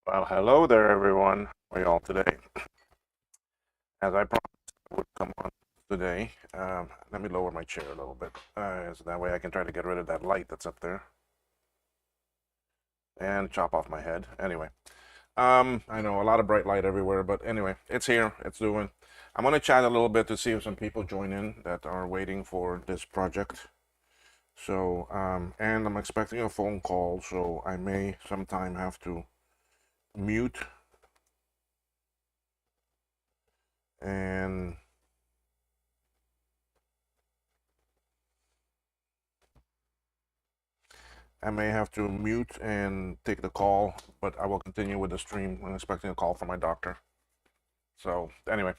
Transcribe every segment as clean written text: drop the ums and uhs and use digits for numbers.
Well, hello there, everyone. How are y'all today? As I promised, I would come on today. Let me lower my chair a little bit, so that way I can try to get rid of that light that's up there and chop off my head. Anyway, I know a lot of bright light everywhere, but anyway, it's here. It's doing. I'm gonna chat a little bit to see if some people join in that are waiting for this project. So, and I'm expecting a phone call, so I may sometime have to mute and I may have to mute and take the call, but I will continue with the stream. I'm expecting a call from my doctor. So anyway,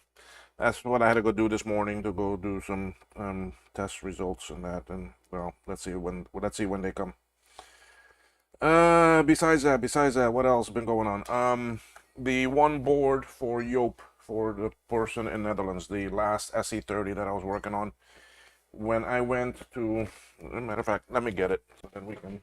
that's what I had to go do this morning to go do some test results and that. And well, let's see when they come. Besides that, what else been going on? The one board for Yope for the person in Netherlands, the last SE30 that I was working on. When I went to, as a matter of fact, let me get it so then we can.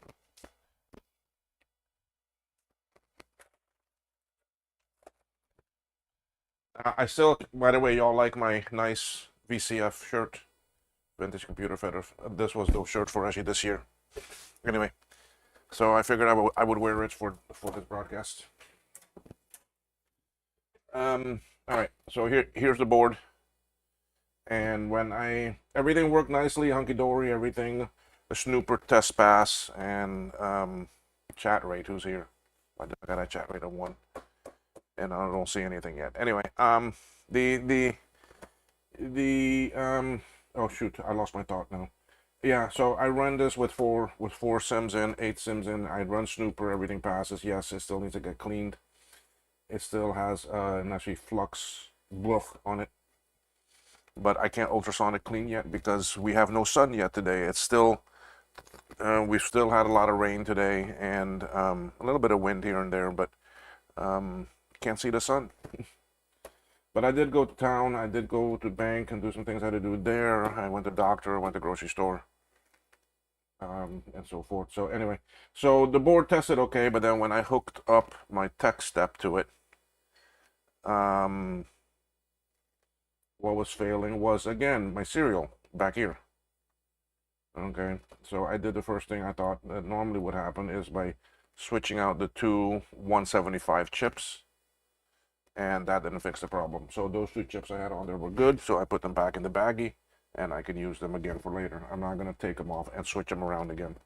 I still, by the way, y'all like my nice VCF shirt, Vintage Computer Feather. This was the shirt for actually this year. Anyway, so I figured I would wear it for this broadcast. All right. So here's the board, and when everything worked nicely, hunky dory, everything. The snooper test pass and chat rate. Who's here? I got a chat rate of 1, and I don't see anything yet. Anyway, the oh shoot, I lost my thought now. Yeah, so I run this with four sims in, 8 sims in. I run snooper, everything passes. Yes, it still needs to get cleaned. It still has an actually flux bluff on it, but I can't ultrasonic clean yet because we have no sun yet today. It's still we've still had a lot of rain today and a little bit of wind here and there, but can't see the sun. But I did go to town. I did go to bank and do some things I had to do there. I went to doctor. I went to grocery store, and so forth. So anyway, so the board tested okay, but then when I hooked up my tech step to it, um, what was failing was again my serial back here. Okay, so I did the first thing I thought that normally would happen is by switching out the two 175 chips, and that didn't fix the problem. So those 2 chips I had on there were good, so I put them back in the baggie, and I can use them again for later. I'm not gonna take them off and switch them around again.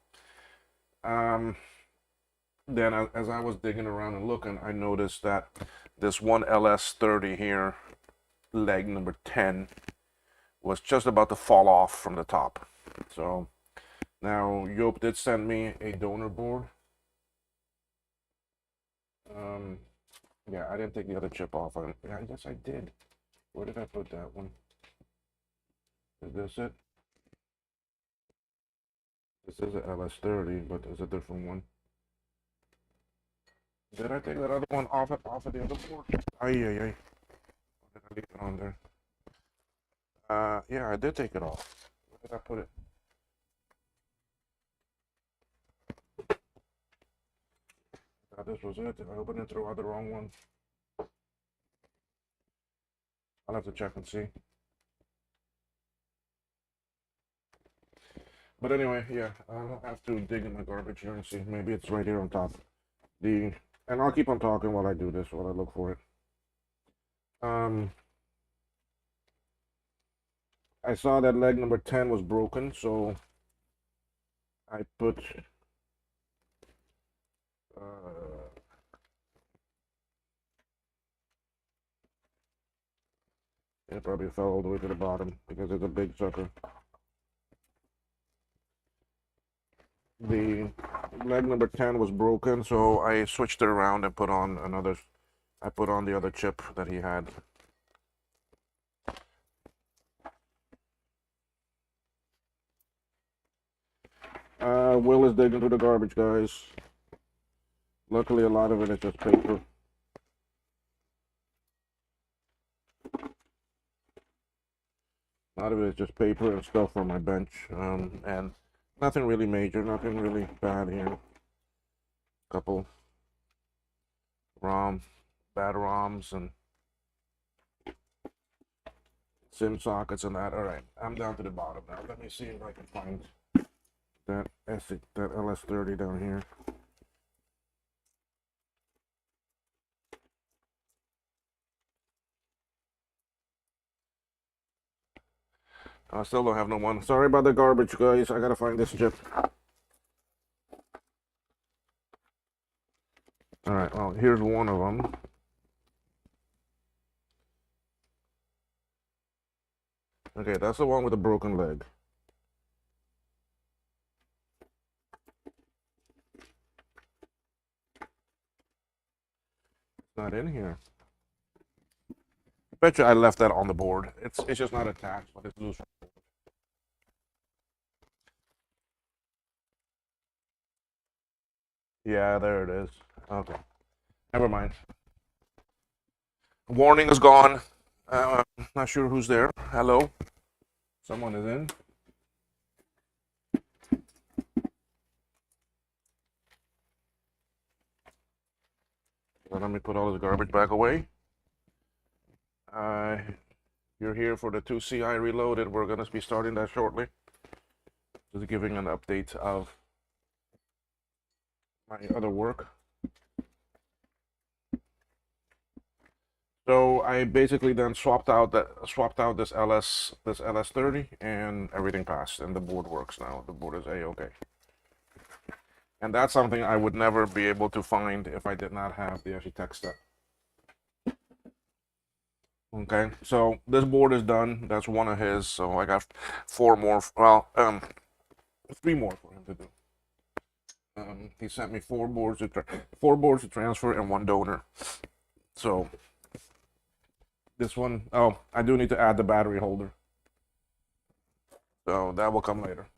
Um, then as I was digging around and looking, I noticed that this one LS30 here, leg number 10, was just about to fall off from the top. So now Yope did send me a donor board. Um, yeah, I didn't take the other chip off. Yeah, I guess I did. Where did I put that one? Is this it? This is a LS30, but it's a different one. Did I take that other one off of the other board? Ay, ay, ay. Did I leave it on there? Yeah, I did take it off. Where did I put it? I thought this was it. Did I open it through the wrong one? I'll have to check and see. But anyway, yeah, I'll have to dig in my garbage here and see. Maybe it's right here on top. And I'll keep on talking while I do this, while I look for it. I saw that leg number 10 was broken, so I put it probably fell all the way to the bottom because it's a big sucker. The leg number 10 was broken, so I switched it around and put on another. I put on the other chip that he had. Will is digging through the garbage, guys. Luckily, a lot of it is just paper. A lot of it is just paper and stuff on my bench, and nothing really major, nothing really bad here. Couple ROM, bad ROMs, and SIM sockets and that. All right, I'm down to the bottom now. Let me see if I can find that LS30 down here. I still don't have no one. Sorry about the garbage, guys. I gotta find this chip. All right, well, here's one of them. Okay, that's the one with the broken leg. It's not in here. Bet you I left that on the board. It's just not attached, but it's loose. Yeah, there it is. Okay, never mind. Warning is gone. Not sure who's there. Hello, someone is in. Let me put all this garbage back away. You're here for the 2CI Reloaded. We're gonna be starting that shortly. Just giving an update of my other work. So I basically then swapped out this LS30, and everything passed, and the board works now. The board is A-OK. And that's something I would never be able to find if I did not have the IIci tech step. Okay, so this board is done. That's one of his. So I got 4 more. Well, 3 more for him to do. He sent me 4 boards to transfer and 1 donor. So this one, oh, I do need to add the battery holder. So that will come later.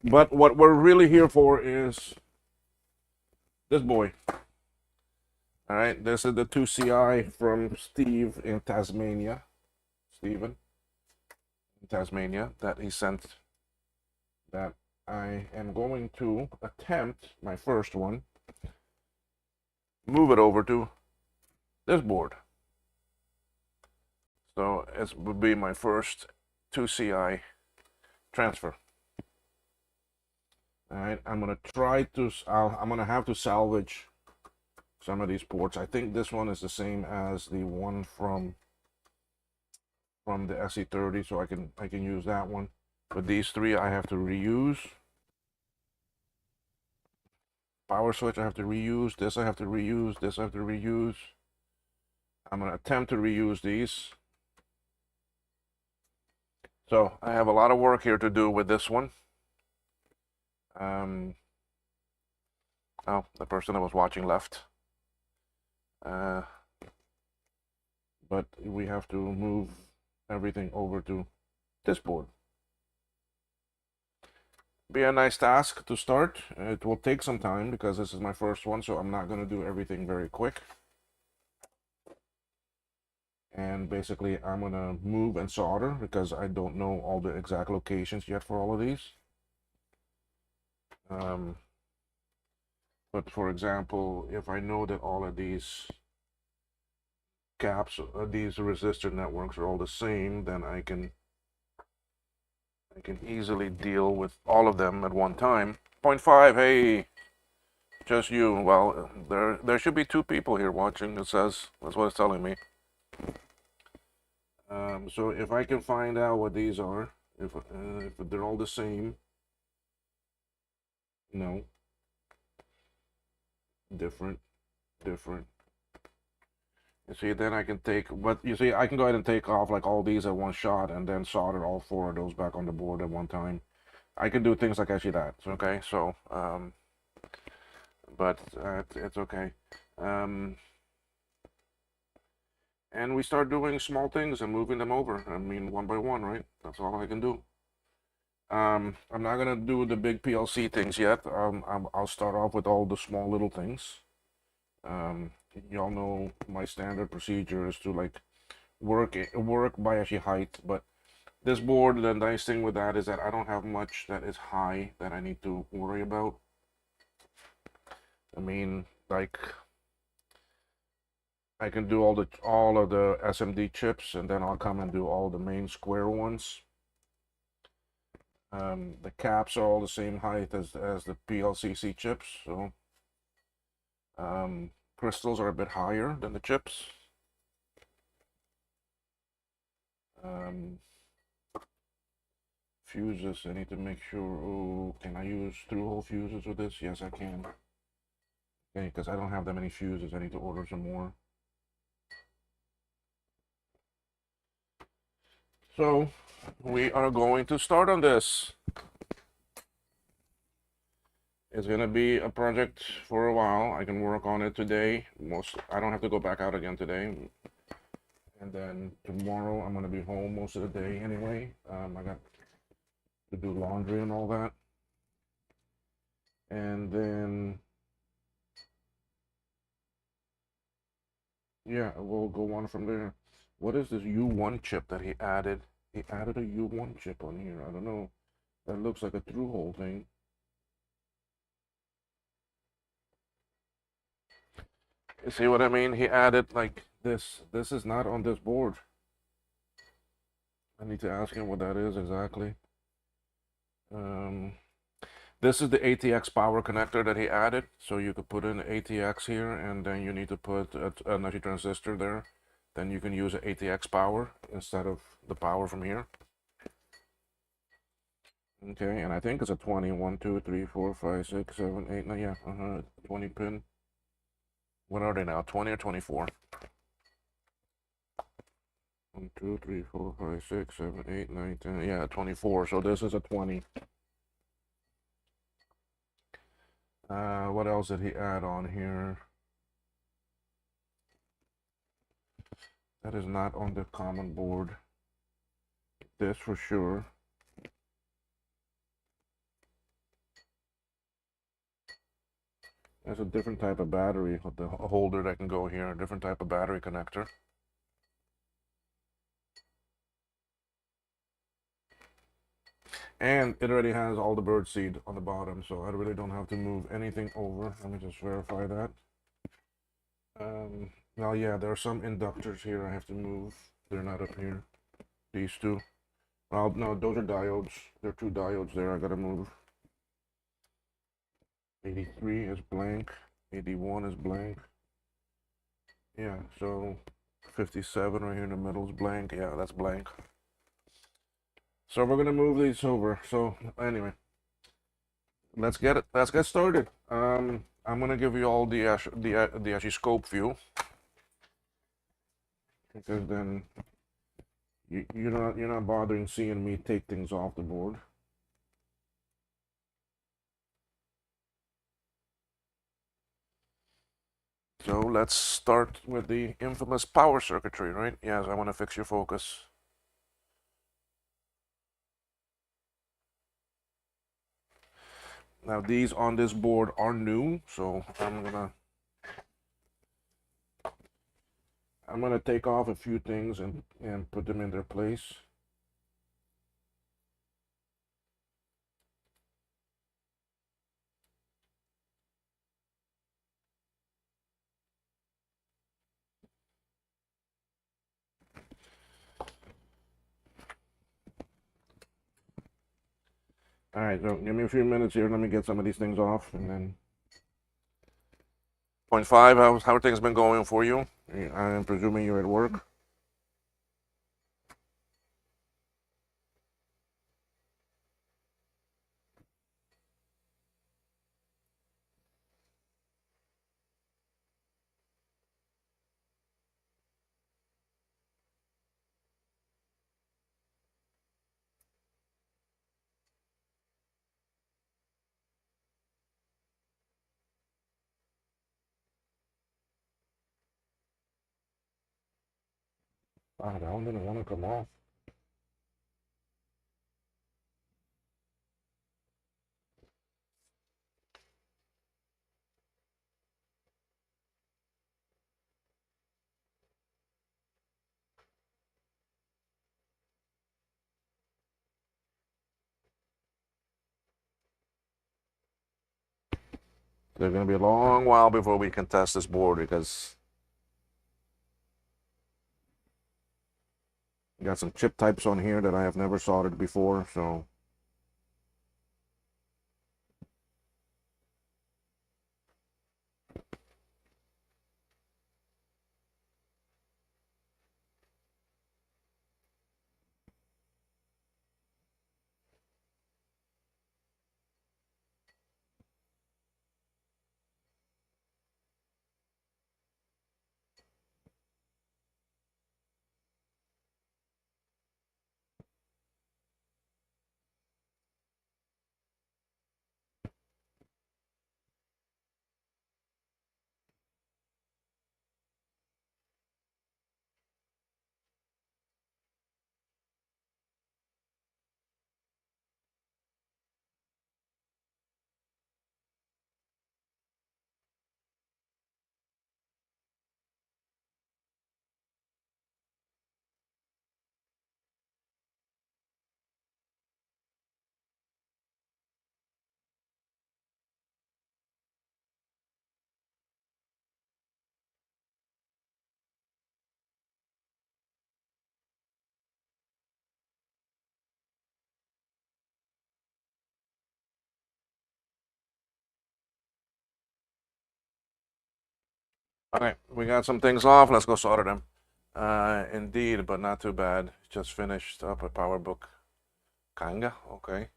But what we're really here for is this boy. All right, this is the 2CI from Steve in Tasmania. Steven in Tasmania that he sent, that I am going to attempt my first one, move it over to this board. So it would be my first 2CI transfer. All right, I'm gonna try to. I'm gonna have to salvage some of these ports. I think this one is the same as the one from the SE30, so I can use that one. But these 3 I have to reuse. Power switch I have to reuse. This I have to reuse. This I have to reuse. I'm gonna attempt to reuse these. So I have a lot of work here to do with this one. Oh, the person that was watching left. But we have to move everything over to this board. Be a nice task to start. It will take some time because this is my first one, so I'm not going to do everything very quick. And basically, I'm going to move and solder because I don't know all the exact locations yet for all of these. But for example, if I know that all of these caps, these resistor networks are all the same, then I can easily deal with all of them at one time. 0.5, hey, just you. Well, there should be 2 people here watching. It says, that's what it's telling me. So if I can find out what these are, if they're all the same, no, different. You see, then I can take, but you see, I can go ahead and take off like all these at one shot and then solder all 4 of those back on the board at one time. I can do things like actually that, okay? So, but it's okay. And we start doing small things and moving them over. I mean, one by one, right? That's all I can do. I'm not gonna do the big PLC things yet. I'll start off with all the small little things. Y'all know my standard procedure is to like work by actually height, but this board, the nice thing with that is that I don't have much that is high that I need to worry about. I mean, like I can do all of the SMD chips, and then I'll come and do all the main square ones. The caps are all the same height as the PLCC chips, so crystals are a bit higher than the chips. Fuses, I need to make sure. Oh, can I use through-hole fuses with this? Yes, I can. Okay, because I don't have that many fuses. I need to order some more. So, we are going to start on this. It's gonna be a project for a while. I can work on it today. I don't have to go back out again today. And then tomorrow I'm gonna be home most of the day anyway. I got to do laundry and all that. And then yeah, we'll go on from there. What is this U1 chip that he added? He added a U1 chip on here. I don't know. That looks like a through-hole thing. You see what I mean? He added like this. This is not on this board. I need to ask him what that is exactly. This is the ATX power connector that he added. So you could put in ATX here, and then you need to put an IIci transistor there. Then you can use an ATX power instead of the power from here. Okay, and I think it's a 20. 1, 2, 3, 4, 5, 6, 7, 8, 9, yeah, 20 pin. What are they now, 20 or 24? 1, 2, 3, 4, 5, 6, 7, 8, 9, 10, yeah, 24, so this is a 20. What else did he add on here? That is not on the common board. This for sure. There's a different type of battery with the holder that can go here, a different type of battery connector. And it already has all the bird seed on the bottom, so I really don't have to move anything over. Let me just verify that. Well, yeah, there are some inductors here I have to move. They're not up here. These two. Well, no, those are diodes. There are two diodes there I gotta move. 83 is blank. 81 is blank. Yeah, so 57 right here in the middle is blank. Yeah, that's blank. So we're gonna move these over. So anyway, let's get started. I'm gonna give you all the IIci scope view, because then you're not bothering seeing me take things off the board. So let's start with the infamous power circuitry, right? Yes, I want to fix your focus. Now these on this board are new, so I'm gonna take off a few things and put them in their place. All right, so give me a few minutes here. Let me get some of these things off, and then. Point five. How things been going for you? I'm presuming you're at work. Ah, that one didn't want to come off. There's gonna be a long while before we can test this board, because Got some chip types on here that I have never soldered before, so all right, we got some things off. Let's go solder them. Indeed, but not too bad. Just finished up a PowerBook. Kinda, okay.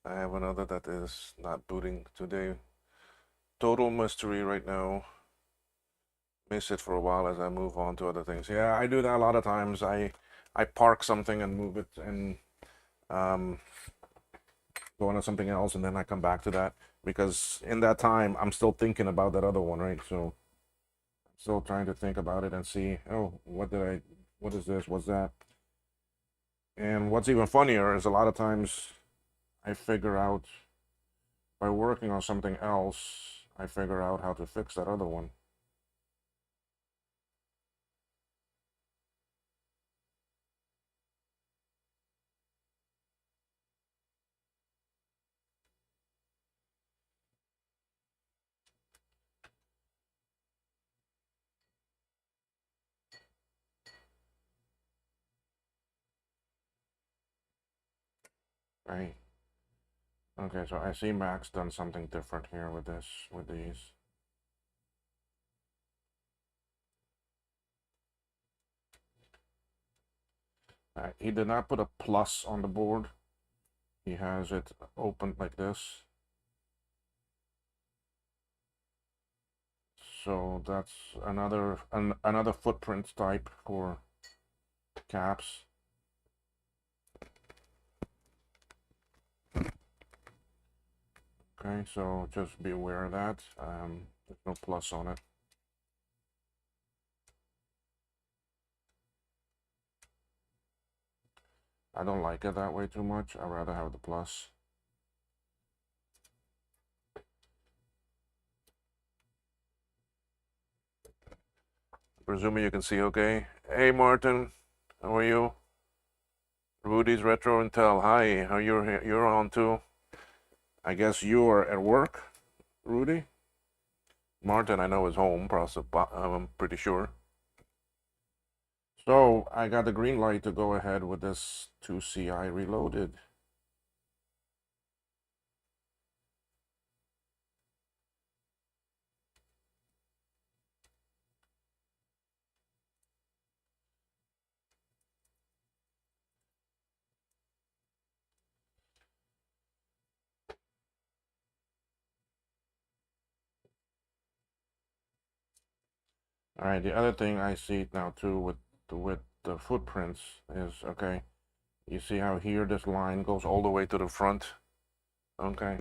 I have another that is not booting today. Total mystery right now. Miss it for a while as I move on to other things. Yeah, I do that a lot of times. I park something and move it and um, go on to something else, and then I come back to that because in that time I'm still thinking about that other one, right? So still trying to think about it and see, oh, what is this? What's that? And what's even funnier is a lot of times I figure out by working on something else, I figure out how to fix that other one. Right. Okay, so I see Max done something different here with these. He did not put a plus on the board. He has it opened like this. So that's another footprint type for caps. Okay, so just be aware of that. There's no plus on it. I don't like it that way too much. I'd rather have the plus. Presuming you can see okay. Hey Martin, how are you? Rudy's Retro Intel. Hi, how you're on too? I guess you are at work, Rudy? Martin, I know is home, I'm pretty sure. So I got the green light to go ahead with this 2CI Reloaded. All right, the other thing I see now too with the footprints is, okay, you see how here this line goes all the way to the front? Okay,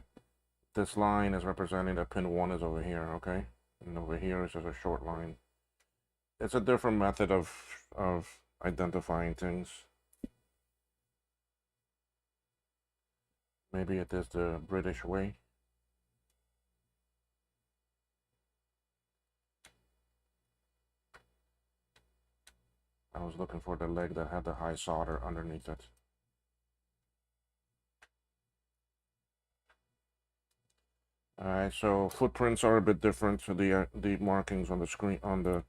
this line is representing that pin 1 is over here, okay? And over here is just a short line. It's a different method of identifying things. Maybe it is the British way. I was looking for the leg that had the high solder underneath it. Alright, so footprints are a bit different to the markings on the screen on the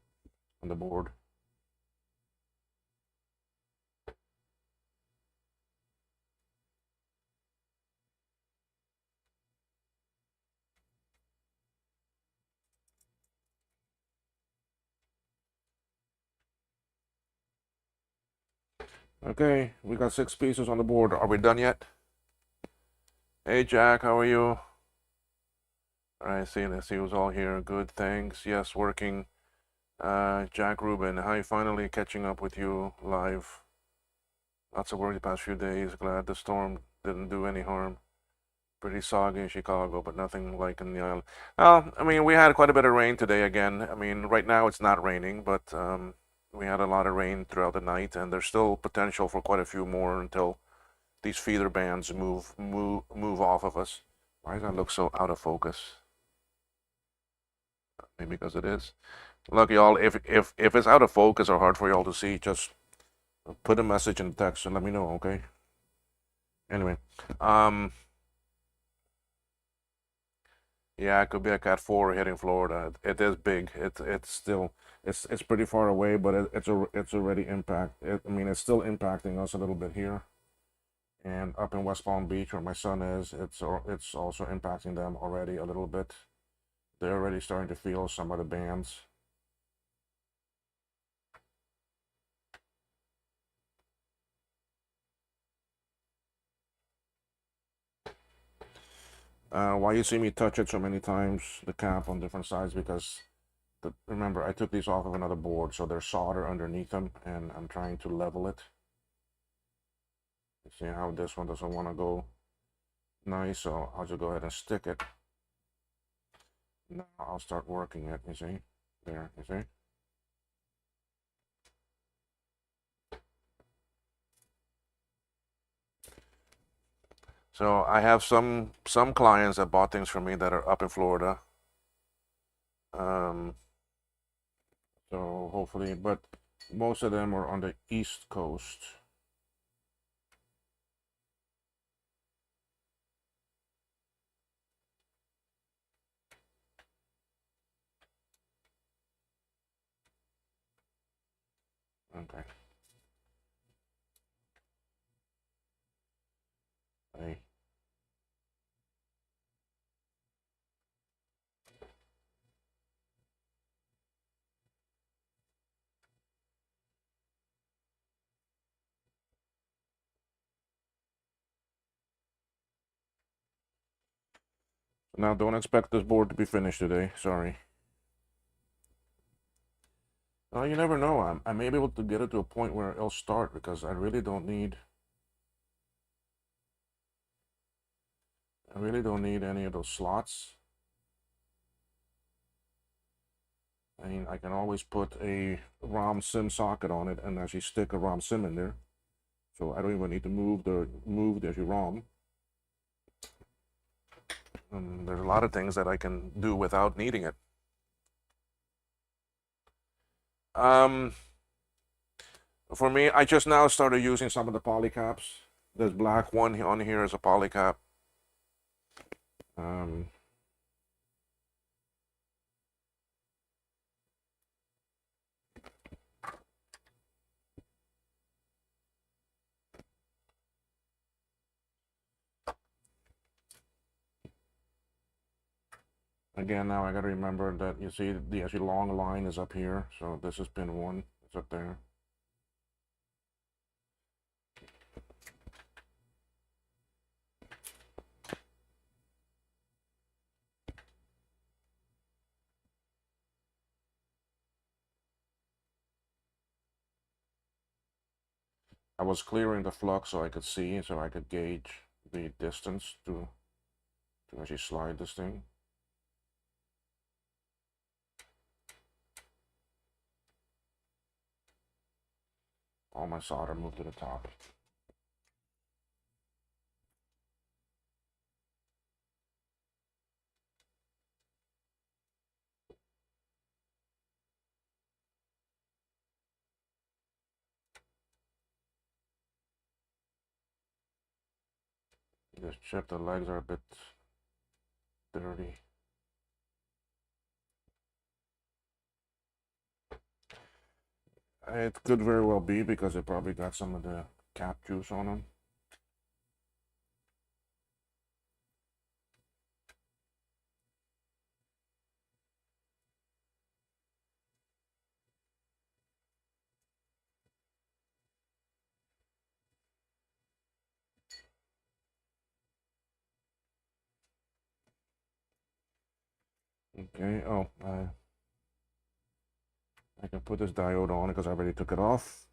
board. Okay, we got 6 pieces on the board. Are we done yet? Hey Jack, how are you? I see. Let's see who's all here. Good, thanks. Yes, working. Jack Rubin, hi, finally catching up with you live. Lots of work the past few days. Glad the storm didn't do any harm. Pretty soggy in Chicago, but nothing like in the island. Well, I mean, we had quite a bit of rain today again. I mean, right now it's not raining, but we had a lot of rain throughout the night, and there's still potential for quite a few more until these feeder bands move off of us. Why does that look so out of focus? Maybe because it is. Look, y'all, if it's out of focus or hard for y'all to see, just put a message in the text and let me know, okay? Anyway, um, yeah, it could be a Cat 4 hitting Florida. It is big. It's still it's pretty far away, but it's already I mean, it's still impacting us a little bit here, and up in West Palm Beach where my son is, it's also impacting them already a little bit. They're already starting to feel some of the bands. Why you see me touch it so many times, the cap on different sides, because remember I took these off of another board, so there's solder underneath them, and I'm trying to level it. You see how this one doesn't want to go nice, so I'll just go ahead and stick it. Now I'll start working it, you see? There, you see? So I have some clients that bought things from me that are up in Florida. Um, so hopefully, but most of them are on the East Coast. Okay. Hey. Now don't expect this board to be finished today. Sorry. Well, you never know. I may be able to get it to a point where it'll start because I really don't need. I really don't need any of those slots. I mean, I can always put a ROM sim socket on it and actually stick a ROM sim in there. So I don't even need to move the ROM. There's a lot of things that I can do without needing it. Um, for me, I just now started using some of the polycaps. This black one on here is a polycap. Um, Again, now I gotta remember that you see the actually long line is up here, so this is pin 1. It's up there. I was clearing the flux so I could see, so I could gauge the distance to actually slide this thing. All my solder moved to the top. This chip, the legs are a bit dirty. It could very well be because it probably got some of the cap juice on them. Okay, oh, I can put this diode on because I already took it off.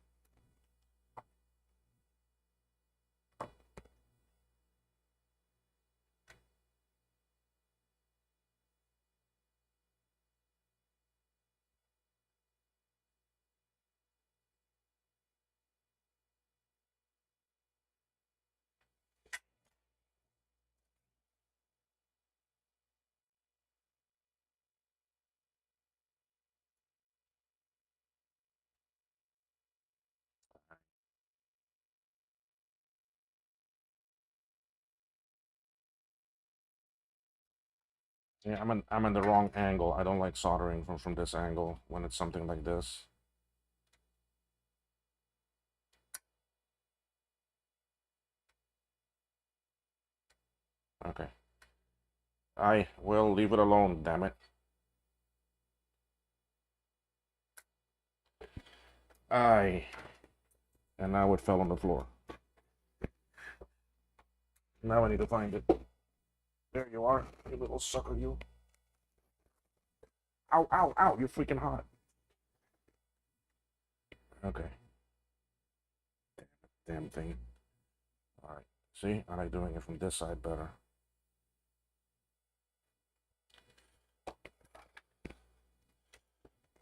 Yeah, I'm in the wrong angle. I don't like soldering from this angle when it's something like this. Okay. I will leave it alone, damn it. I and now it fell on the floor. Now I need to find it. There you are, you little sucker, you. Ow, ow, ow, you're freaking hot. Okay. Damn thing. Alright. See, I like doing it from this side better.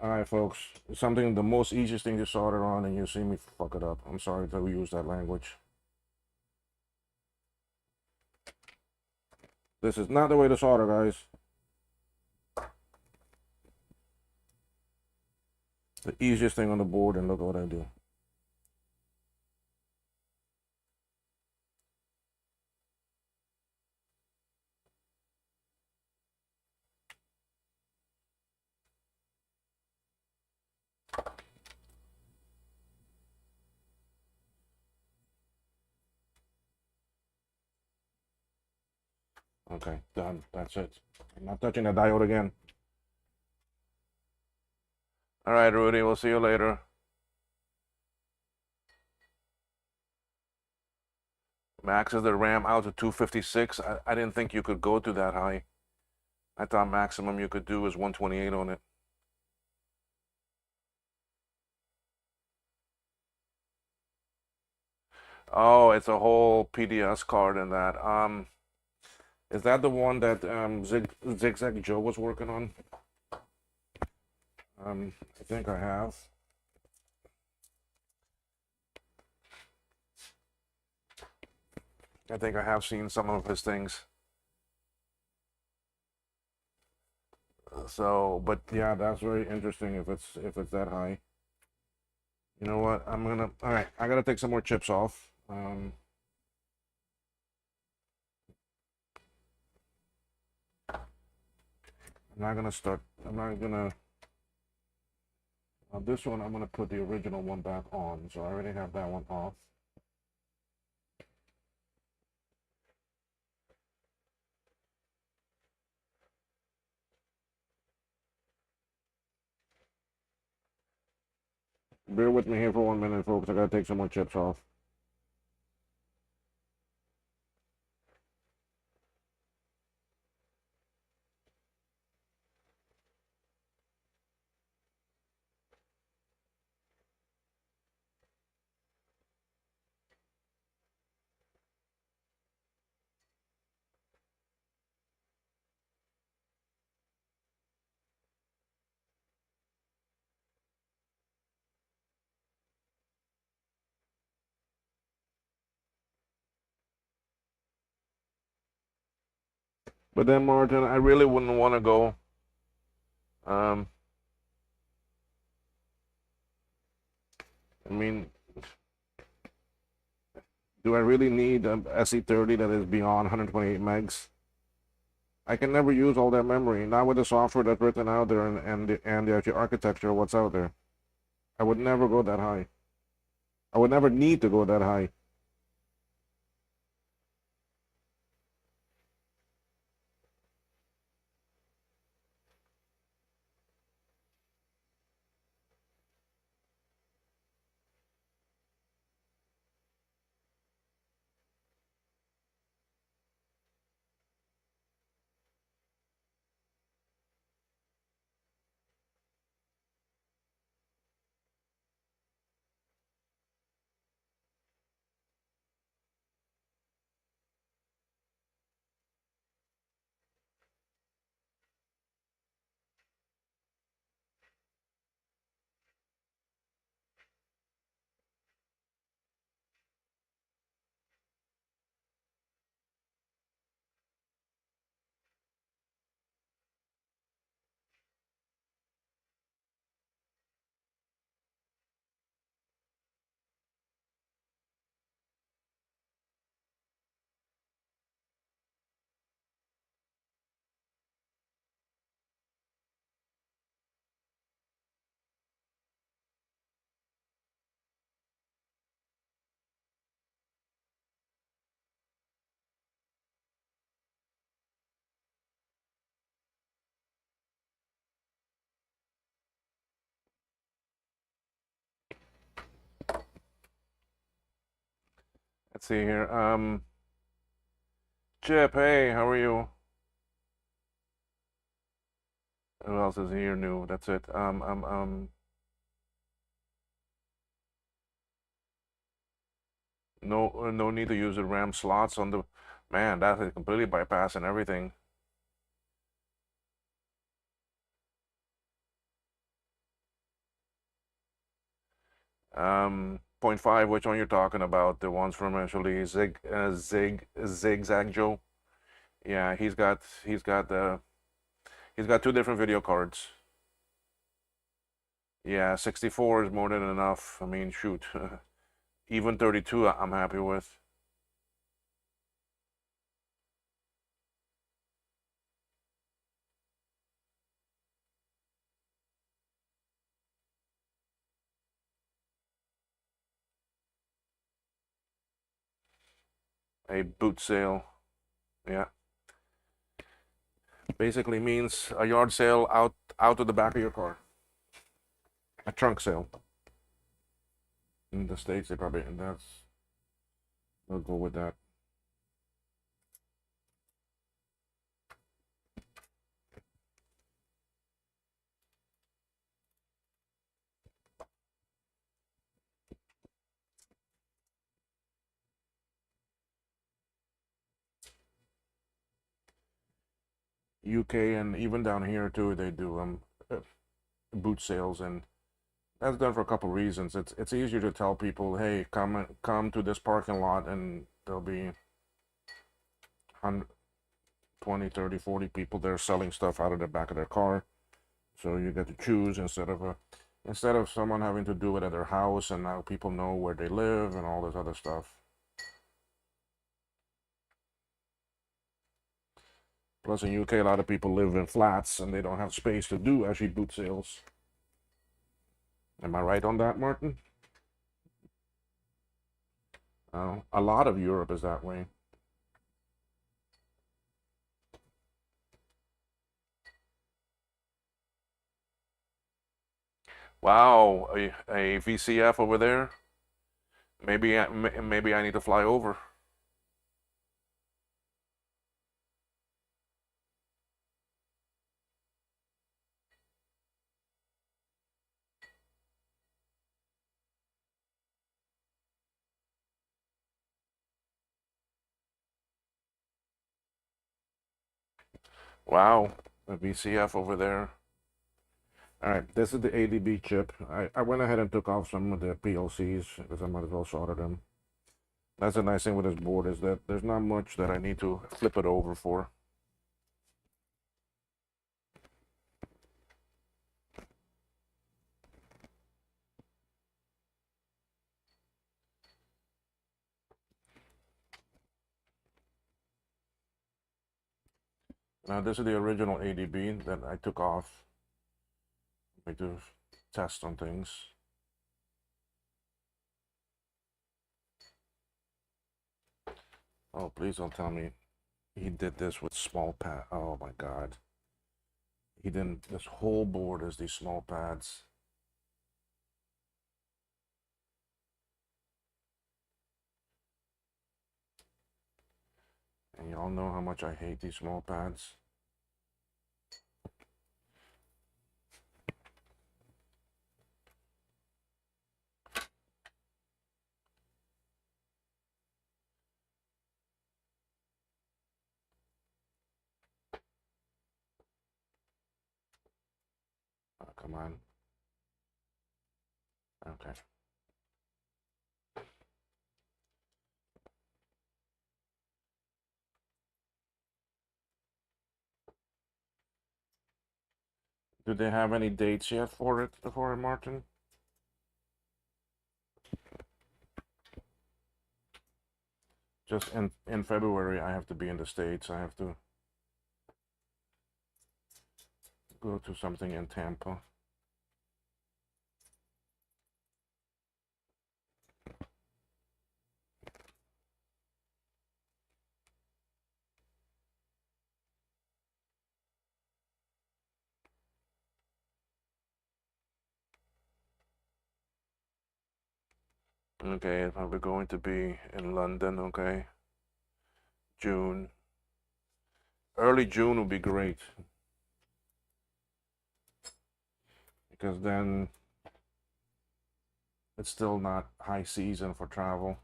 Alright, folks. Something, the most easiest thing to solder on, and you see me fuck it up. I'm sorry to use that language. This is not the way to solder, guys. The easiest thing on the board, and look what I do. Okay, done. That's it. I'm not touching the diode again. All right, Rudy, we'll see you later. Maxes the RAM out to 256. I didn't think you could go to that high. I thought maximum you could do is 128 on it. Oh, it's a whole PDS card in that. Is that the one that Zigzag Joe was working on? I think I have. I think I have seen some of his things. So, but yeah, that's very interesting if it's that high. You know what? All right, I gotta take some more chips off. I'm not gonna, this one I'm gonna put the original one back on. So I already have that one off. Bear with me here for 1 minute, folks. I gotta take some more chips off. But then, Martin, I really wouldn't want to go. Um, I mean, do I really need an SE30 that is beyond 128 megs? I can never use all that memory, not with the software that's written out there and the architecture of what's out there. I would never go that high. I would never need to go that high. Let's see here. Chip, hey, how are you? Who else is here new? That's it. No need to use the RAM slots on the. Man, that is completely bypassing everything. Point five, which one you're talking about? The ones from actually Zigzag Joe. Yeah, he's got two different video cards. Yeah, 64 is more than enough. I mean, shoot, even 32, I'm happy with. A boot sale, yeah, basically means a yard sale out of the back of your car. A trunk sale. In the States, they probably, and they'll go with that. UK and even down here too, they do uh, boot sales, and that's done for a couple reasons. It's easier to tell people, hey, come to this parking lot, and there'll be 100, 20, 30, 40 people there selling stuff out of the back of their car. So you get to choose instead of someone having to do it at their house, and now people know where they live and all this other stuff. Plus, in UK, a lot of people live in flats and they don't have space to do actually boot sales. Am I right on that, Martin? A lot of Europe is that way. Wow, a VCF over there. Maybe I need to fly over. Wow, a VCF over there. All right, this is the ADB chip. I went ahead and took off some of the PLCs because I might as well solder them. That's the nice thing with this board is that there's not much that I need to flip it over for. Now this is the original ADB that I took off. I do test on things. Oh, please don't tell me he did this with small pad. Oh my God. He didn't, this whole board is these small pads. And y'all know how much I hate these small pads. Oh, come on. Okay. Do they have any dates yet for it, Martin? Just in February, I have to be in the States. I have to go to something in Tampa. Okay, if we're going to be in London, okay, June. Early June would be great because then it's still not high season for travel.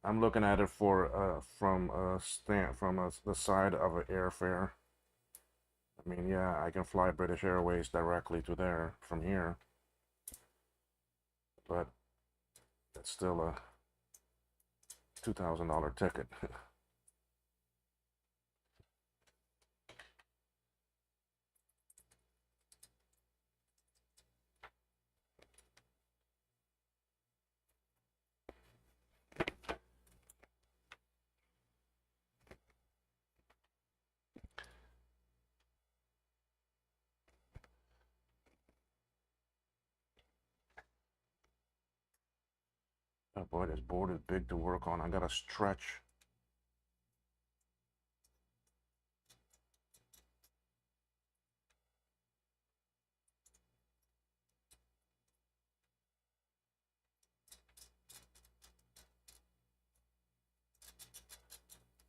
I'm looking at it for from a stand from the side of an airfare. I mean, yeah, I can fly British Airways directly to there from here, but it's still a $2,000 ticket. Oh boy, this board is big to work on. I gotta stretch.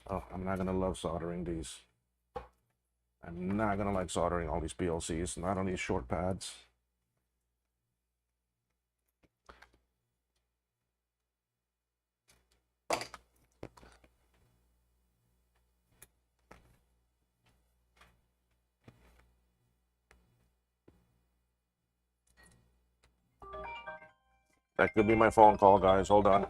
Oh, I'm not gonna love soldering these. I'm not gonna like soldering all these PLCs, not on these short pads. That could be my phone call, guys. Hold on.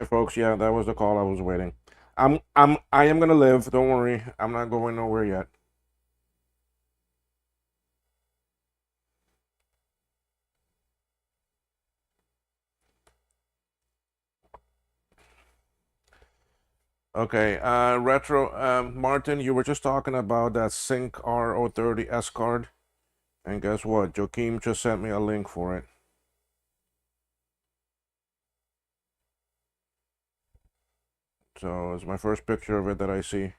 Folks, yeah, that was the call I was waiting. I am gonna live. Don't worry. I'm not going nowhere yet. Okay, retro. Martin, you were just talking about that Sync R030 S card, and guess what? Joaquim just sent me a link for it. So it's my first picture of it that I see.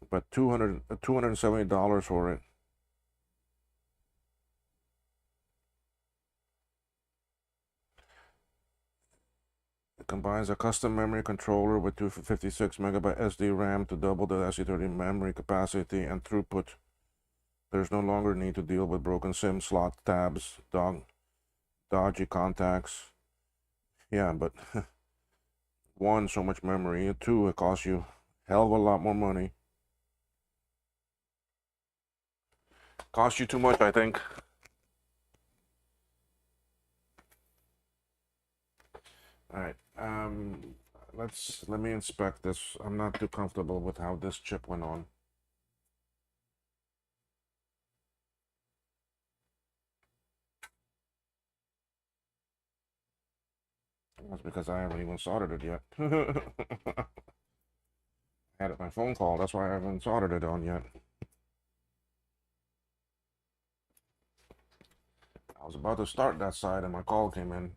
But $270 for it. It combines a custom memory controller with 256 megabyte SD RAM to double the SE30 memory capacity and throughput. There's no longer need to deal with broken SIM slot tabs, dodgy contacts. Yeah, but one, so much memory. Two, it costs you a hell of a lot more money. Costs you too much, I think. All right. Let me inspect this. I'm not too comfortable with how this chip went on. That's because I haven't even soldered it yet. I had it my phone call. That's why I haven't soldered it on yet. I was about to start that side and my call came in.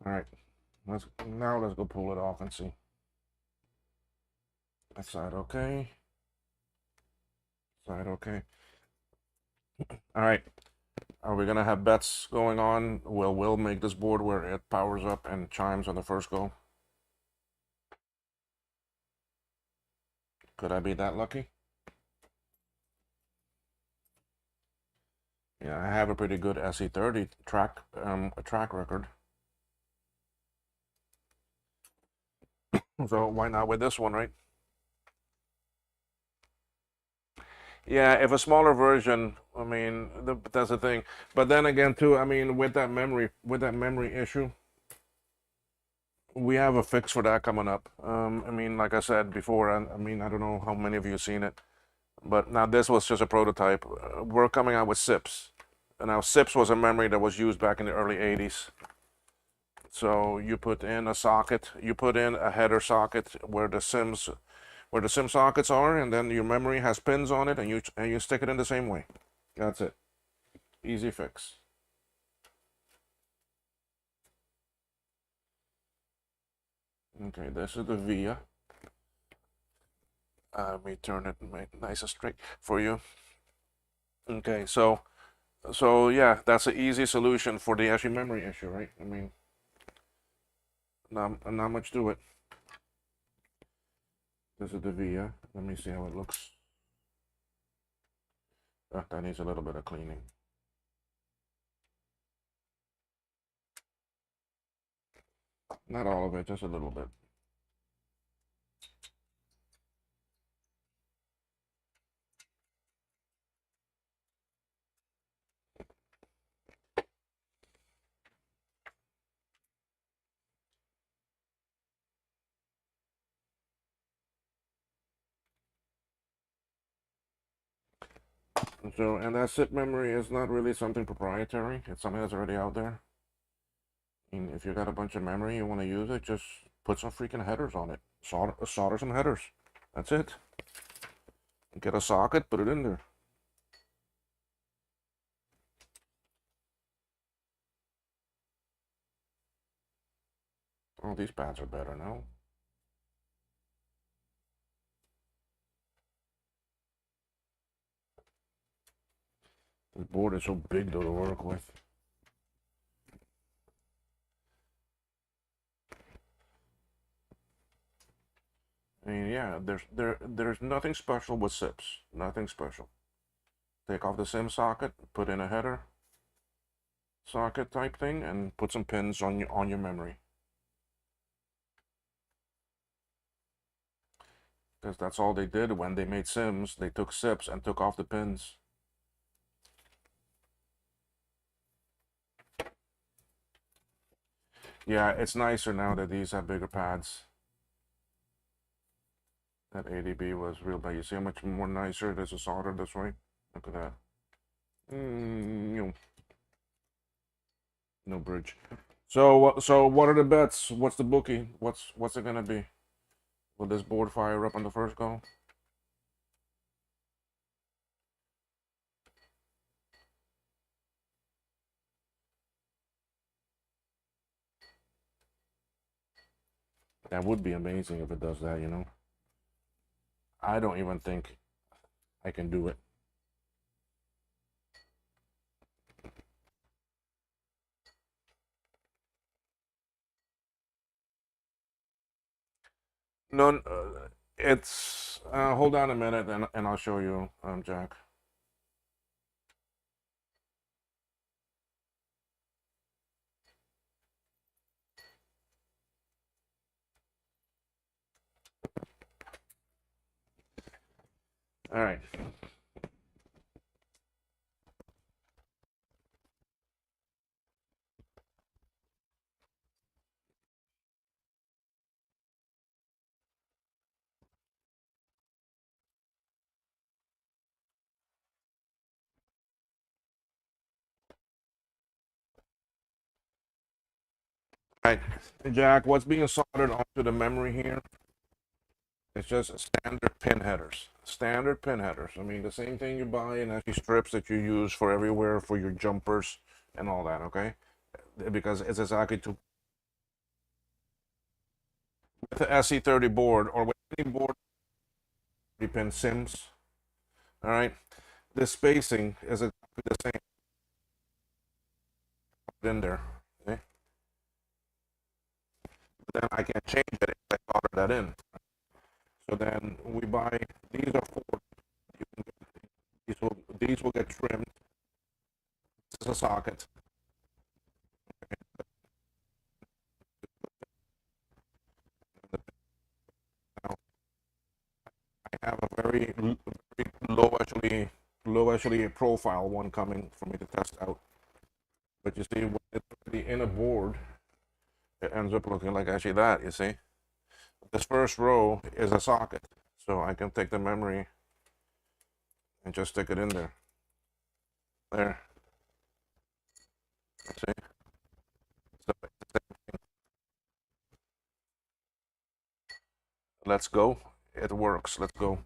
All right, let's go pull it off and see. That side okay. Side okay. All right. Are we gonna have bets going on? Will Will make this board where it powers up and chimes on the first go? Could I be that lucky? Yeah, I have a pretty good SE30 track record. So why not with this one, right? Yeah, if a smaller version, I mean, that's the thing. But then again, too, I mean, with that memory issue, we have a fix for that coming up. I mean, like I said before, I mean, I don't know how many of you have seen it, but now this was just a prototype. We're coming out with SIPs. And now SIPs was a memory that was used back in the early 80s. So you put in a socket, you put in a header socket where the SIM sockets are, and then your memory has pins on it, and you stick it in the same way. That's it. Easy fix. Okay, this is the VIA. Let me turn it and make it nice and straight for you. Okay, so yeah, that's an easy solution for the actual memory issue, right? I mean, not much to it. This is the VIA. Let me see how it looks. That needs a little bit of cleaning. Not all of it, just a little bit. And that SIP memory is not really something proprietary. It's something that's already out there. And if you got a bunch of memory, you want to use it, just put some freaking headers on it. Solder some headers. That's it. Get a socket, put it in there. Oh, these pads are better now. This board is so big though to work with. I mean, yeah, there's nothing special with SIPs. Nothing special. Take off the SIM socket, put in a header socket type thing, and put some pins on your memory. Because that's all they did when they made SIMs. They took SIPs and took off the pins. Yeah, it's nicer now that these have bigger pads. That ADB was real bad. You see how much more nicer it is to solder this way? Look at that. No bridge. So what are the bets? What's the bookie? What's it gonna be? Will this board fire up on the first go? That would be amazing if it does that, you know? I don't even think I can do it. No, it's hold on a minute and I'll show you, Jack. All right. All right, Jack, what's being soldered onto the memory here? It's just standard pin headers. Standard pin headers. I mean, the same thing you buy in IIci strips that you use for everywhere for your jumpers and all that, okay? Because it's exactly to with the SE30 board or with any board pin sims, all right? The spacing is exactly the same in there. Okay? Then I can change it if I solder that in. So then we buy these are four. These will get trimmed. This is a socket. Now I have a very low actually profile one coming for me to test out. But you see, when it's the inner board, it ends up looking like actually that. You see, this first row is a socket, so I can take the memory and just stick it in there. There. See? So let's go. It works. Let's go.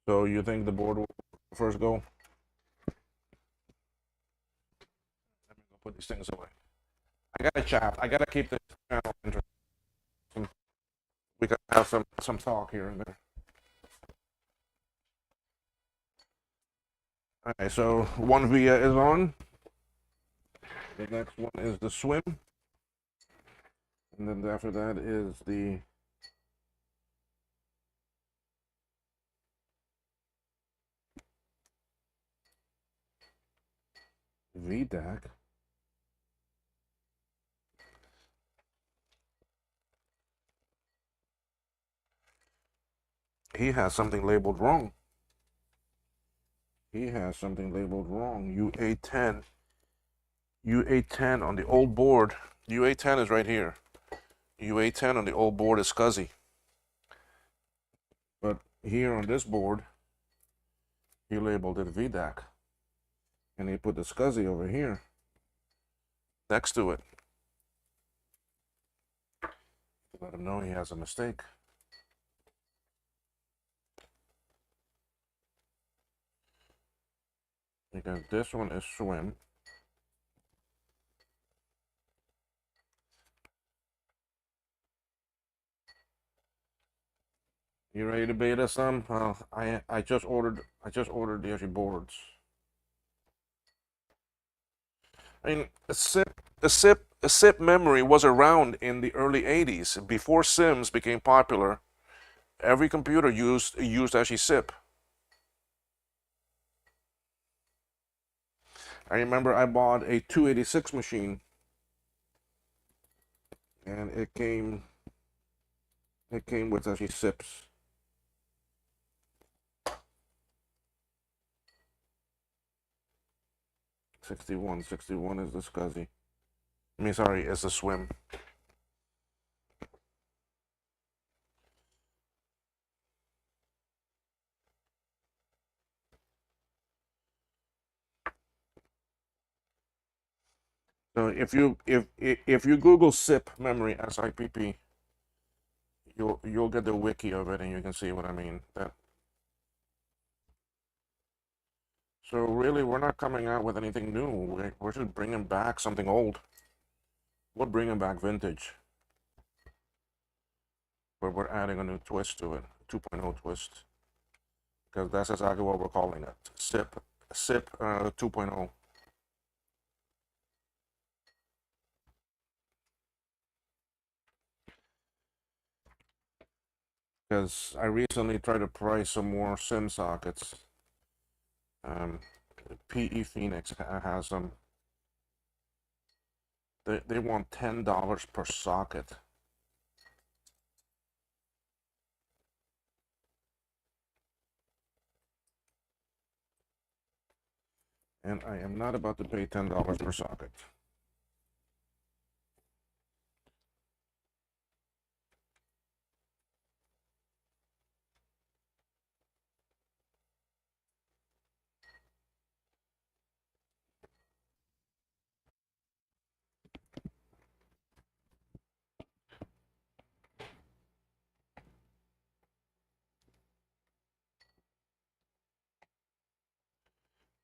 So you think the board will first go? Let me go put these things away. I gotta chat. I gotta keep this channel interesting. We gotta have some talk here and there. Okay, so one via is on. The next one is the swim. And then after that is the VDAC. He has something labeled wrong. He has something labeled wrong. UA10. UA10 on the old board. UA10 is right here. UA10 on the old board is SCSI. But here on this board, he labeled it VDAC. And he put the SCSI over here next to it. Let him know he has a mistake. Because this one is swim. You ready to beta some? I just ordered the IIci boards. I mean, a SIP memory was around in the early 80s. Before Sims became popular, every computer used IIci SIP. I remember I bought a 286 machine, and it came with IIci SIPs. 61 is the SCSI. I mean, sorry, it's the Swim. So if you Google SIP memory, SIPP, you'll get the wiki of it, and you can see what I mean. So really, we're not coming out with anything new. We're just bringing back something old. We're bringing back vintage, but we're adding a new twist to it, 2.0 twist, because that's exactly what we're calling it. SIP 2.0. Because I recently tried to price some more sim sockets. Um, PE Phoenix has them. They want $10 per socket. And I am not about to pay $10 per socket.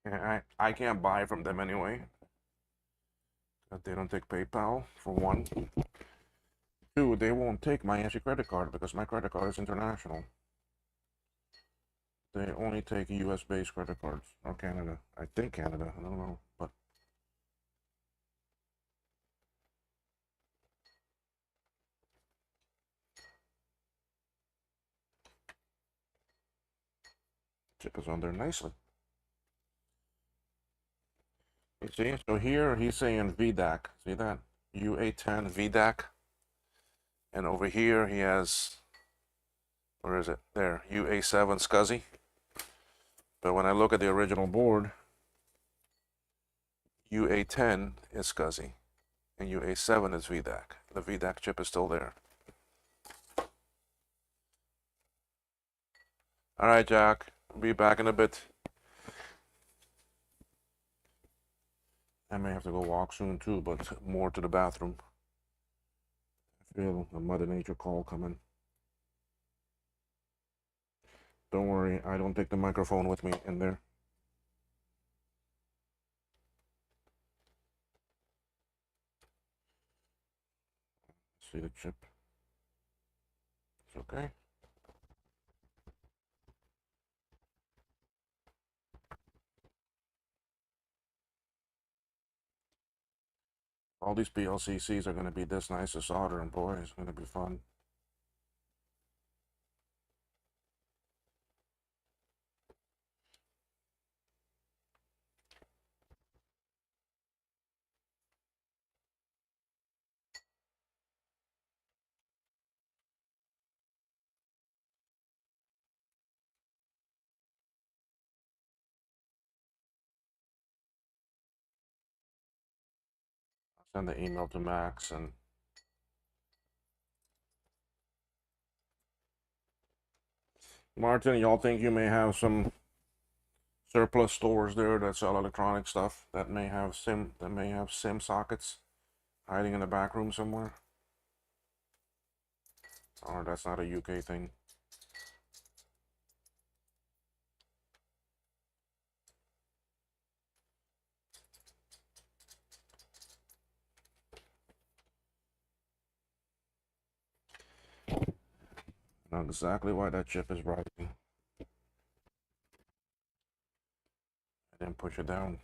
And I can't buy from them anyway. They don't take PayPal, for one. Two, they won't take my IIci credit card because my credit card is international. They only take US based credit cards, or Canada. I think Canada, I don't know. But chip is on there nicely. You see? So here he's saying VDAC. See that? UA10 VDAC. And over here he has, where is it? There, UA7 SCSI. But when I look at the original board, UA10 is SCSI, and UA7 is VDAC. The VDAC chip is still there. All right, Jack. I'll be back in a bit. I may have to go walk soon too, but more to the bathroom. I feel a Mother Nature call coming. Don't worry, I don't take the microphone with me in there. See the chip? It's okay. All these PLCCs are going to be this nice to solder, and boy, it's going to be fun. I'll send the email to Max and Martin. Y'all think you may have some surplus stores there that sell electronic stuff that may have sim sockets hiding in the back room somewhere? Or that's not a UK thing? Know exactly why that chip is rising. I didn't push it down.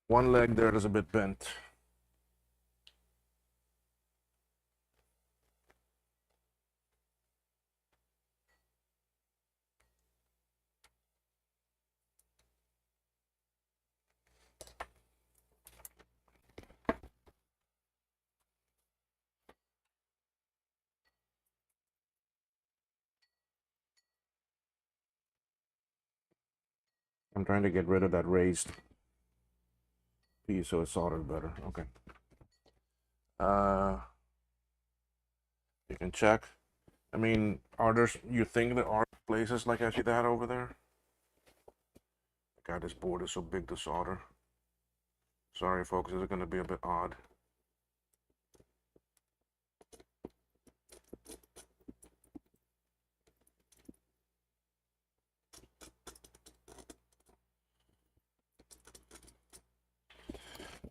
One leg there is a bit bent. I'm trying to get rid of that raised piece so it's soldered better. Okay. Uh, you can check. I mean, are there, you think there are places like I see that over there? God, this board is so big to solder. Sorry, folks, this is going to be a bit odd.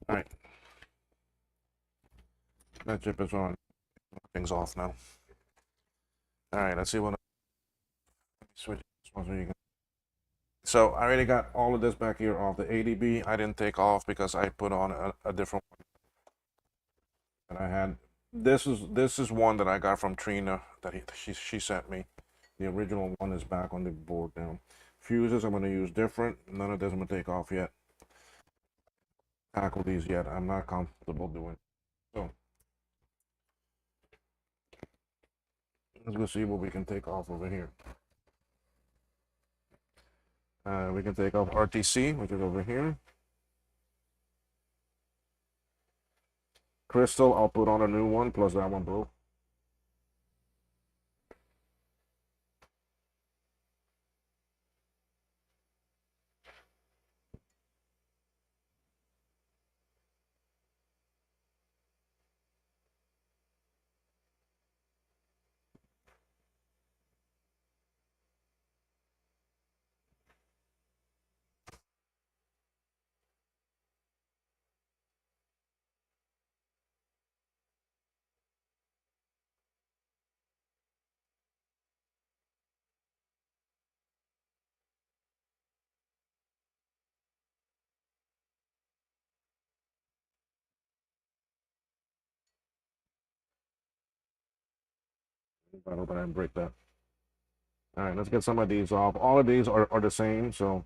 All right. That chip is on. Things off now. All right, let's see what. Switch this one so you can. So I already got all of this back here off the ADB. I didn't take off because I put on a different one that I had. This is one that I got from Trina that she sent me. The original one is back on the board now. Fuses I'm going to use different. None of this I'm going to take off yet. Tackle these yet. I'm not comfortable doing. So let's go see what we can take off over here. We can take off RTC, which is over here. Crystal, I'll put on a new one, plus that one broke. I hope I didn't break that. All right, let's get some of these off. All of these are the same, so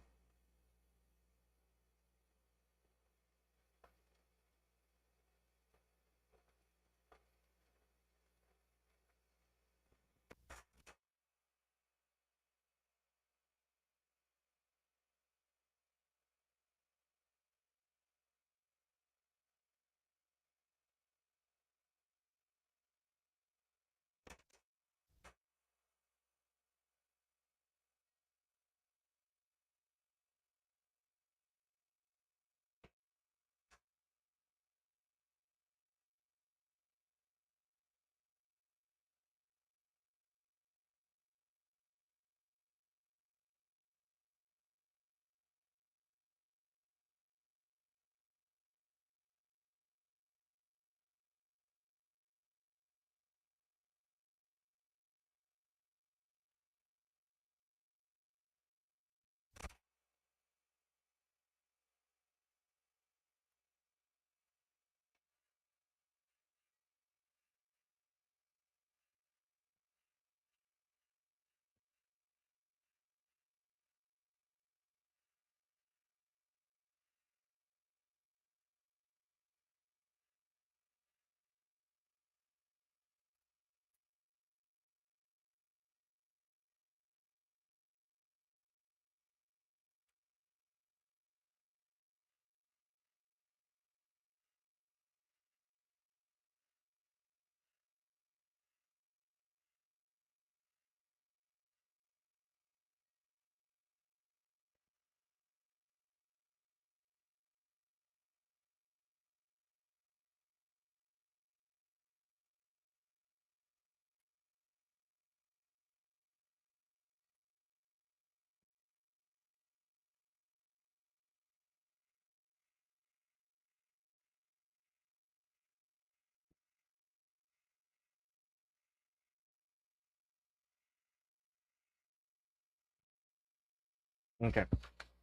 Okay.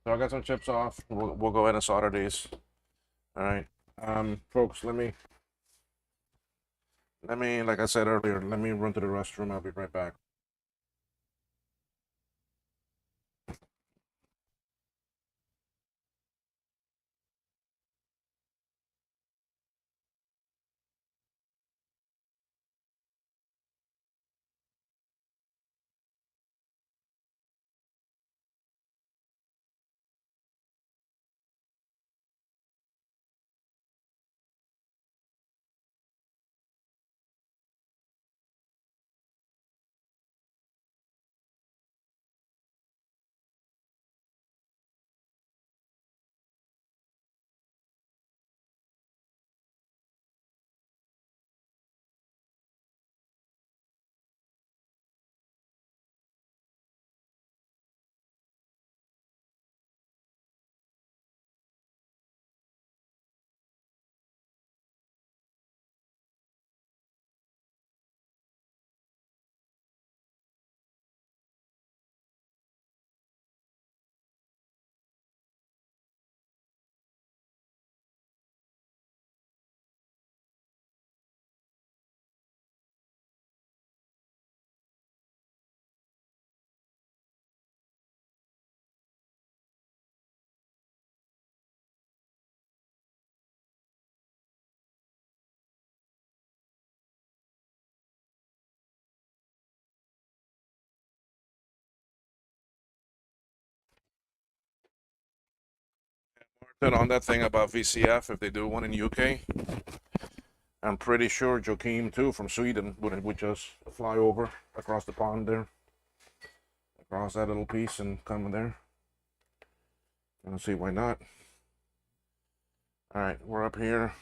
So I got some chips off. We'll go ahead and solder these. All right. Folks, let me, like I said earlier, let me run to the restroom. I'll be right back. Then on that thing about VCF, if they do one in UK, I'm pretty sure Joakim too from Sweden would just fly over across the pond there, across that little piece and come there. I don't see why not. All right, we're up here.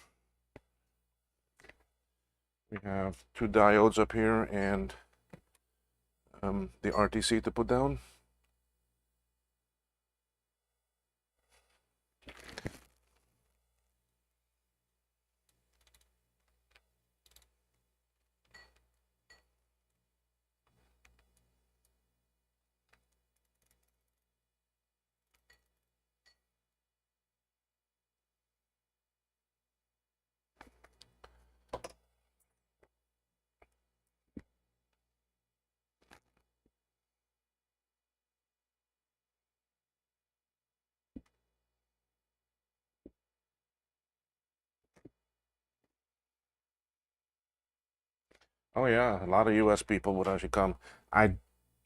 We have two diodes up here and the RTC to put down. Oh yeah, a lot of US people would actually come. I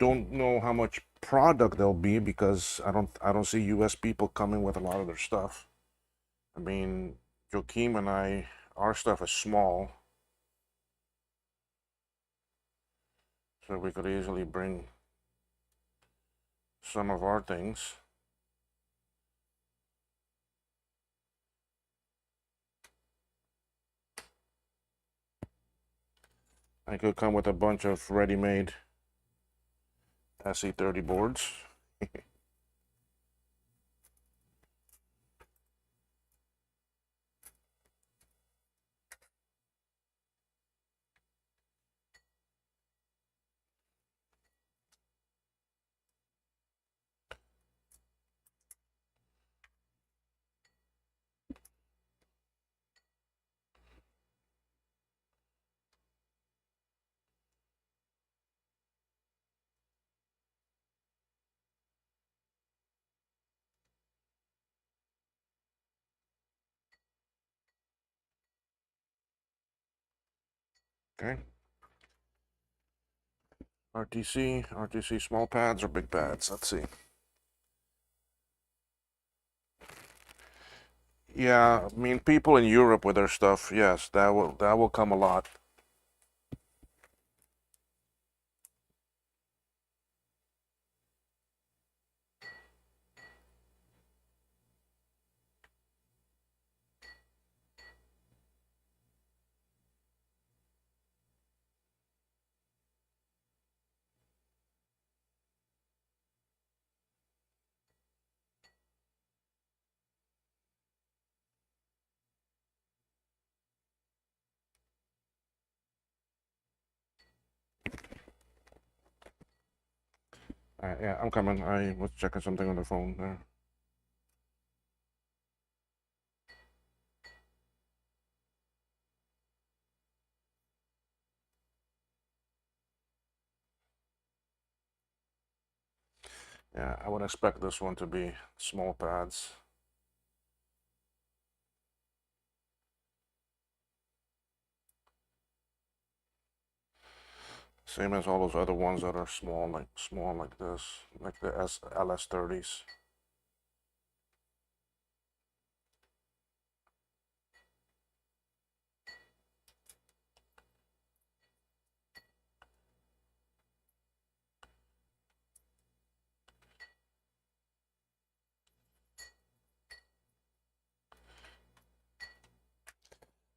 don't know how much product there'll be because I don't see US people coming with a lot of their stuff. I mean, Joakim and I, our stuff is small, so we could easily bring some of our things. I could come with a bunch of ready-made SE30 boards. Okay. RTC small pads or big pads? Let's see. Yeah, I mean people in Europe with their stuff, yes, that will come a lot. Yeah, I'm coming. I was checking something on the phone there. Yeah, I would expect this one to be small pads. Same as all those other ones that are small like this, like the LS30s.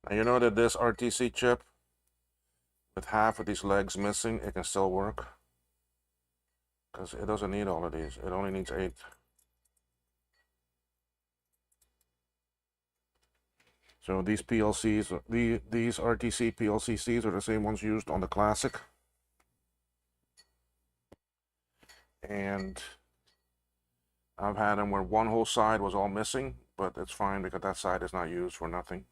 Now you know that this RTC chip, with half of these legs missing, it can still work. Because it doesn't need all of these. It only needs 8. So these PLCs, these RTC PLCs are the same ones used on the Classic. And I've had them where one whole side was all missing, but it's fine because that side is not used for nothing.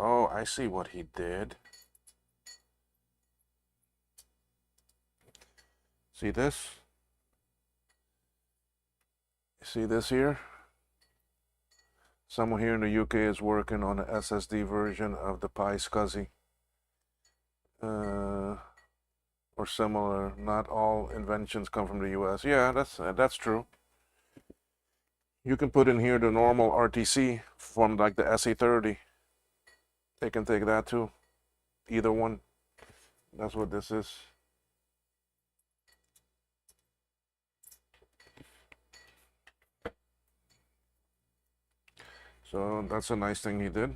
Oh, I see what he did. See this? See this here? Someone here in the UK is working on an SSD version of the IIci. Or similar. Not all inventions come from the US. Yeah, that's true. You can put in here the normal RTC from like the SA30. They can take that too. Either one. That's what this is. So that's a nice thing he did.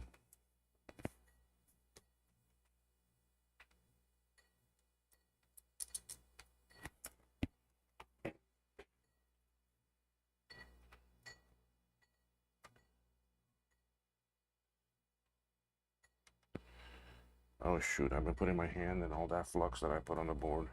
Oh shoot, I've been putting my hand in all that flux that I put on the board.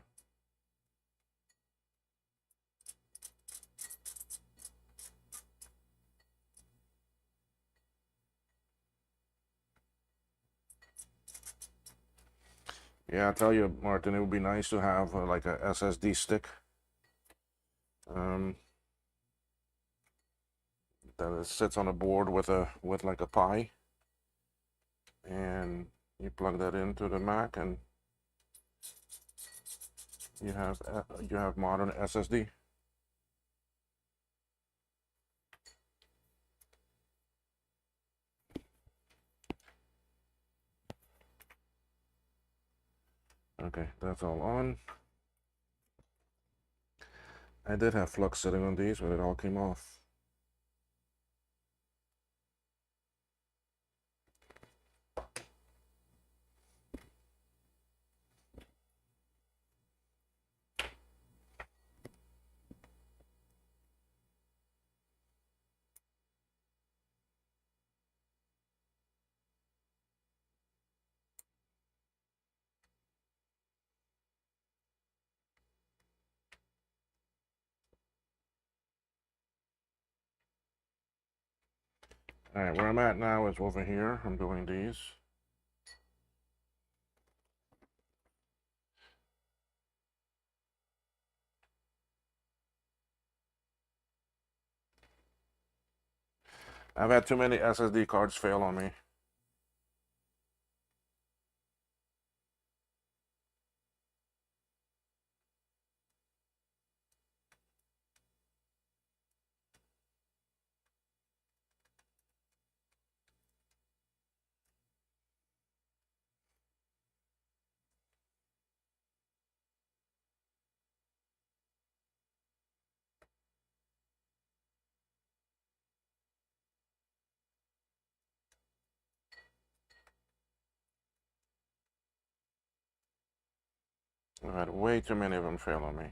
Yeah, I tell you, Martin, it would be nice to have like a SSD stick. That sits on a board with like a Pi, and you plug that into the Mac, and you have modern SSD. Okay, that's all on. I did have flux sitting on these, but it all came off. All right, where I'm at now is over here. I'm doing these. I've had too many SSD cards fail on me. I've had way too many of them fail on me.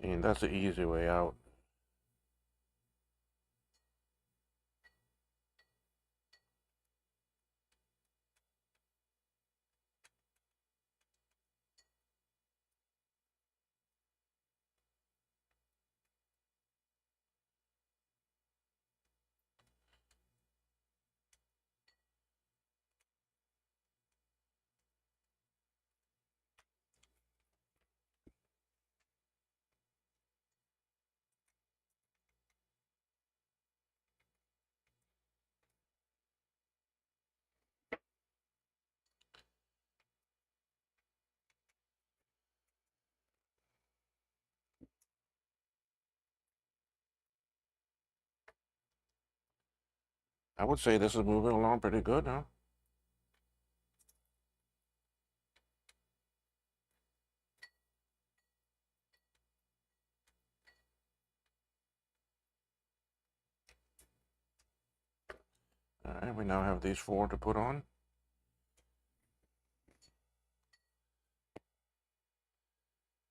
mean, that's the easy way out. I would say this is moving along pretty good, huh? All right, we now have these 4 to put on.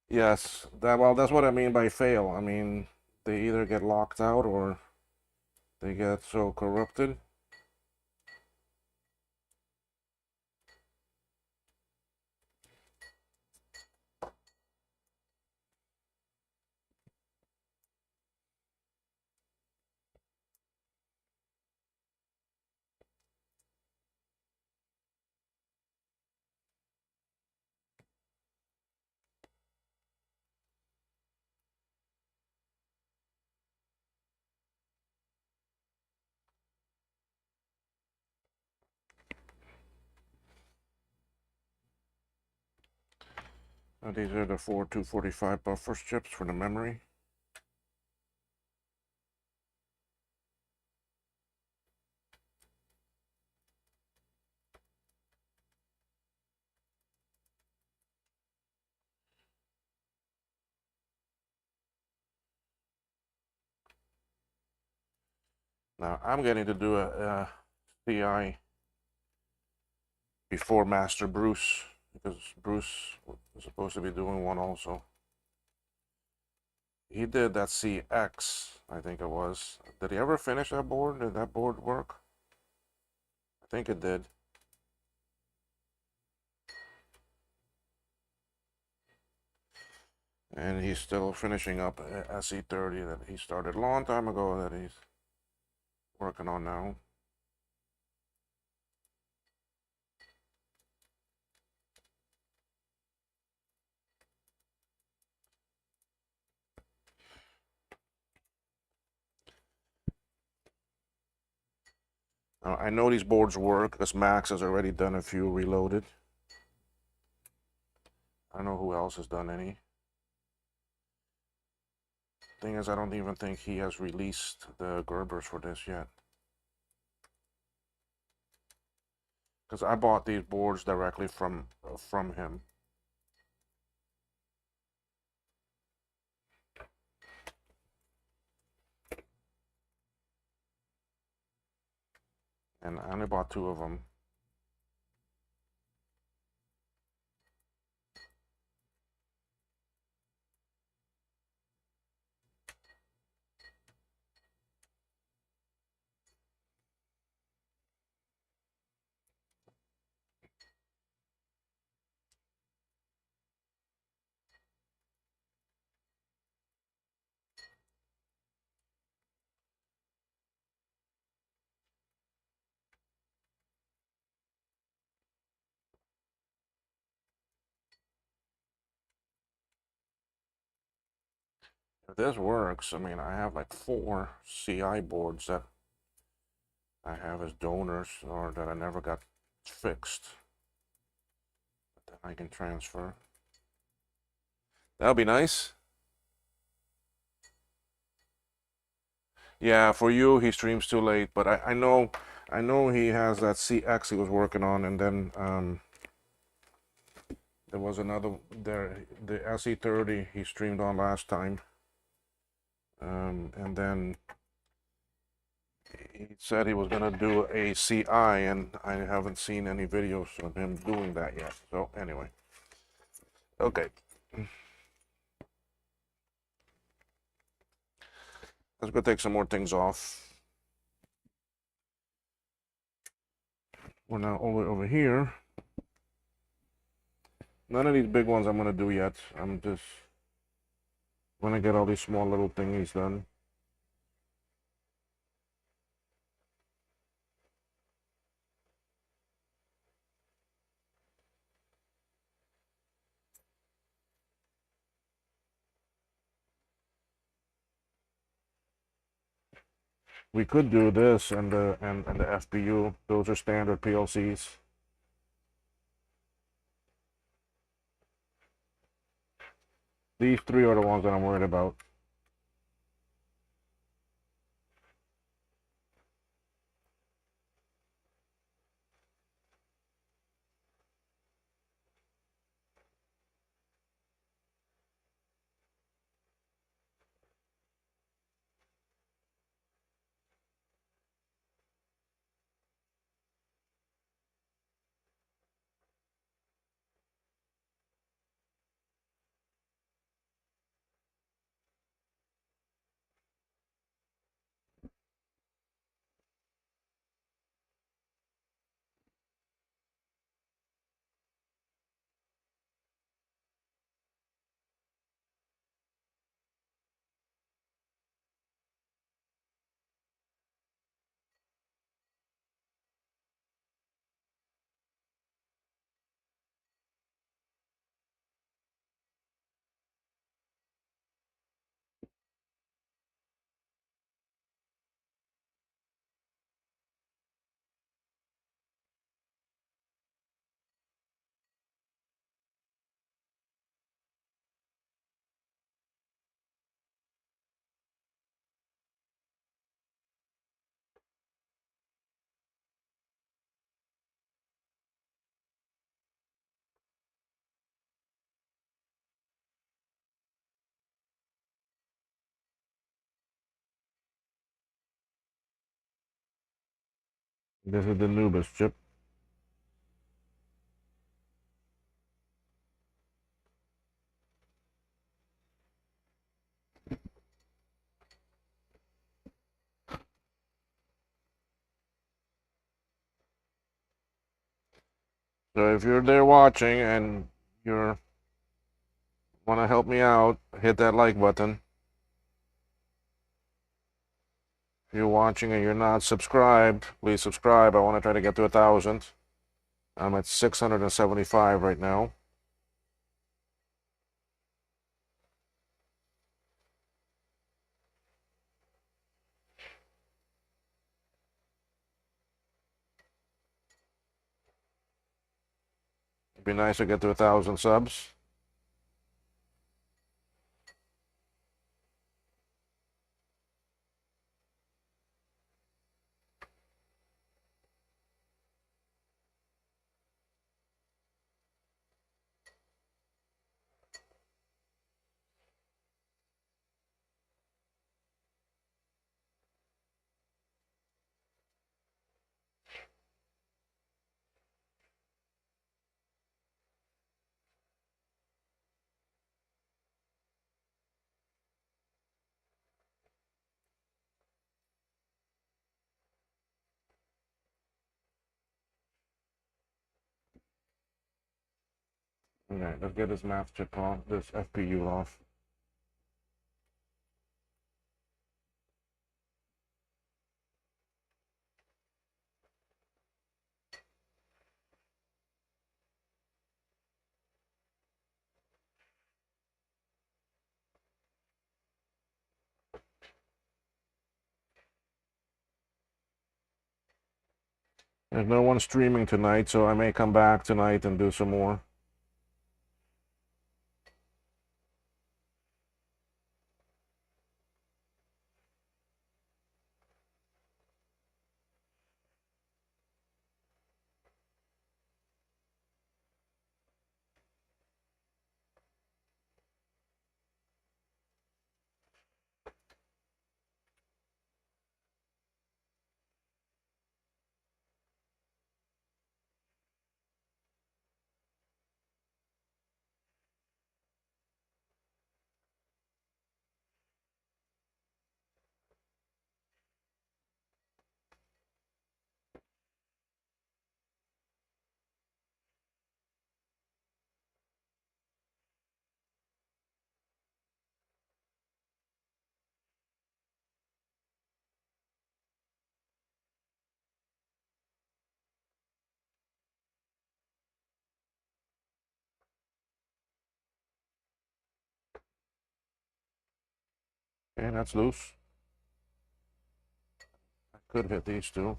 Yes, that's what I mean by fail. I mean, they either get locked out or they get so corrupted. Now these are the 4 245 buffer chips for the memory. Now I'm getting to do a CI before Master Bruce, because Bruce was supposed to be doing one also. He did that CX, I think it was. Did he ever finish that board? Did that board work? I think it did. And he's still finishing up SE30 that he started a long time ago that he's working on now. I know these boards work because Max has already done a few reloaded. I don't know who else has done any. Thing is, I don't even think he has released the Gerbers for this yet. Because I bought these boards directly from him. And I only bought 2 of them. If this works, I mean, I have like 4 CI boards that I have as donors or that I never got fixed. That I can transfer. That'll be nice. Yeah, for you, he streams too late, but I know he has that CX he was working on, and then there was another there, the SE30 he streamed on last time, and then he said he was gonna do a CI, and I haven't seen any videos of him doing that yet. So anyway, okay. let's go take some more things off. We're now over here. None of these big ones I'm gonna do yet. I'm just gonna get all these small little thingies done. We could do this and the FPU. Those are standard PLCs. These three are the ones that I'm worried about. This is the Nubus chip. So if you're there watching and you're want to help me out, hit that like button. If you're watching and you're not subscribed, please subscribe. I want to try to get to 1,000. I'm at 675 right now. It'd be nice to get to 1,000 subs. Okay, let's get this math chip off, this FPU off. There's no one streaming tonight, so I may come back tonight and do some more. And that's loose. I could hit these two.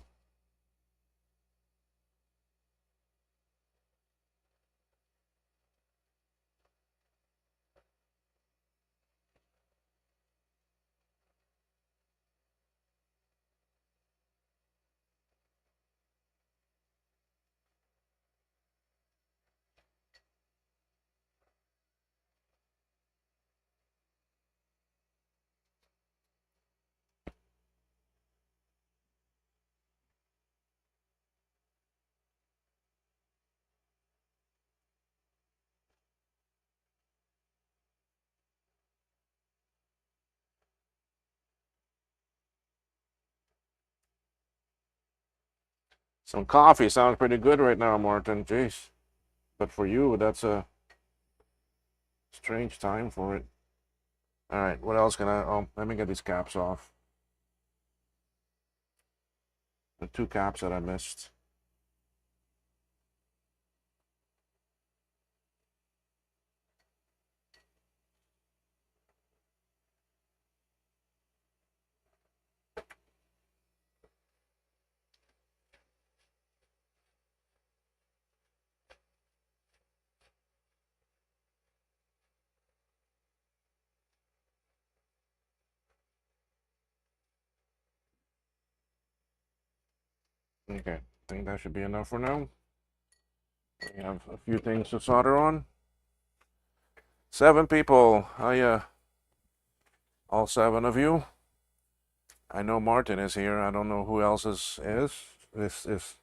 Some coffee sounds pretty good right now, Martin. Jeez. But for you, that's a strange time for it. All right, what else can I? Oh, let me get these caps off. The two caps that I missed. Okay, I think that should be enough for now. We have a few things to solder on. 7 people. Hiya, all 7 of you. I know Martin is here. I don't know who else is. This is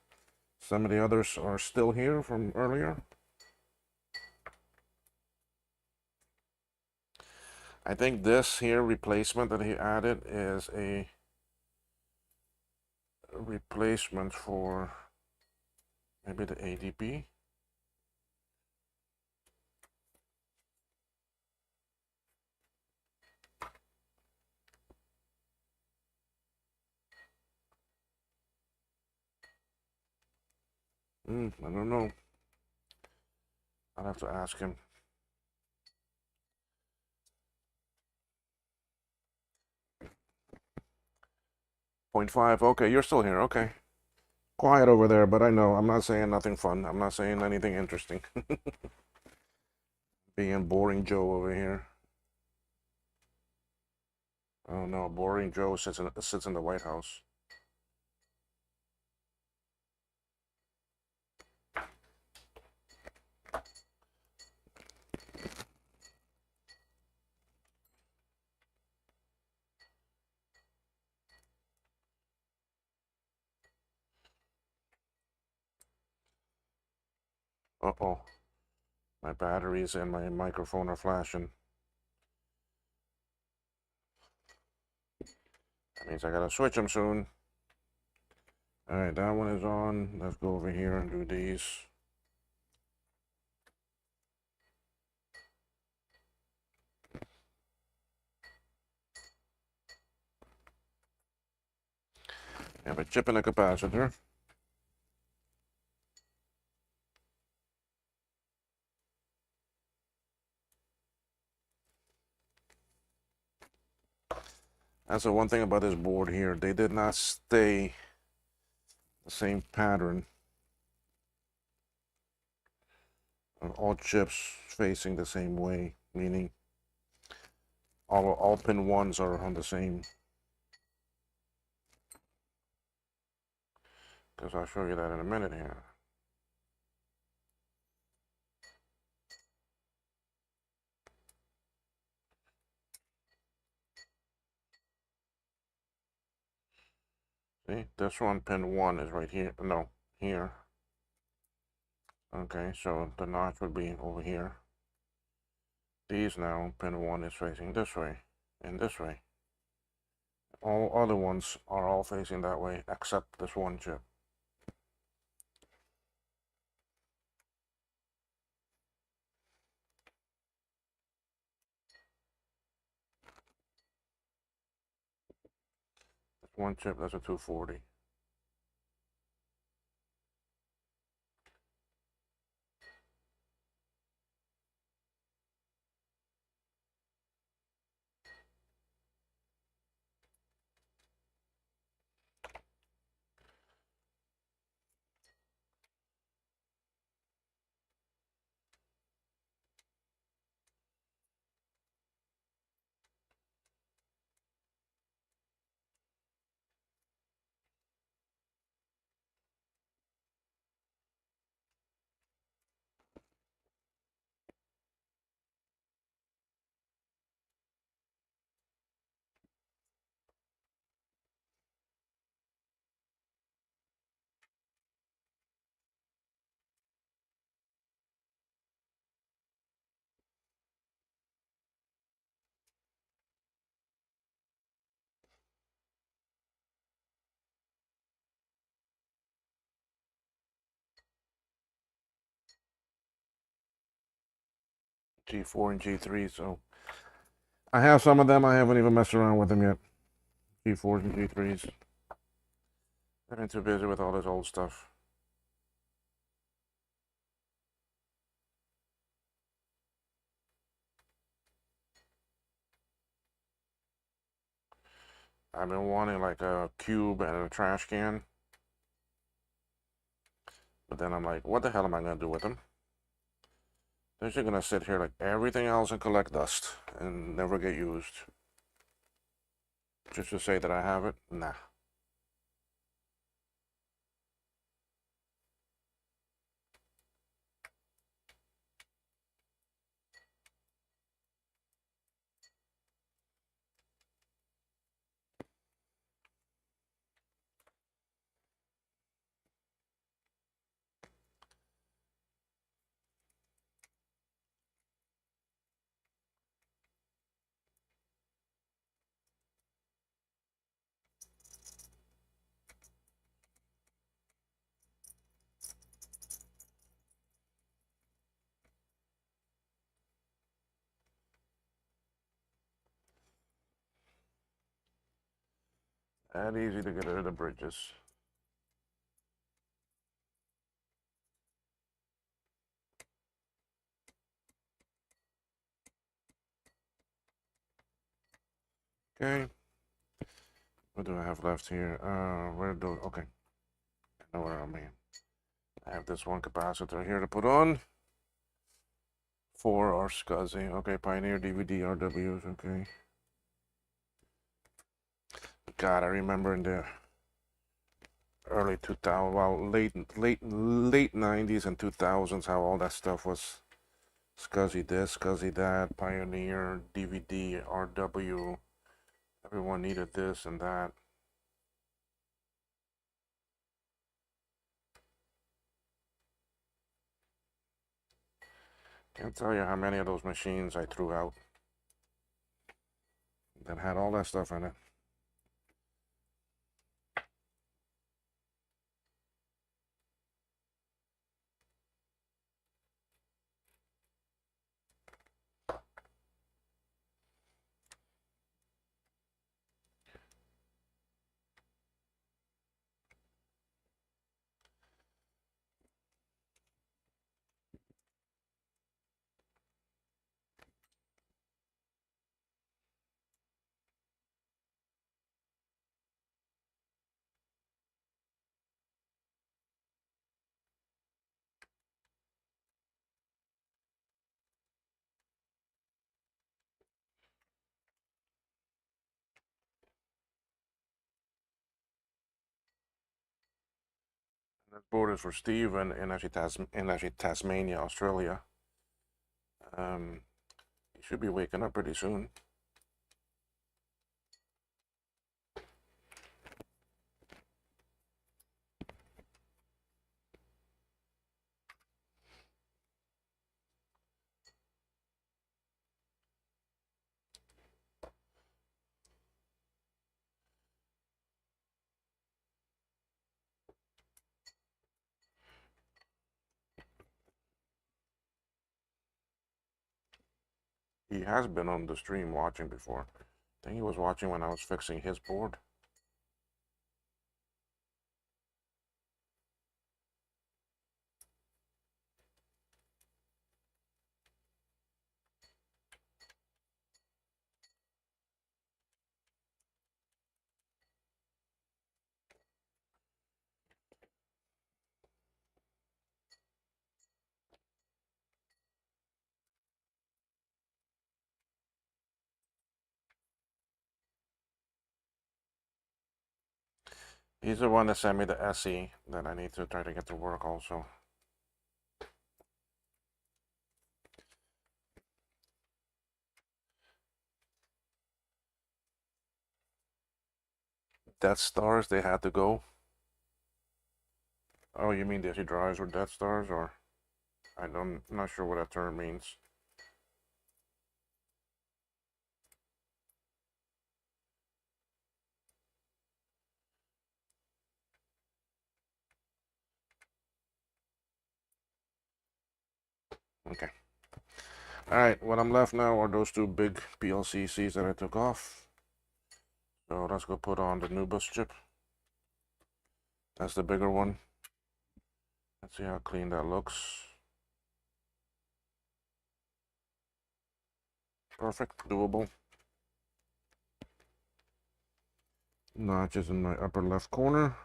some of the others are still here from earlier. I think this here replacement that he added is a replacement for maybe the ADP. I don't know. I'll have to ask him. 0.5. Okay, you're still here. Okay. Quiet over there, but I know. I'm not saying nothing fun. I'm not saying anything interesting. Being boring Joe over here. Oh no, boring Joe sits in the White House. Uh-oh. My batteries and my microphone are flashing. That means I gotta switch them soon. Alright, that one is on. Let's go over here and do these. Have a chip and a capacitor. That's the one thing about this board here. They did not stay the same pattern. All chips facing the same way, meaning all pin 1s are on the same. Because I'll show you that in a minute here. See, this one, pin 1 is right here. No, here. Okay, so the notch would be over here. These now, pin 1 is facing this way and this way. All other ones are all facing that way except this one chip. This one chip, that's a 240. G4 and G3. So I have some of them. I haven't even messed around with them yet. G4s and G3s. I've been too busy with all this old stuff. I've been wanting like a cube and a trash can. But then I'm like, what the hell am I going to do with them? They're just going to sit here like everything else and collect dust and never get used. Just to say that I have it? Nah. That easy to get rid of the bridges. Okay. What do I have left here? Where do... Okay. I know where I'm at. I have this one capacitor here to put on. For our SCSI. Okay, Pioneer DVD RWs. Okay. God, I remember in the early 2000s, well, late 90s and 2000s, how all that stuff was SCSI this, SCSI that, Pioneer, DVD, RW. Everyone needed this and that. Can't tell you how many of those machines I threw out that had all that stuff in it. That board is for Steve in Tasmania, Australia. He should be waking up pretty soon. He has been on the stream watching before. I think he was watching when I was fixing his board. He's the one that sent me the SE that I need to try to get to work also. Death Stars, they had to go. Oh, you mean the SE drives were Death Stars, or I'm not sure what that term means. Okay. Alright, what I'm left now are those two big PLCs that I took off. So let's go put on the new bus chip. That's the bigger one. Let's see how clean that looks. Perfect, doable. Notches in my upper left corner.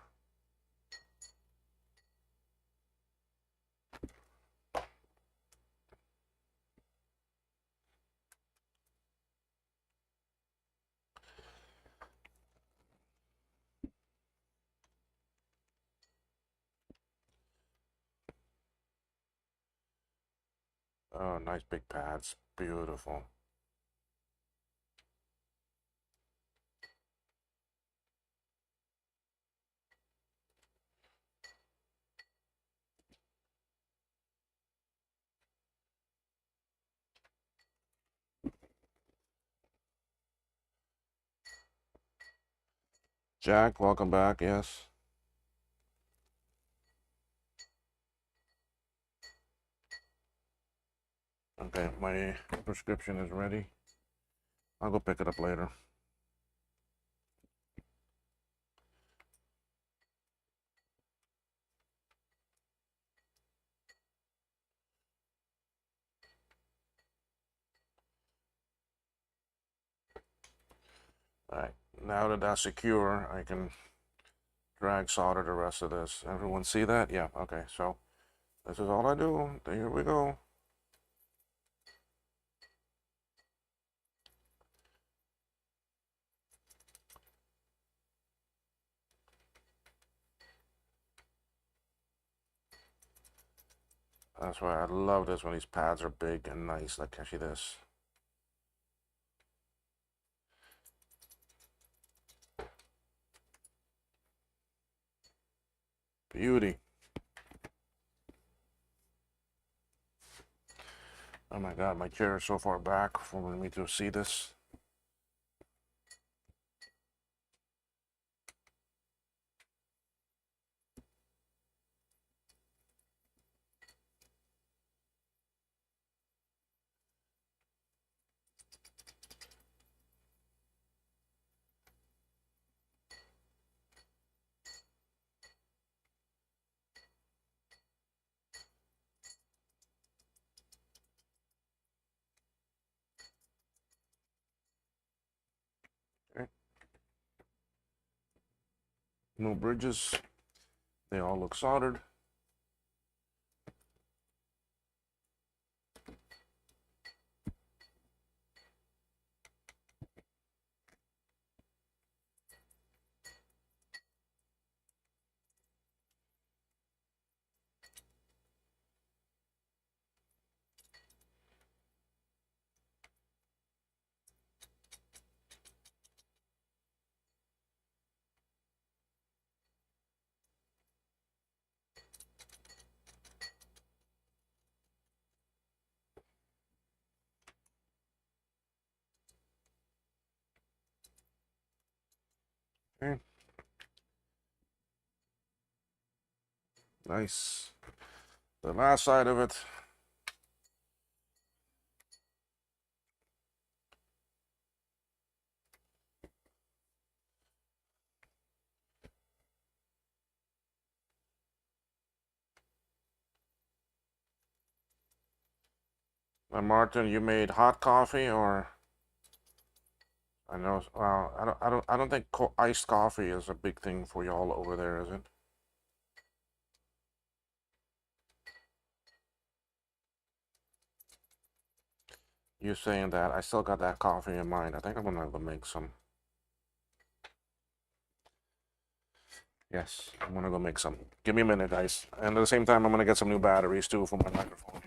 Oh, nice big pads. Beautiful. Jack, welcome back, yes. Okay, my prescription is ready. I'll go pick it up later. Alright, now that that's secure, I can drag solder the rest of this. Everyone see that? Yeah, okay, so this is all I do. Here we go. That's why I love this when these pads are big and nice. Like, actually this. Beauty. Oh my god, my chair is so far back for me to see this. Okay. No bridges. They all look soldered. Okay. Nice. The last side of it. Now, Martin, you made hot coffee, or I know. Well, I don't think iced coffee is a big thing for y'all over there, is it? You saying that? I still got that coffee in mind. I think I'm gonna go make some. Yes, I'm gonna go make some. Give me a minute, guys. And at the same time, I'm gonna get some new batteries too for my microphone.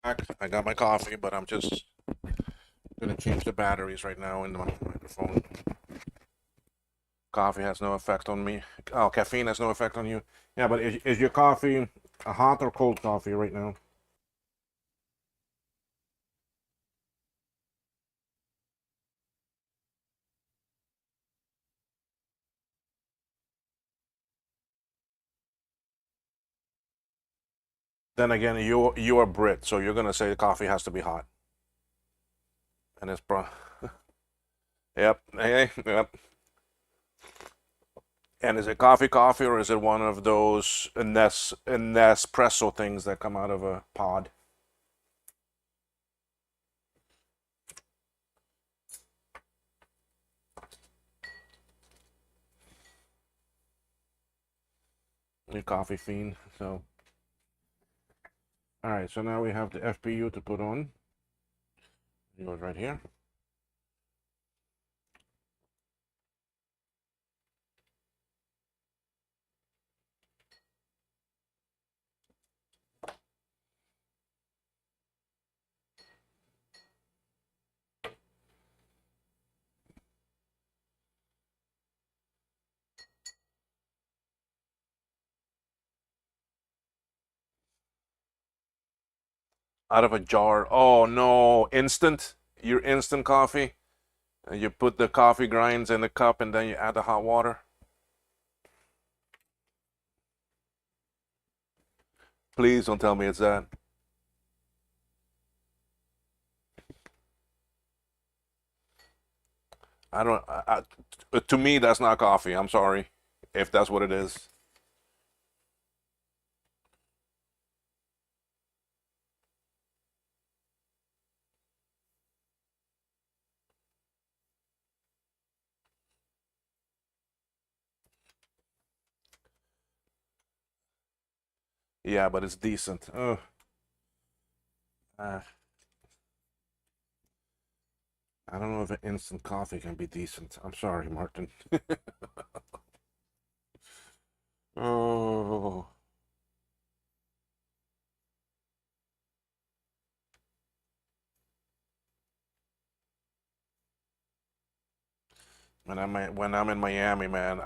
I got my coffee, but I'm just gonna change the batteries right now in my phone. Coffee has no effect on me. Oh, caffeine has no effect on you. Yeah, but is your coffee a hot or cold coffee right now? Then again, you are Brit, so you're gonna say the coffee has to be hot, and it's bro. Yep. Hey, yep. And is it coffee, or is it one of those Nespresso things that come out of a pod? A coffee fiend. So, all right. So now we have the FPU to put on. It goes right here. Out of a jar. Oh no, instant. Your instant coffee. And you put the coffee grinds in the cup, and then you add the hot water. Please don't tell me it's that. I don't. To me, that's not coffee. I'm sorry, if that's what it is. Yeah, but it's decent. Oh, uh, I don't know if an instant coffee can be decent. I'm sorry, Martin. Oh, when I'm in Miami, man,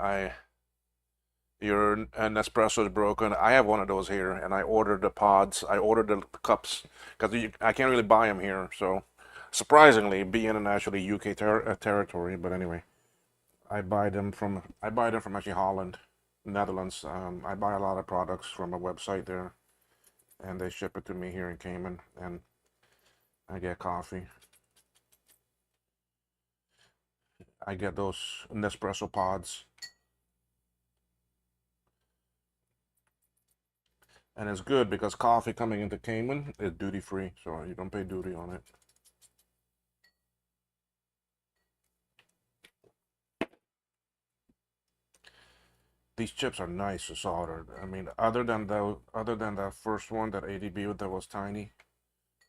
your Nespresso is broken. I have one of those here, and I ordered the pods. I ordered the cups because I can't really buy them here. So, surprisingly, being in actually UK territory, but anyway, I buy them from actually Holland, Netherlands. I buy a lot of products from a website there, and they ship it to me here in Cayman, and I get coffee. I get those Nespresso pods, and it's good because coffee coming into Cayman is duty free, so you don't pay duty on it. These chips are nice to solder. I mean, other than that first one, that ADB that was tiny,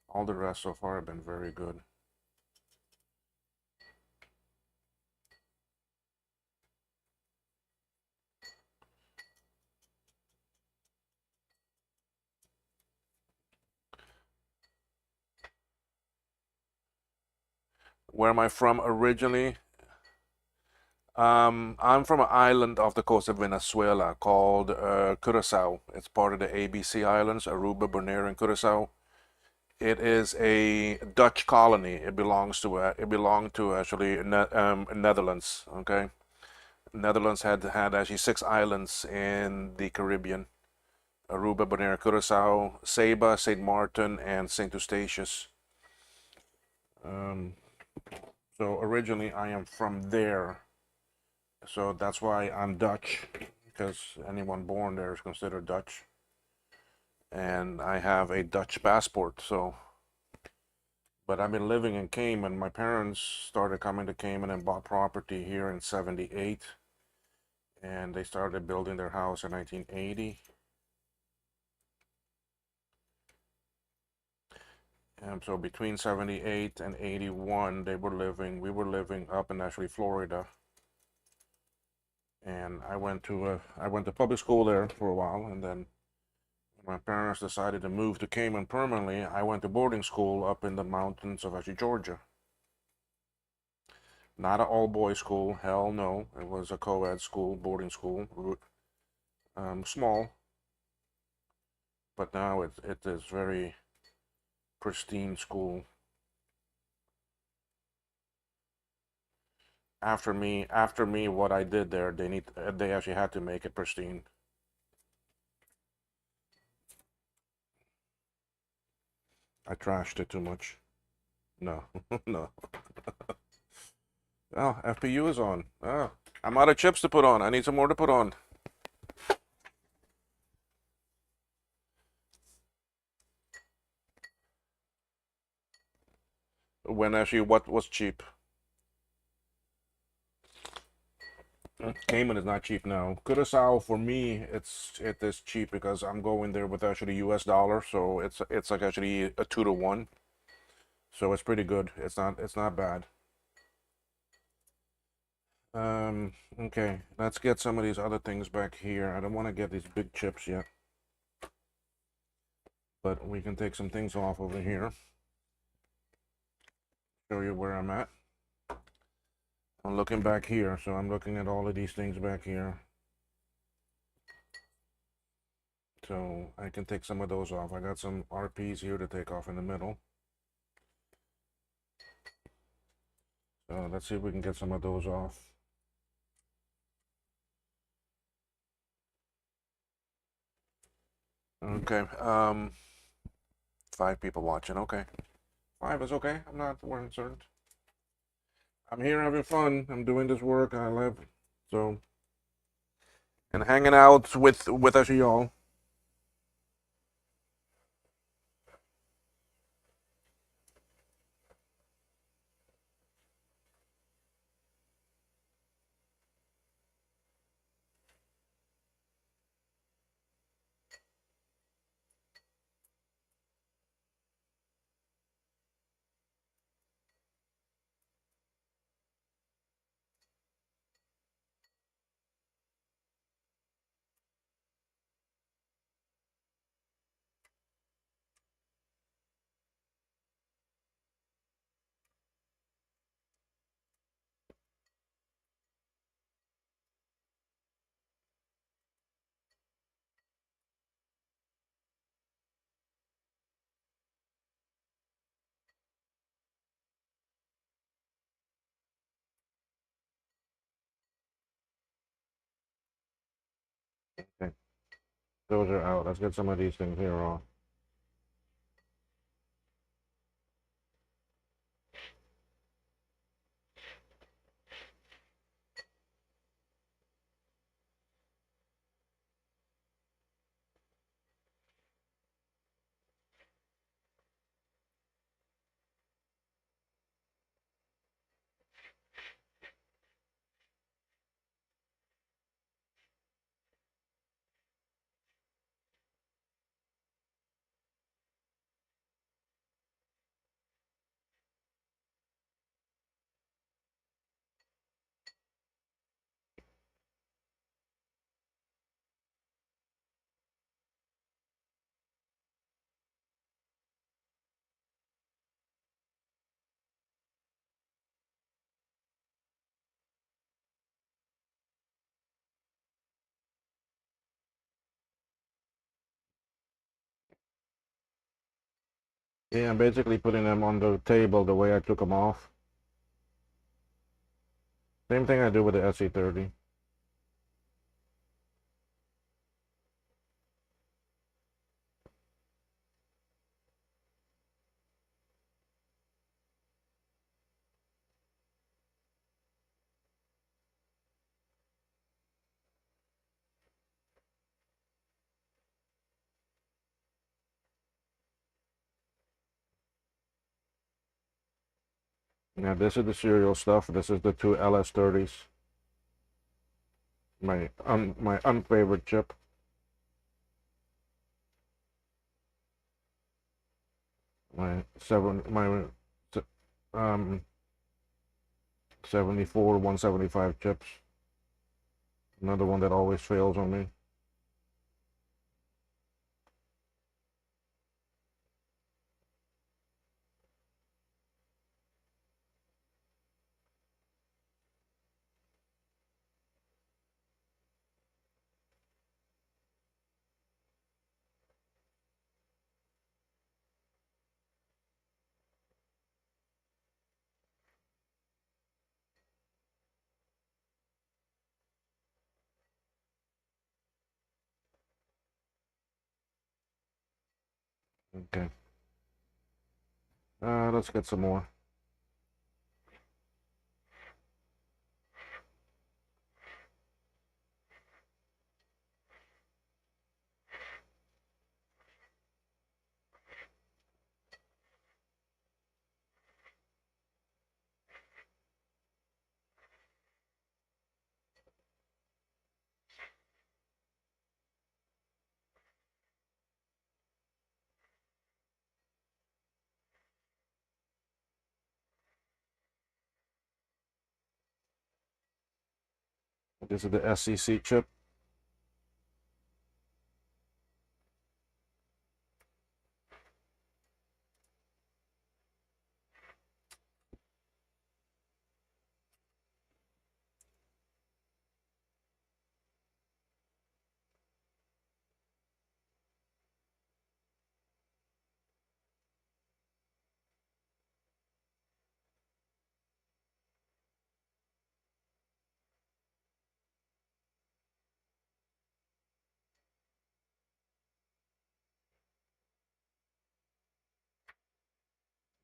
all the rest so far have been very good. Where am I from originally? I'm from an island off the coast of Venezuela called Curacao. It's part of the ABC Islands, Aruba, Bonaire, and Curacao. It is a Dutch colony. It belonged to actually Netherlands. Okay, Netherlands had actually six islands in the Caribbean: Aruba, Bonaire, Curacao, Saba, Saint Martin, and Saint Eustatius. Um, so originally I am from there, so that's why I'm Dutch, because anyone born there is considered Dutch, and I have a Dutch passport. So, but I've been living in Cayman. My parents started coming to Cayman and bought property here in '78, and they started building their house in 1980. And so between '78 and '81, we were living up in actually Florida, and I went to public school there for a while, and then when my parents decided to move to Cayman permanently, I went to boarding school up in the mountains of actually Georgia. Not an all-boys school, hell no. It was a co-ed school, boarding school, small, but now it is very pristine school. After me, what I did there, they actually had to make it pristine. I trashed it too much. No, no. Oh, FPU is on. Oh, I'm out of chips to put on. I need some more to put on. When actually, what was cheap? Cayman is not cheap now. Curacao for me, it is cheap because I'm going there with actually U.S. dollar, so it's like actually a 2 to 1. So it's pretty good. It's not bad. Okay, let's get some of these other things back here. I don't want to get these big chips yet, but we can take some things off over here. Show you where I'm at. I'm looking back here, so I'm looking at all of these things back here. So I can take some of those off. I got some RPs here to take off in the middle. So let's see if we can get some of those off. Okay, 5 people watching. Okay, 5 is okay. I'm not concerned. I'm here having fun. I'm doing this work I love, so and hanging out with us y'all. Okay, those are out. Let's get some of these things here off. Yeah, I'm basically putting them on the table the way I took them off. Same thing I do with the SE30. Now this is the serial stuff. This is the 2 LS30s. My unfavorite chip. My um 74 175 chips. Another one that always fails on me. Okay. Let's get some more. This is the SEC chip.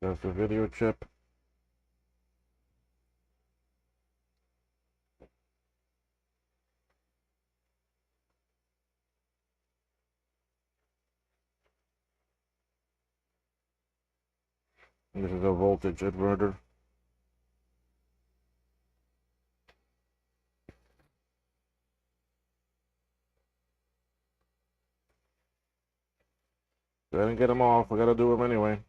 There's the video chip. This is a voltage inverter. Go ahead and get them off. We gotta do them anyway.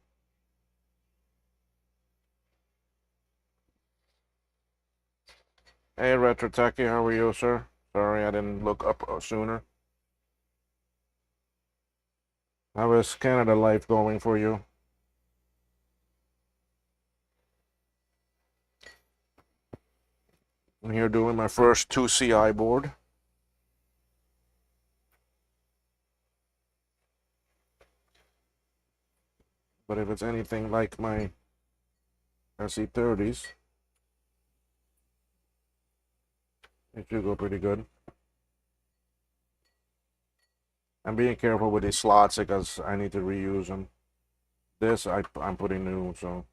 Hey, Retro Techie, how are you, sir? Sorry I didn't look up sooner. How is Canada life going for you? I'm here doing my first 2CI board. But if it's anything like my SE30s, it should go pretty good. I'm being careful with these slots because I need to reuse them. This I'm putting new, so.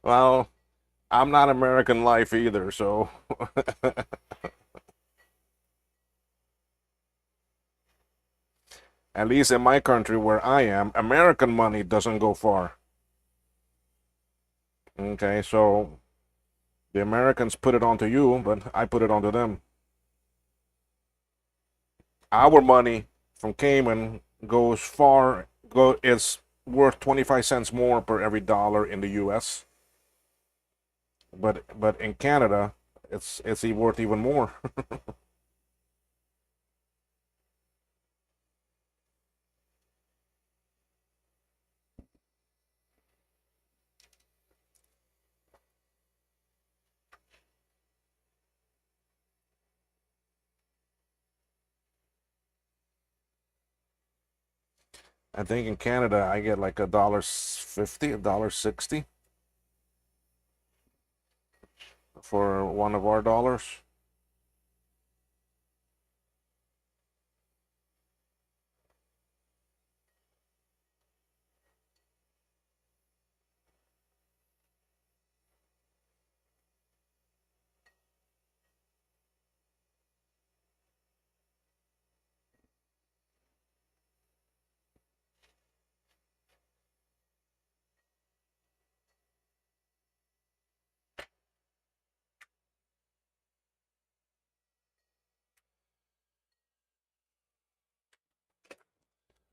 Well, I'm not American life either, so. At least in my country where I am, American money doesn't go far. Okay, so the Americans put it onto you, but I put it onto them. Our money from Cayman goes far, is worth 25 cents more per every dollar in the US. But in Canada, it's worth even more. I think in Canada I get like $1.50, $1.60 for one of our dollars.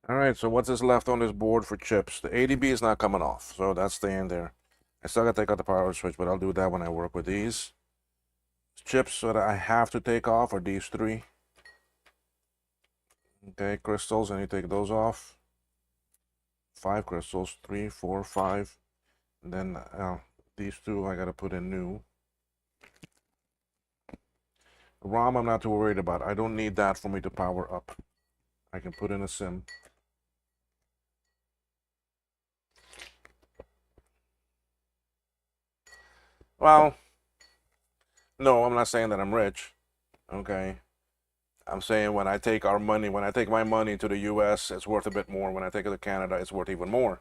All right, so what's this left on this board for chips? The ADB is not coming off, so that's staying there. I still gotta take out the power switch, but I'll do that when I work with these. Chips that I have to take off are these three. Okay, crystals, I need to take those off. 5 crystals, 3, 4, 5. And then these two I gotta put in new. ROM I'm not too worried about. I don't need that for me to power up. I can put in a SIM. Well, no, I'm not saying that I'm rich. Okay. I'm saying when I take our money, when I take my money to the US, it's worth a bit more. When I take it to Canada, it's worth even more.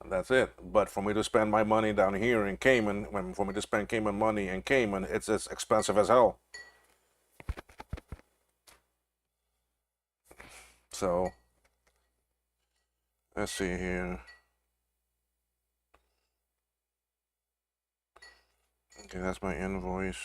That's it. But for me to spend my money down here in Cayman, for me to spend Cayman money in Cayman, it's as expensive as hell. So let's see here. Okay, that's my invoice.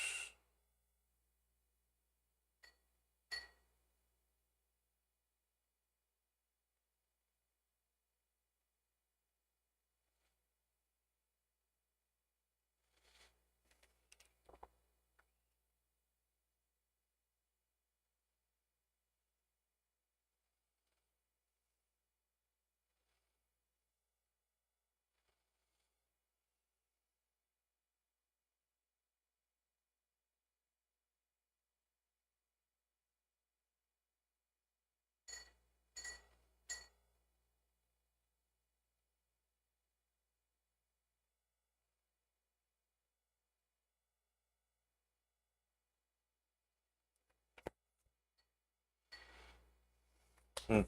Hmm.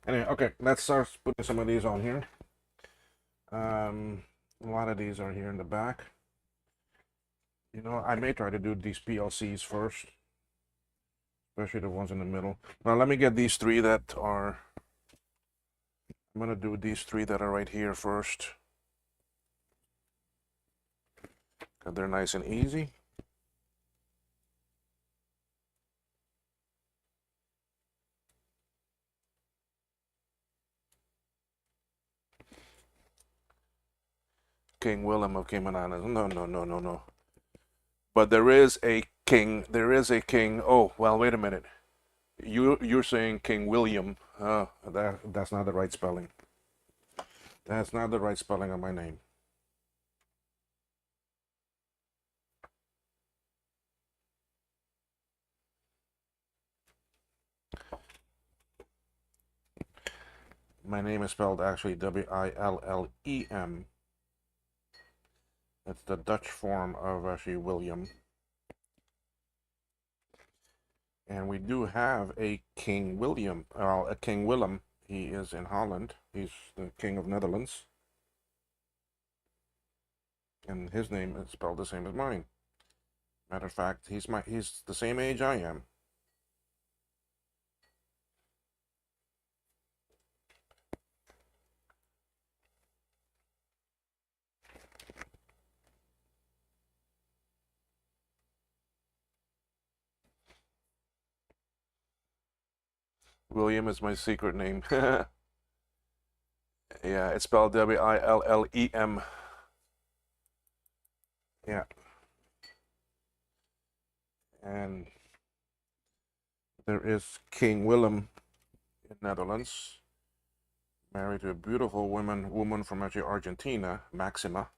Anyway, okay, let's start putting some of these on here. A lot of these are here in the back. You know, I may try to do these PLCs first, especially the ones in the middle. Now, let me get these three that are. I'm gonna do these three that are right here first. Cause they're nice and easy. King Willem of Cayman Islands. No, no, no, no, no. But there is a king. There is a king. Oh, well, wait a minute. You're saying King William. That's not the right spelling. That's not the right spelling of my name. My name is spelled actually Willem. It's the Dutch form of actually William. And we do have a King William, a King Willem. He is in Holland. He's the King of Netherlands. And his name is spelled the same as mine. Matter of fact, he's the same age I am. William is my secret name. Yeah, it's spelled Willem. Yeah. And there is King Willem in Netherlands, married to a beautiful woman from actually Argentina, Maxima.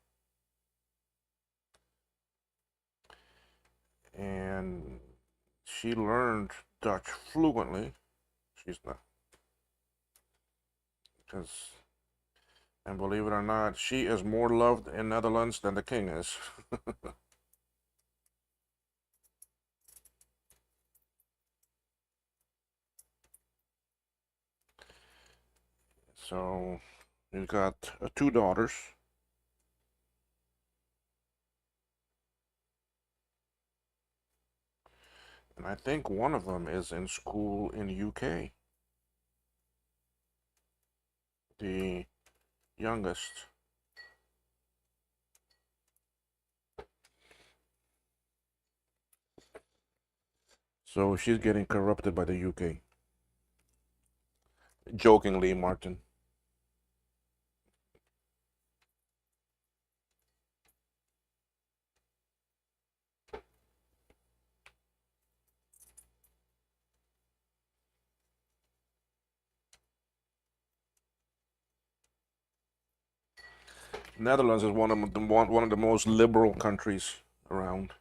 And she learned Dutch fluently. She's not, because, and believe it or not, she is more loved in Netherlands than the king is. So he's got 2 daughters. And I think one of them is in school in UK. The youngest. So she's getting corrupted by the UK. Jokingly, Martin. Netherlands is one of the most liberal countries around.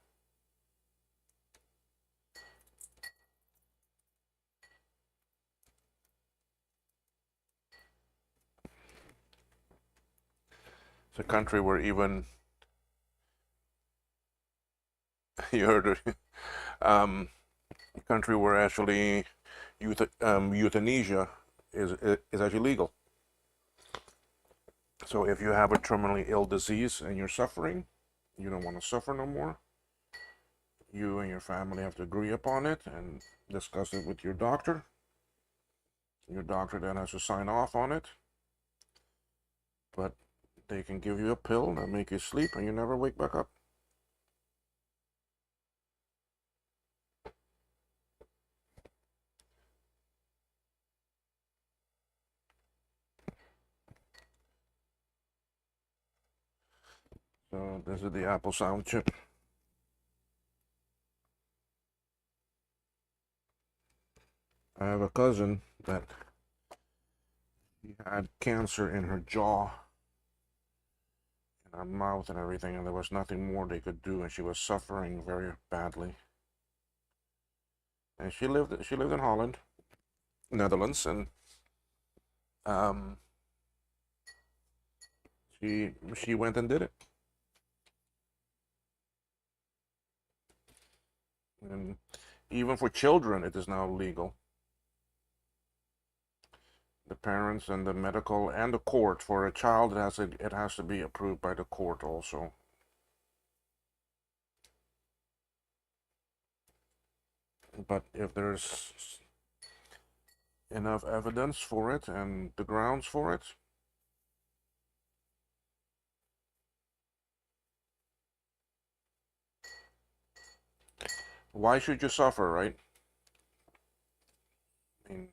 It's a country where even you heard it, a country where actually euthanasia is actually legal. So if you have a terminally ill disease and you're suffering, you don't want to suffer no more. You and your family have to agree upon it and discuss it with your doctor. Your doctor then has to sign off on it. But they can give you a pill that make you sleep and you never wake back up. So this is the Apple Sound chip. I have a cousin that she had cancer in her jaw, in her mouth and everything, and there was nothing more they could do, and she was suffering very badly. And she lived in Holland, Netherlands, and um, she went and did it. And even for children, it is now legal. The parents and the medical and the court for a child, it has to be approved by the court also. But if there's enough evidence for it and the grounds for it, why should you suffer, right? I mean,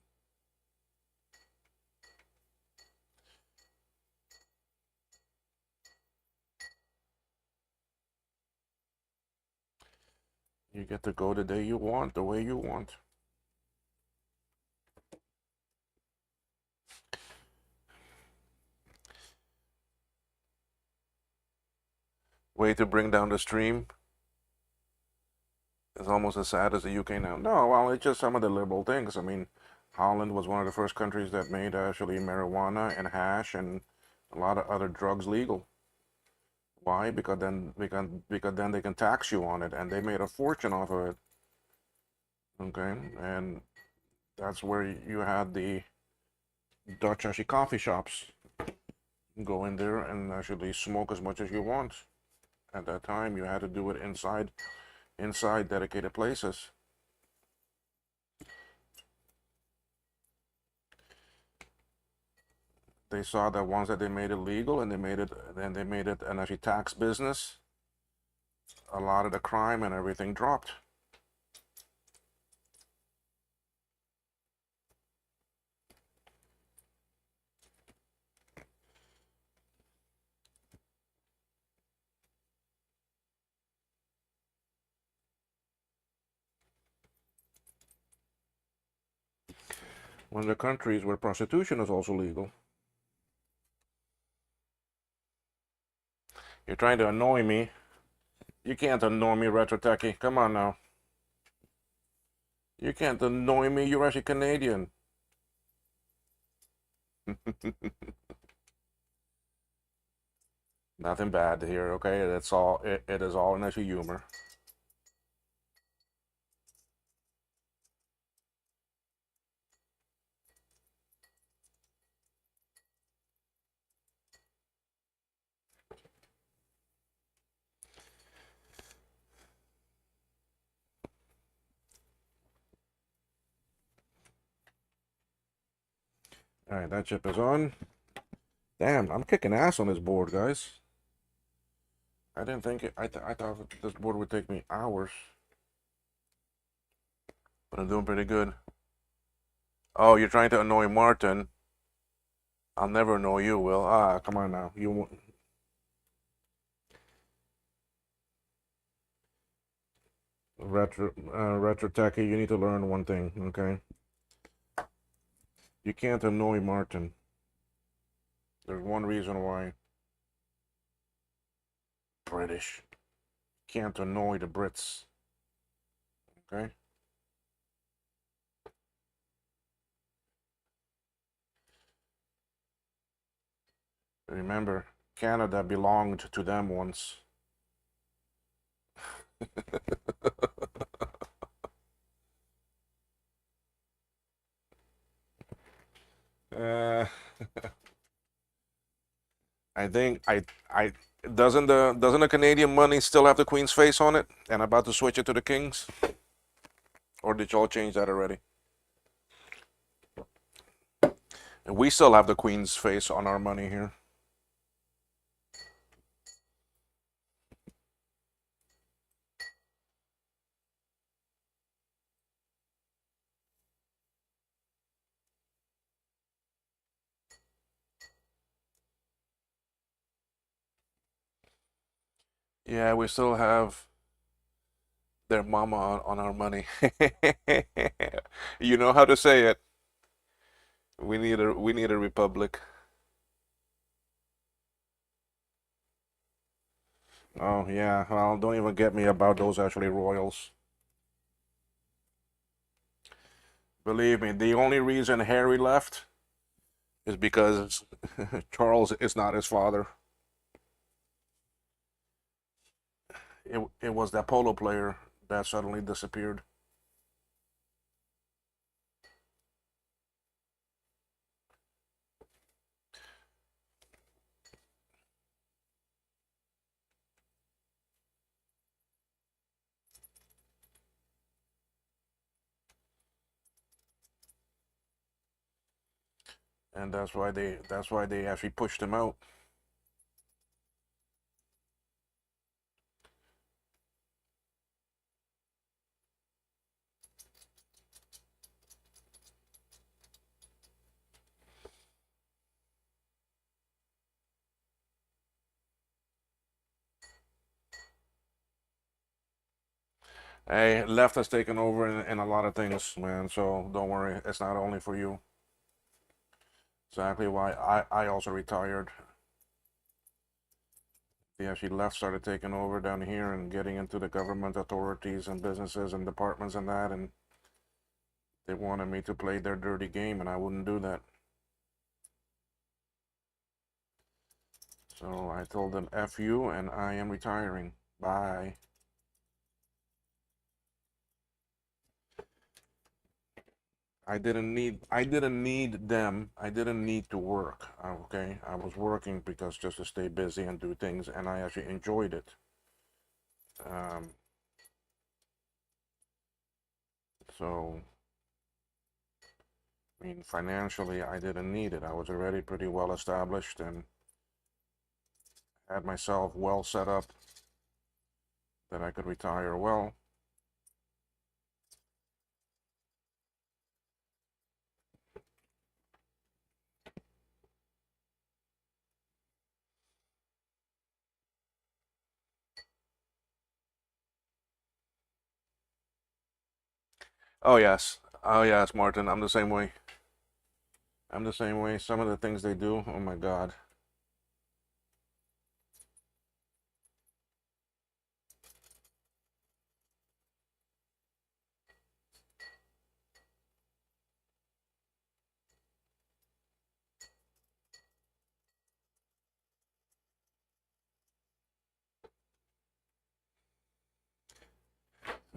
you get to go the day you want, the way you want. Way to bring down the stream is almost as sad as the UK now. No, well, it's just some of the liberal things. I mean, Holland was one of the first countries that made actually marijuana and hash and a lot of other drugs legal. Why? Because then they can tax you on it, and they made a fortune off of it. Okay, and that's where you had the Dutch actually coffee shops. Go in there and actually smoke as much as you want. At that time, you had to do it inside dedicated places. They saw that once that they made it legal and they made it an actually tax business, a lot of the crime and everything dropped. One of the countries where prostitution is also legal. You're trying to annoy me. You can't annoy me, Retro Techie. Come on now. You can't annoy me. You're actually Canadian. Nothing bad here, okay? That's all. It is all in actually humor. All right, that chip is on. Damn, I'm kicking ass on this board, guys. I didn't think it. I thought this board would take me hours, but I'm doing pretty good. Oh, you're trying to annoy Martin. I'll never annoy you, Will. Ah, come on now. You retro techie. You need to learn one thing, okay? You can't annoy Martin. There's one reason why. British. Can't annoy the Brits, okay? Remember, Canada belonged to them once. uh, I think I doesn't the Canadian money still have the Queen's face on it? And about to switch it to the King's? Or did y'all change that already? And we still have the Queen's face on our money here. Yeah, we still have their mama on our money. You know how to say it. We need a republic. Oh yeah, well, don't even get me about those actually royals. Believe me, the only reason Harry left is because Charles is not his father. It was that polo player that suddenly disappeared. And that's why they actually pushed him out. Hey, left has taken over in a lot of things, man. So don't worry, it's not only for you. Exactly why I also retired. They actually left started taking over down here and getting into the government authorities and businesses and departments and that, and they wanted me to play their dirty game, and I wouldn't do that. So I told them, F you, and I am retiring. Bye. I didn't need them. I didn't need to work. Okay. I was working because just to stay busy and do things, and I actually enjoyed it. Um, so I mean, financially, I didn't need it. I was already pretty well established and had myself well set up that I could retire well. Oh yes. Oh yes, Martin. I'm the same way. I'm the same way. Some of the things they do, oh my God.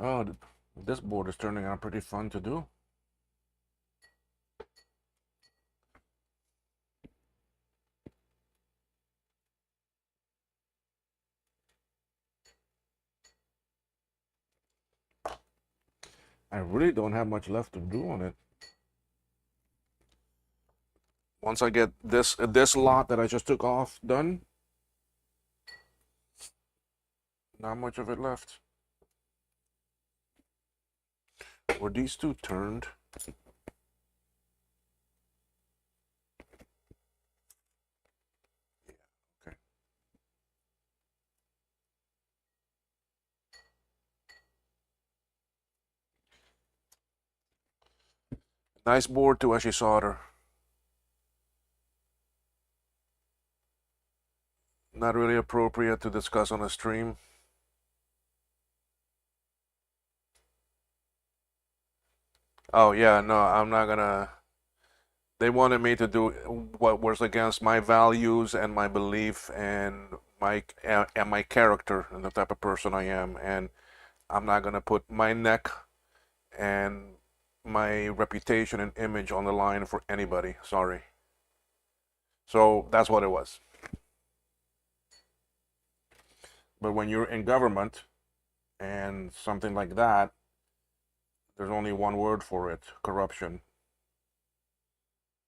Oh, this board is turning out pretty fun to do. I really don't have much left to do on it. Once I get this lot that I just took off done, not much of it left. Were these two turned? Nice board to IIci solder. Not really appropriate to discuss on a stream. Oh yeah, no, I'm not gonna. They wanted me to do what was against my values and my belief and my character and the type of person I am, and I'm not gonna put my neck and my reputation and image on the line for anybody. Sorry. So that's what it was. But when you're in government and something like that, there's only one word for it: corruption.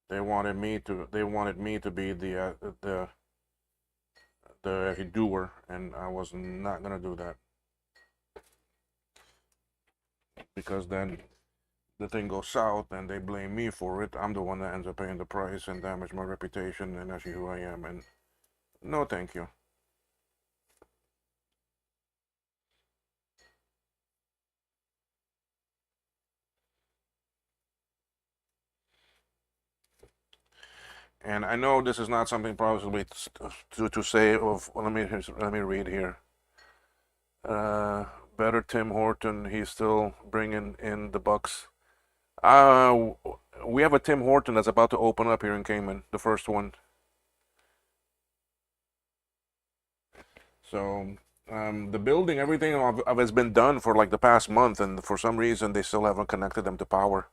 They wanted me to be the doer, and I was not gonna do that, because then the thing goes south and they blame me for it. I'm the one that ends up paying the price and damage my reputation and actually who I am. And no, thank you. And I know this is not something probably to say of. Well, let me read here. Better Tim Horton. He's still bringing in the bucks. Uh, we have a Tim Horton that's about to open up here in Cayman, the first one. So the building, everything of it's been done for like the past month, and for some reason they still haven't connected them to power.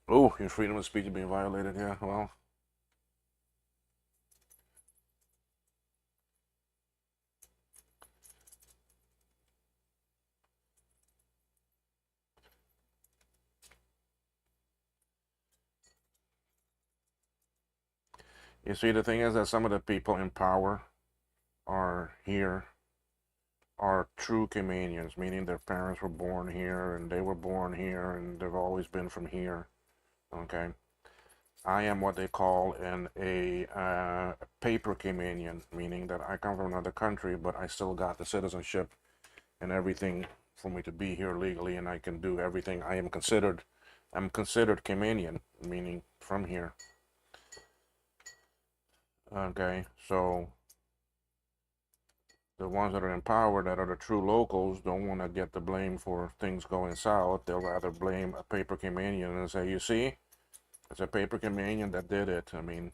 Oh, your freedom of speech is being violated. Yeah, well, you see, the thing is that some of the people in power are here, are true Caymanians, meaning their parents were born here and they were born here and they've always been from here. Okay, I am what they call a paper Caymanian, meaning that I come from another country, but I still got the citizenship and everything for me to be here legally, and I can do everything. I'm considered Caymanian, meaning from here. Okay, so the ones that are in power, that are the true locals, don't want to get the blame for things going south. They'll rather blame a paper Caymanian and say, you see, it's a paper Caymanian that did it. I mean,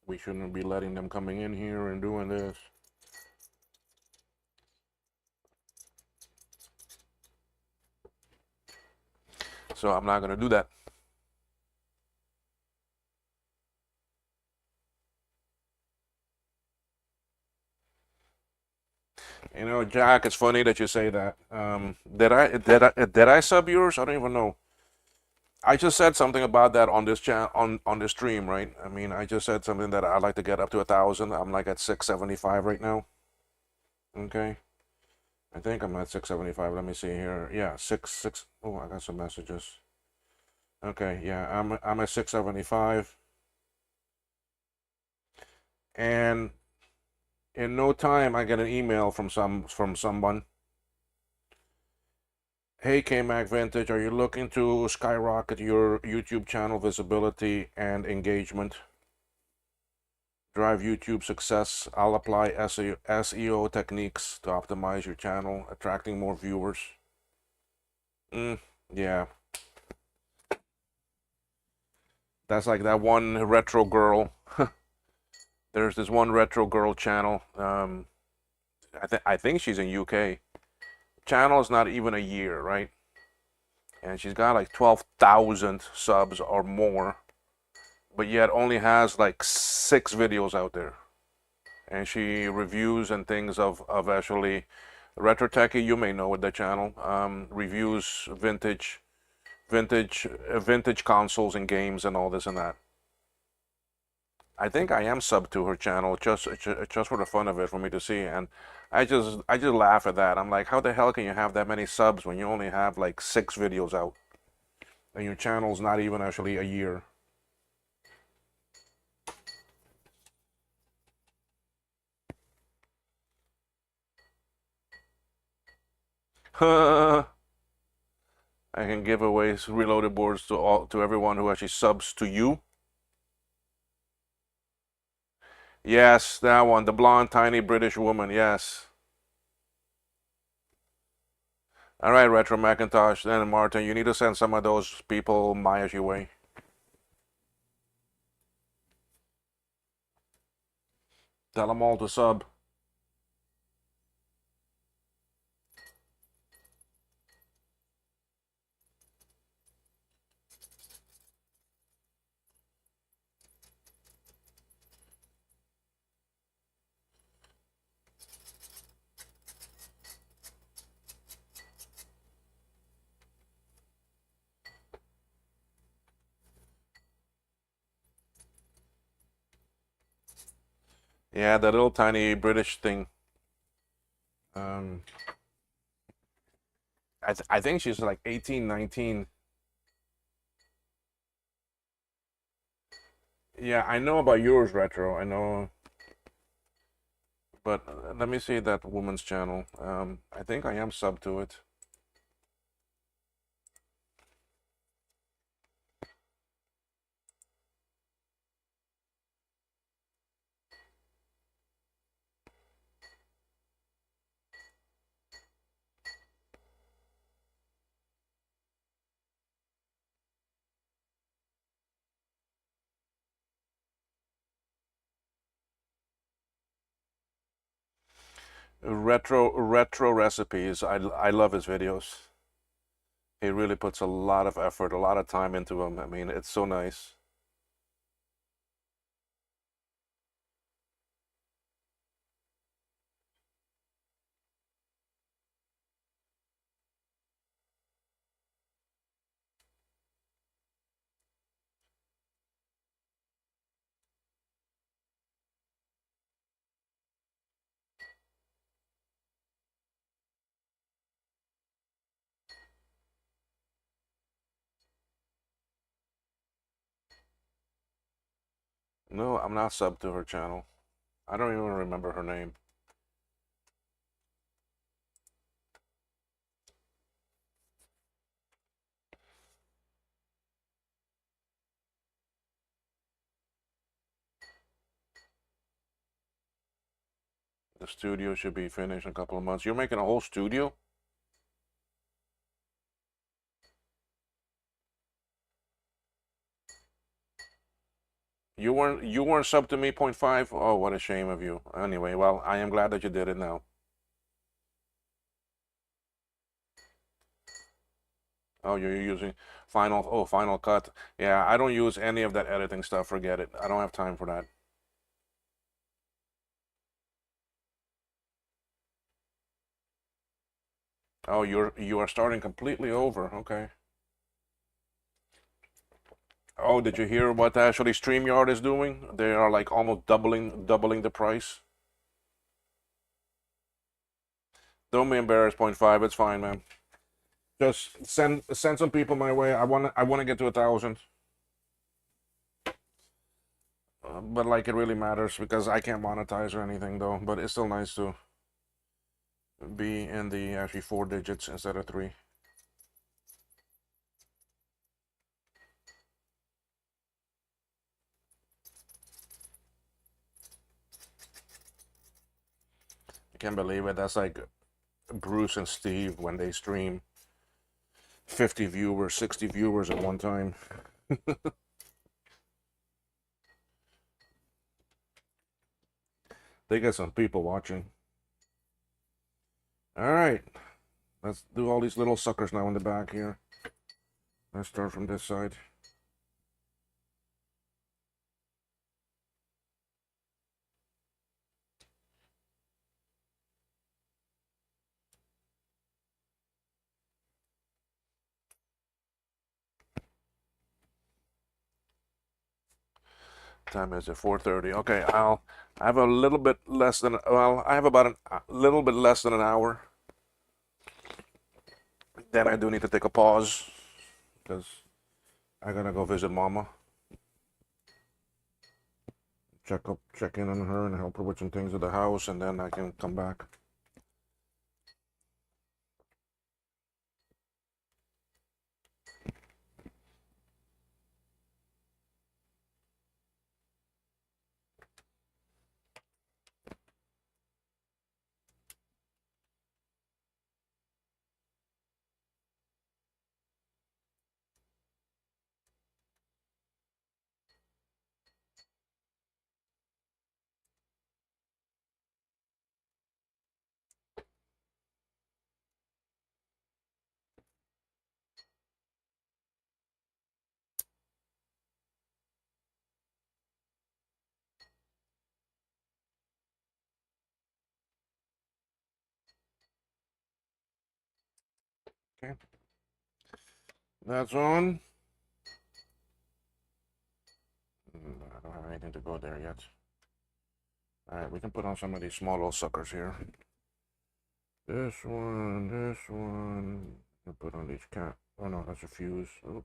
we shouldn't be letting them coming in here and doing this. So I'm not going to do that. You know, Jack, it's funny that you say that. Did I sub yours? I don't even know. I just said something about that on this channel on this stream, right? I mean, I just said something that I'd like to get up to 1,000. I'm like at 675 right now. Okay, I think I'm at 675. Let me see here. Yeah, six. Oh, I got some messages. Okay, yeah, I'm at 675, and in no time I get an email from someone. Hey, KMac Vintage, are you looking to skyrocket your YouTube channel visibility and engagement? Drive YouTube success. I'll apply SEO techniques to optimize your channel, attracting more viewers. Yeah. That's like that one retro girl. There's this one retro girl channel. I think she's in UK. Channel is not even a year, right? And she's got like 12,000 subs or more, but yet only has like 6 videos out there. And she reviews and things of actually retro techie. You may know with the channel. Reviews vintage consoles and games and all this and that. I think I am sub to her channel just for the fun of it, for me to see, and I just laugh at that. I'm like, how the hell can you have that many subs when you only have like 6 videos out? and your channel's not even actually a year. I can give away reloaded boards to everyone who actually subs to you. Yes, that one, the blonde, tiny British woman. Yes. All right, Retro Macintosh. Then Martin, you need to send some of those people my way. Tell them all to sub. Yeah, that little tiny British thing. Um, I think she's like 18, 19. Yeah, I know about yours, Retro. I know, but let me see that woman's channel. I think I am sub to it. Retro recipes. I love his videos. He really puts a lot of effort, a lot of time into them. I mean, it's so nice. No, I'm not sub to her channel. I don't even remember her name. The studio should be finished in a couple of months. You're making a whole studio? You weren't sub to me 0.5? Oh, what a shame of you. Anyway, well, I am glad that you did it now. Oh, you're using Final Cut. Yeah, I don't use any of that editing stuff. Forget it. I don't have time for that. Oh, you are starting completely over. Okay. Oh, did you hear what actually StreamYard is doing? They are like almost doubling the price. Don't be embarrassed, 0.5. It's fine, man. Just send some people my way. I wanna get to 1,000. But like it really matters because I can't monetize or anything though. But it's still nice to be in the actually 4 digits instead of 3. I can't believe it. That's like Bruce and Steve when they stream 50 viewers, 60 viewers at one time. They got some people watching. All right, let's do all these little suckers now in the back here. Let's start from this side. Time is it? 4:30. Okay, I have a little bit less than, well, I have about a little bit less than an hour. Then I do need to take a pause because I gotta go visit Mama. Check in on her and help her with some things at the house, and then I can come back. Okay, that's on. I don't have anything to go there yet. All right, we can put on some of these small little suckers here. This one, this one. I'll put on these cap. Oh no, that's a fuse. Oh.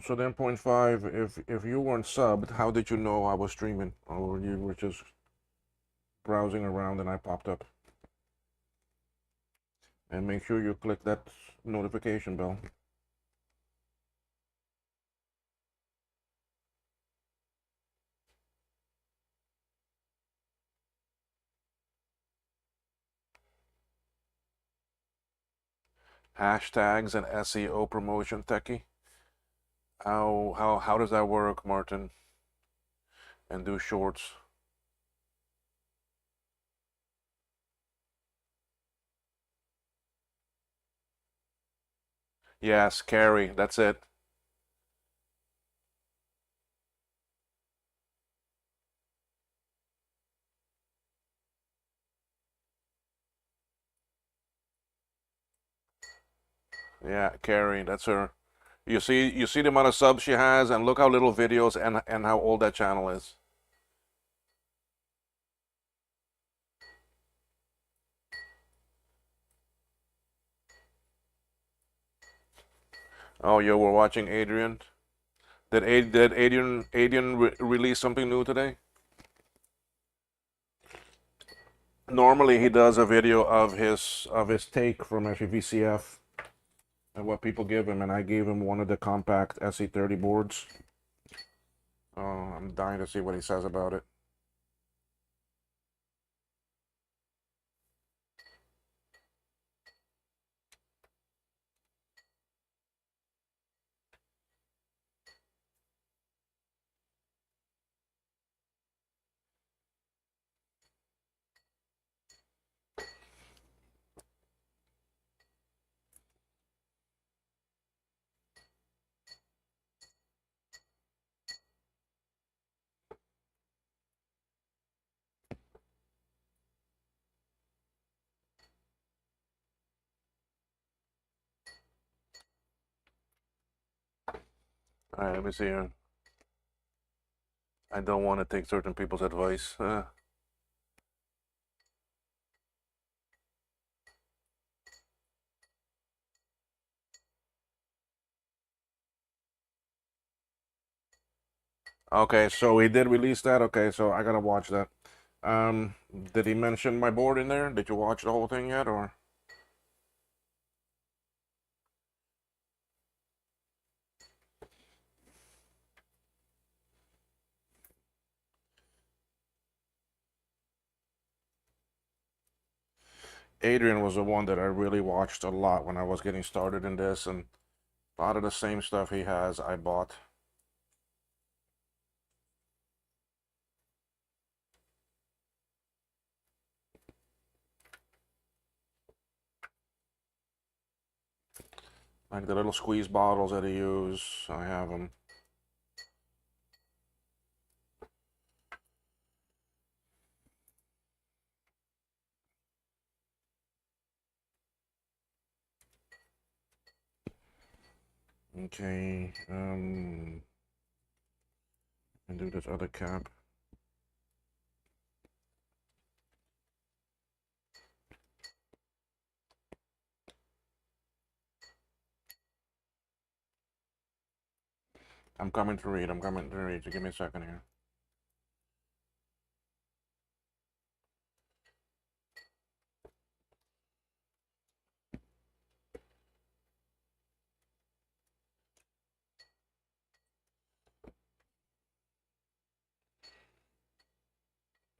So then 0.5, if you weren't subbed, how did you know I was streaming? Or you were just browsing around and I popped up? And make sure you click that notification bell. Hashtags and SEO promotion techie. How does that work, Martin? And do shorts. Yes, carry. That's it. Yeah, carry. That's her. You see the amount of subs she has, and look how little videos and how old that channel is. Oh, you were watching Adrian. Did Adrian release something new today? Normally he does a video of his take from VCF and what people give him, and I gave him one of the compact SE30 boards. Oh, I'm dying to see what he says about it. All right, let me see here. I don't want to take certain people's advice. Okay, so he did release that. Okay, so I gotta watch that. Um, did he mention my board in there? Did you watch the whole thing yet, or? Adrian was the one that I really watched a lot when I was getting started in this, and a lot of the same stuff he has, I bought. Like the little squeeze bottles that he use, I have them. Okay, and do this other cap. I'm coming to read. I'm coming to read. So give me a second here.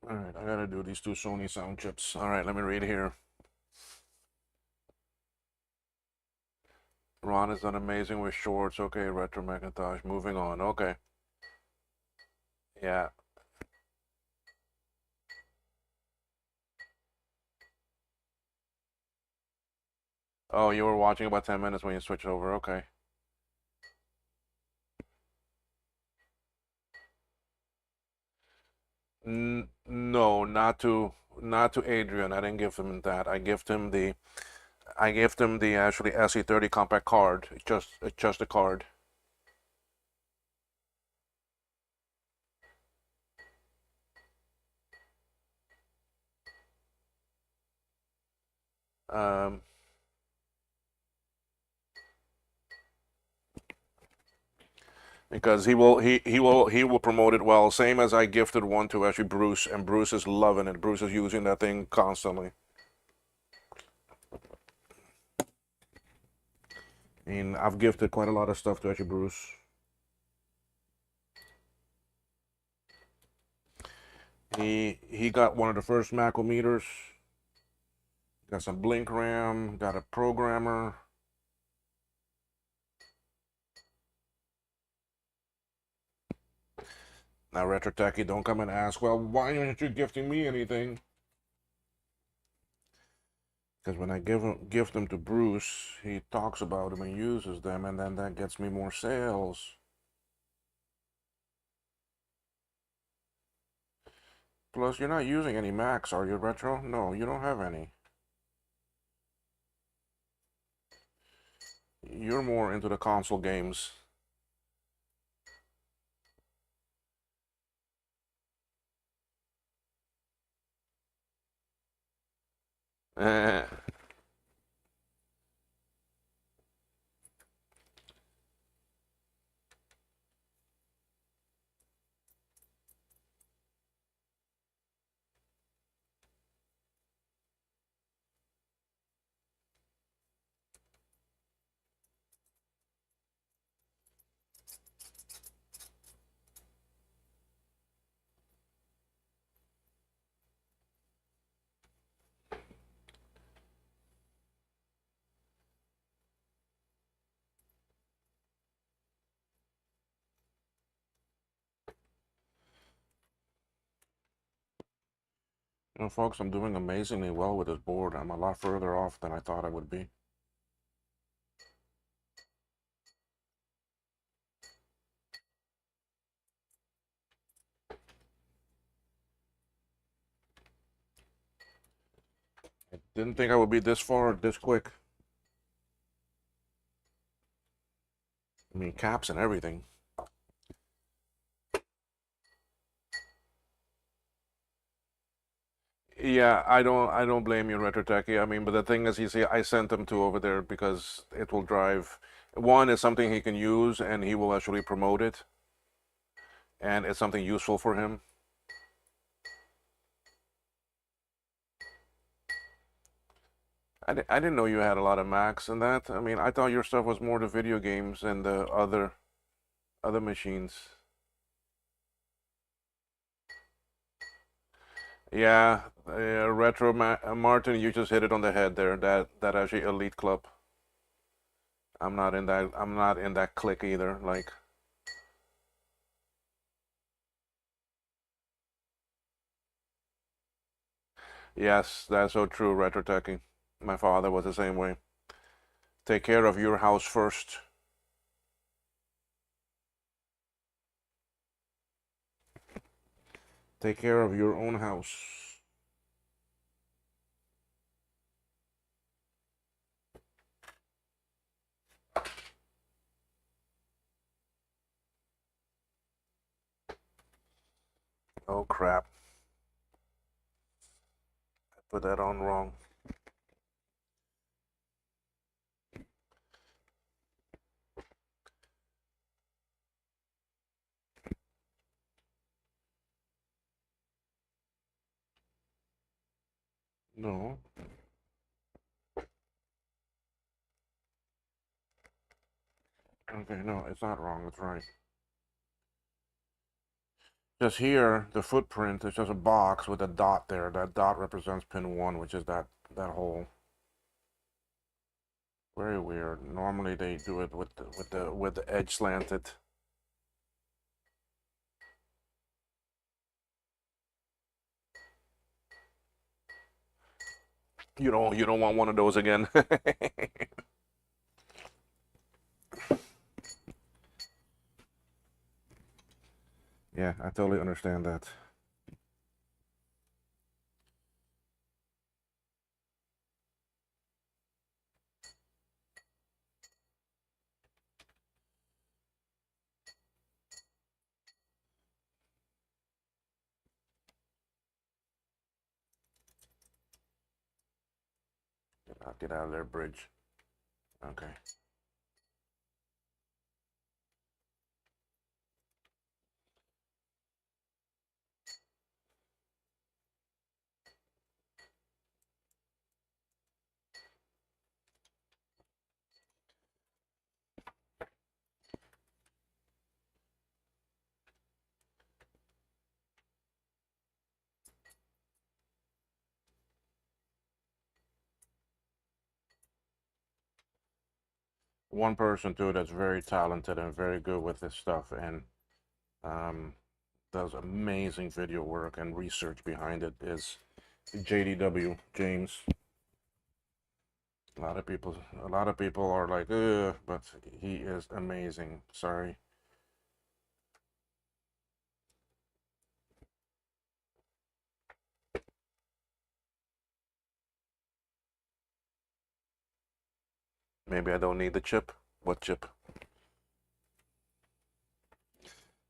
All right, I gotta do these two Sony sound chips. All right, let me read here. Ron has done amazing with shorts. Okay, Retro Macintosh. Moving on. Okay. Yeah. Oh, you were watching about 10 minutes when you switched over. Okay. No, not to Adrian. I didn't give him that. I gave him the actually SE30 compact card. Just a card. Um, because he will promote it well. Same as I gifted one to actually Bruce, and Bruce is loving it. Bruce is using that thing constantly. I mean, I've gifted quite a lot of stuff to actually Bruce. He got one of the first Macrometers. Got some Blink RAM. Got a programmer. Now, Retro Techie, don't come and ask, well, why aren't you gifting me anything? Because when I gift them to Bruce, he talks about them and uses them, and then that gets me more sales. Plus, you're not using any Macs, are you, Retro? No, you don't have any. You're more into the console games. Eh. Folks, I'm doing amazingly well with this board. I'm a lot further off than I thought I would be. I didn't think I would be this far, this quick. I mean, caps and everything. Yeah, I don't blame you, Retrotechy. I mean, but the thing is, you see, I sent them to over there because it will drive. One is something he can use, and he will actually promote it, and it's something useful for him. I didn't know you had a lot of Macs and that. I mean, I thought your stuff was more the video games and the other machines. Yeah, Martin, you just hit it on the head there. That actually elite club. I'm not in that. I'm not in that clique either. Like, yes, that's so true. Retro teching. My father was the same way. Take care of your house first. Take care of your own house. Oh crap. I put that on wrong. No. Okay, no, it's not wrong. It's right. Just here, the footprint is just a box with a dot there. That dot represents pin 1, which is that hole. Very weird. Normally they do it with the edge slanted. You don't want one of those again. Yeah, I totally understand that. Get out of there, bridge. Okay. One person too that's very talented and very good with this stuff and um, does amazing video work and research behind it is JDW James. A lot of people are like, ugh, but he is amazing. Sorry. Maybe I don't need the chip. What chip?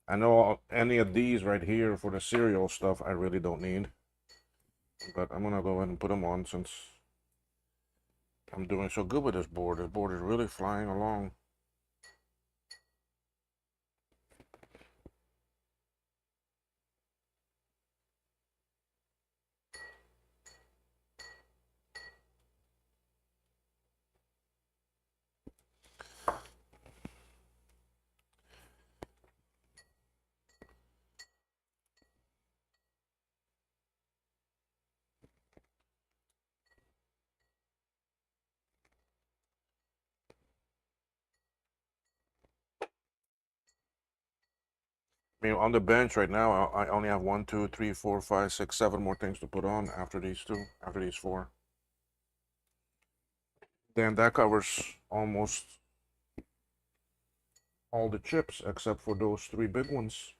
I know any of these right here for the serial stuff I really don't need. But I'm gonna go ahead and put them on since I'm doing so good with this board. This board is really flying along. I mean, on the bench right now, I only have 1, 2, 3, 4, 5, 6, 7 more things to put on after these two, after these 4. Then that covers almost all the chips except for those 3 big ones.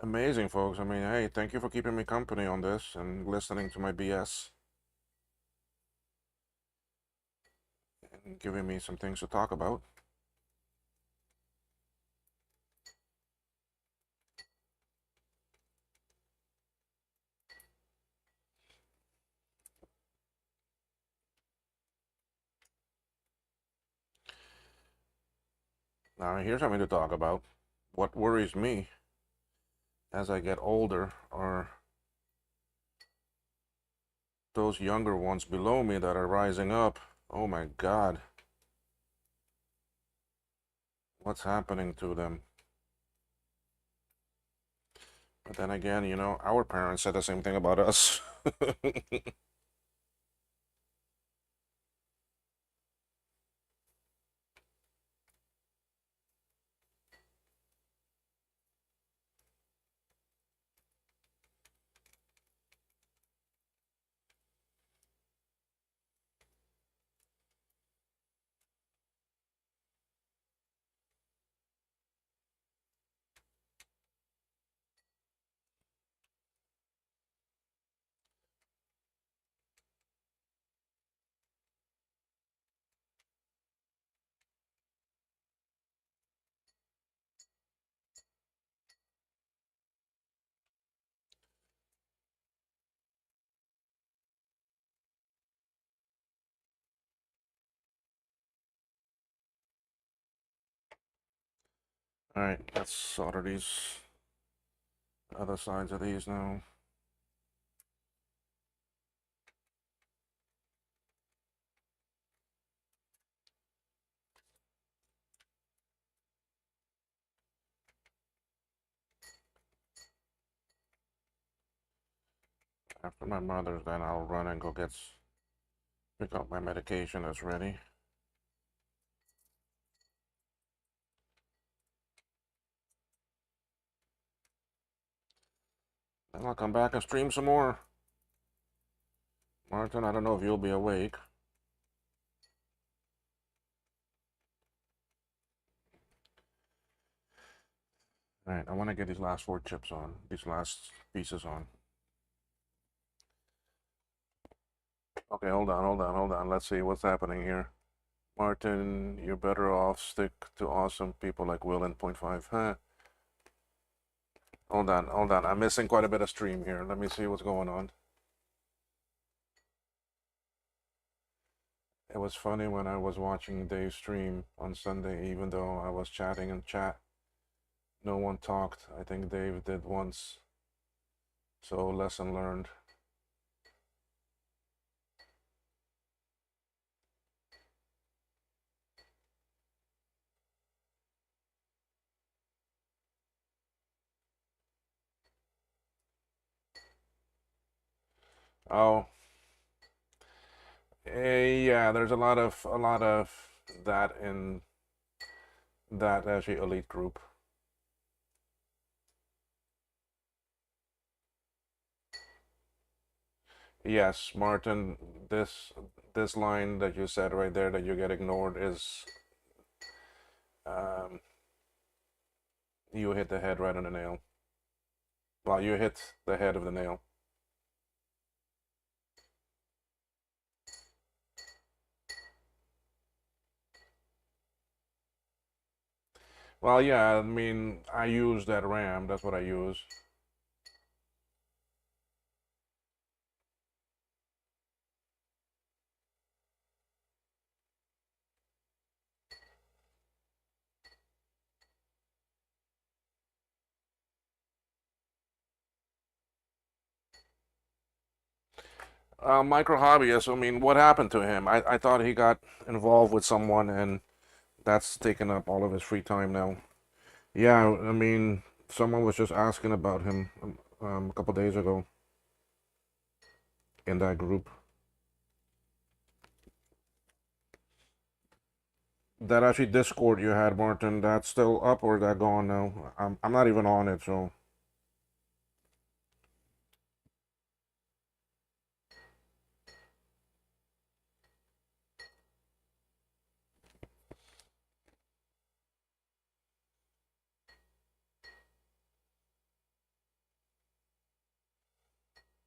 Amazing, folks. I mean, hey, thank you for keeping me company on this and listening to my BS and giving me some things to talk about. Now, here's something to talk about. What worries me as I get older are those younger ones below me that are rising up. Oh my God. What's happening to them? But then again, our parents said the same thing about us. All right, let's solder these other sides of these now. After my mother's, then I'll run and go pick up my medication that's ready. Then I'll come back and stream some more. Martin, I don't know if you'll be awake. All right, I want to get these last 4 chips on, these last pieces on. Okay, hold on. Let's see what's happening here. Martin, you're better off stick to awesome people like Will and point 0.5. Huh? Hold on. I'm missing quite a bit of stream here. Let me see what's going on. It was funny when I was watching Dave's stream on Sunday, even though I was chatting in chat, no one talked. I think Dave did once. So lesson learned. Oh, yeah, there's a lot of that in that actually elite group. Yes, Martin, this line that you said right there that you get ignored is um, you hit the head right on the nail. Well, you hit the head of the nail. Well, yeah, I mean, I use that RAM. That's what I use. Micro hobbyist. I mean, what happened to him? I thought he got involved with someone, and that's taken up all of his free time now. Yeah, I mean, someone was just asking about him a couple days ago in that group. That actually Discord you had, Martin, that's still up or is that gone now? I'm not even on it, so.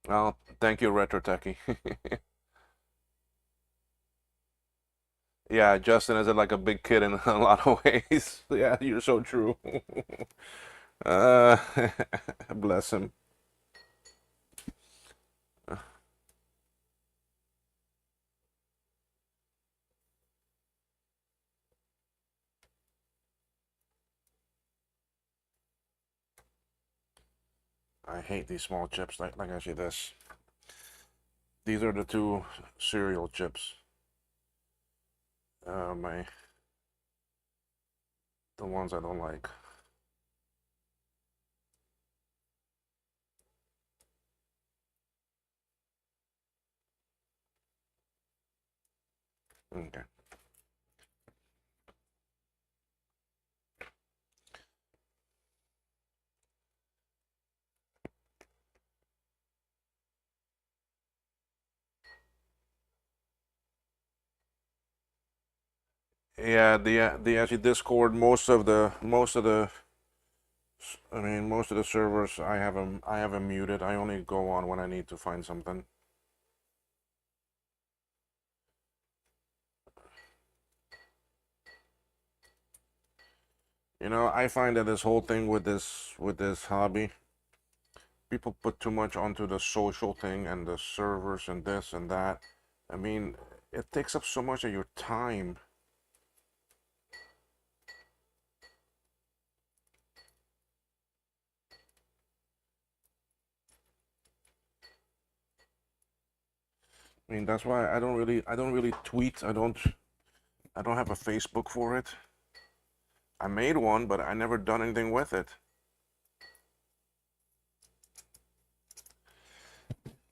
Well, thank you, Retro Techie. Yeah, Justin is like a big kid in a lot of ways. Yeah, you're so true. uh, bless him. I hate these small chips like actually this. These are the two cereal chips. My the ones I don't like. Okay. Yeah, the actually Discord. Most of the servers I have them muted. I only go on when I need to find something. I find that this whole thing with this hobby, people put too much onto the social thing and the servers and this and that. I mean, it takes up so much of your time. I mean, that's why I don't really tweet. I don't have a Facebook for it. I made one, but I never done anything with it.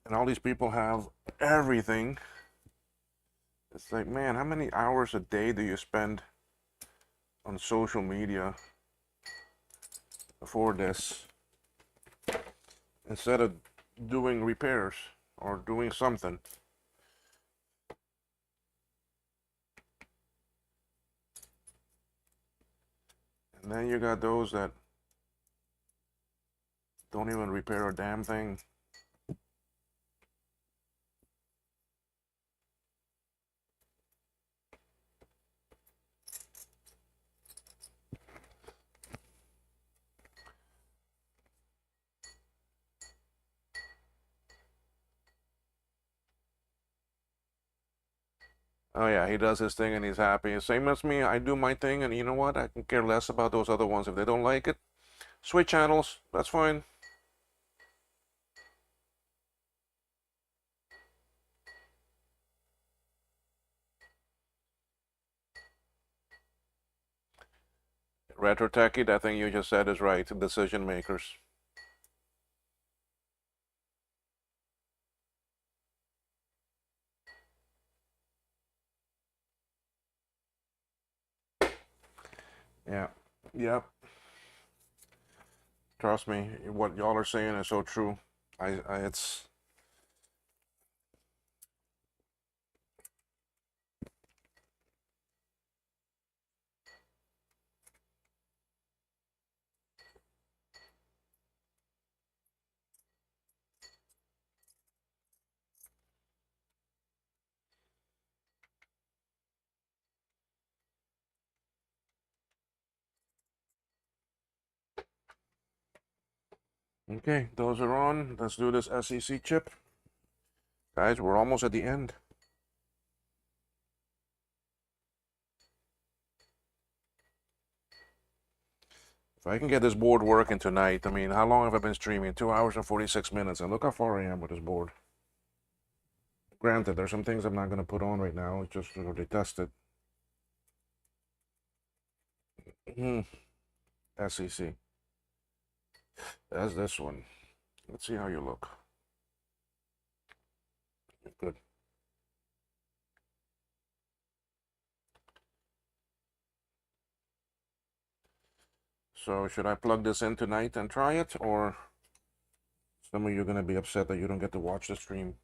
And all these people have everything. It's like, man, how many hours a day do you spend on social media for this instead of doing repairs or doing something? And then you got those that don't even repair a damn thing. Oh yeah, he does his thing and he's happy. Same as me, I do my thing, and you know what? I can care less about those other ones. If they don't like it, switch channels. That's fine. Retro techie, that thing you just said is right. Decision makers. Yeah. Yep. Trust me, what y'all are saying is so true. It's okay. Those are on. Let's do this SEC chip, guys. We're almost at the end. If I can get this board working tonight, I mean, how long have I been streaming? 2 hours and 46 minutes, and look how far I am with this board. Granted, there's some things I'm not going to put on right now, just to test it. SEC. That's this one. Let's see how you look. Good. So should I plug this in tonight and try it, or some of you are going to be upset that you don't get to watch the stream?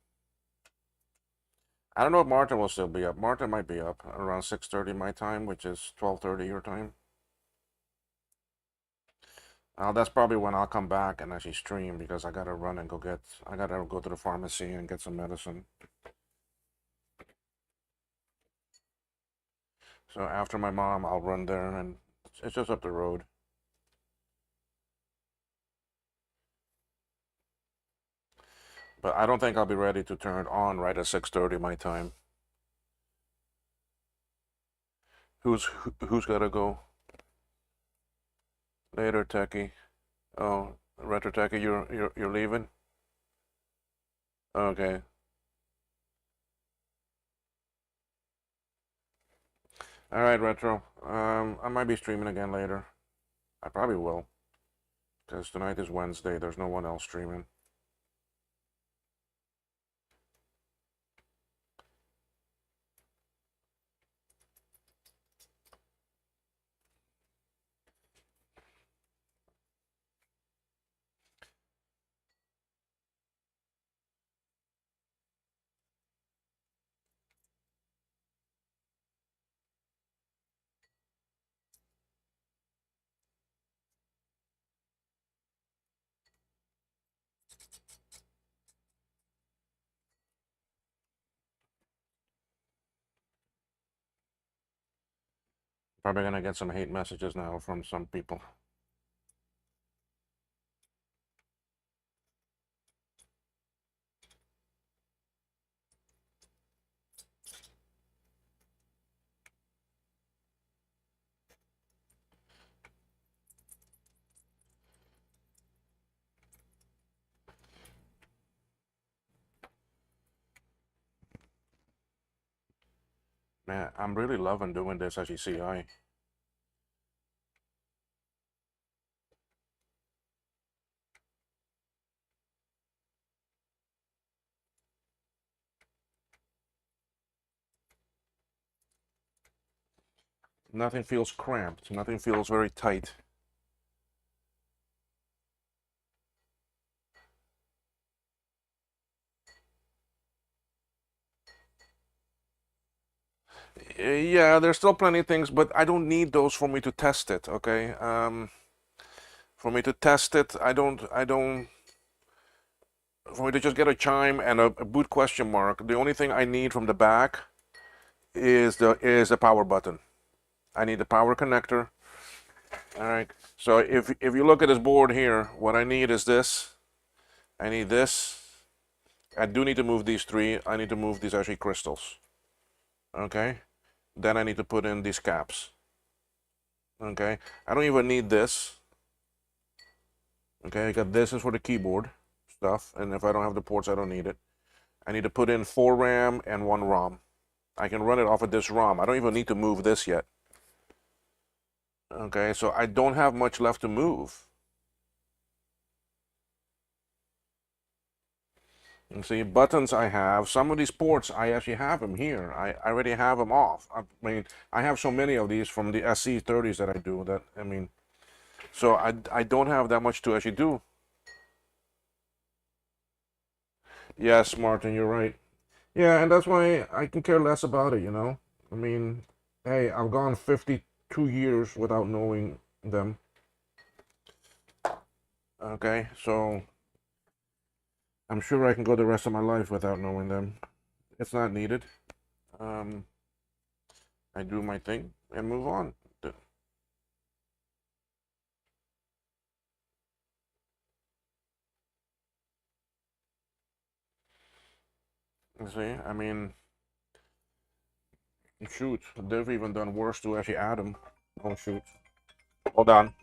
I don't know if Martin will still be up. Martin might be up around 6:30 my time, which is 12:30 your time. That's probably when I'll come back and actually stream, because I gotta run and I gotta go to the pharmacy and get some medicine. So after my mom, I'll run there, and it's just up the road. But I don't think I'll be ready to turn it on right at 6:30 my time. Who's gotta go later, Techie? Oh, Retro Techie, you're leaving? Okay. All right, Retro. I might be streaming again later. I probably will, because tonight is Wednesday. There's no one else streaming. Probably gonna get some hate messages now from some people. Man, I'm really loving doing this as you see. I Nothing feels cramped. Nothing feels very tight. Yeah, there's still plenty of things, but I don't need those for me to test it. Okay. For me to test it, I don't. For me to just get a chime and a boot question mark, the only thing I need from the back is the power button. I need the power connector. All right. So if you look at this board here, what I need is this. I need this. I do need to move these three. I need to move these actually crystals. Okay. Then I need to put in these caps. Okay. I don't even need this. Okay. I got this is for the keyboard stuff, and if I don't have the ports, I don't need it. I need to put in 4 RAM and 1 ROM. I can run it off of this ROM. I don't even need to move this yet. Okay, so I don't have much left to move. You see, buttons I have. Some of these ports, I actually have them here. I already have them off. I mean, I have so many of these from the SC30s that I do that, I mean, so I don't have that much to actually do. Yes, Martin, you're right. Yeah, and that's why I can care less about it, you know? I mean, hey, I've gone 52 years without knowing them. Okay, so I'm sure I can go the rest of my life without knowing them. It's not needed. Um, I do my thing and move on. You see, I mean, shoot, they've even done worse to actually add them. Oh shoot, hold on.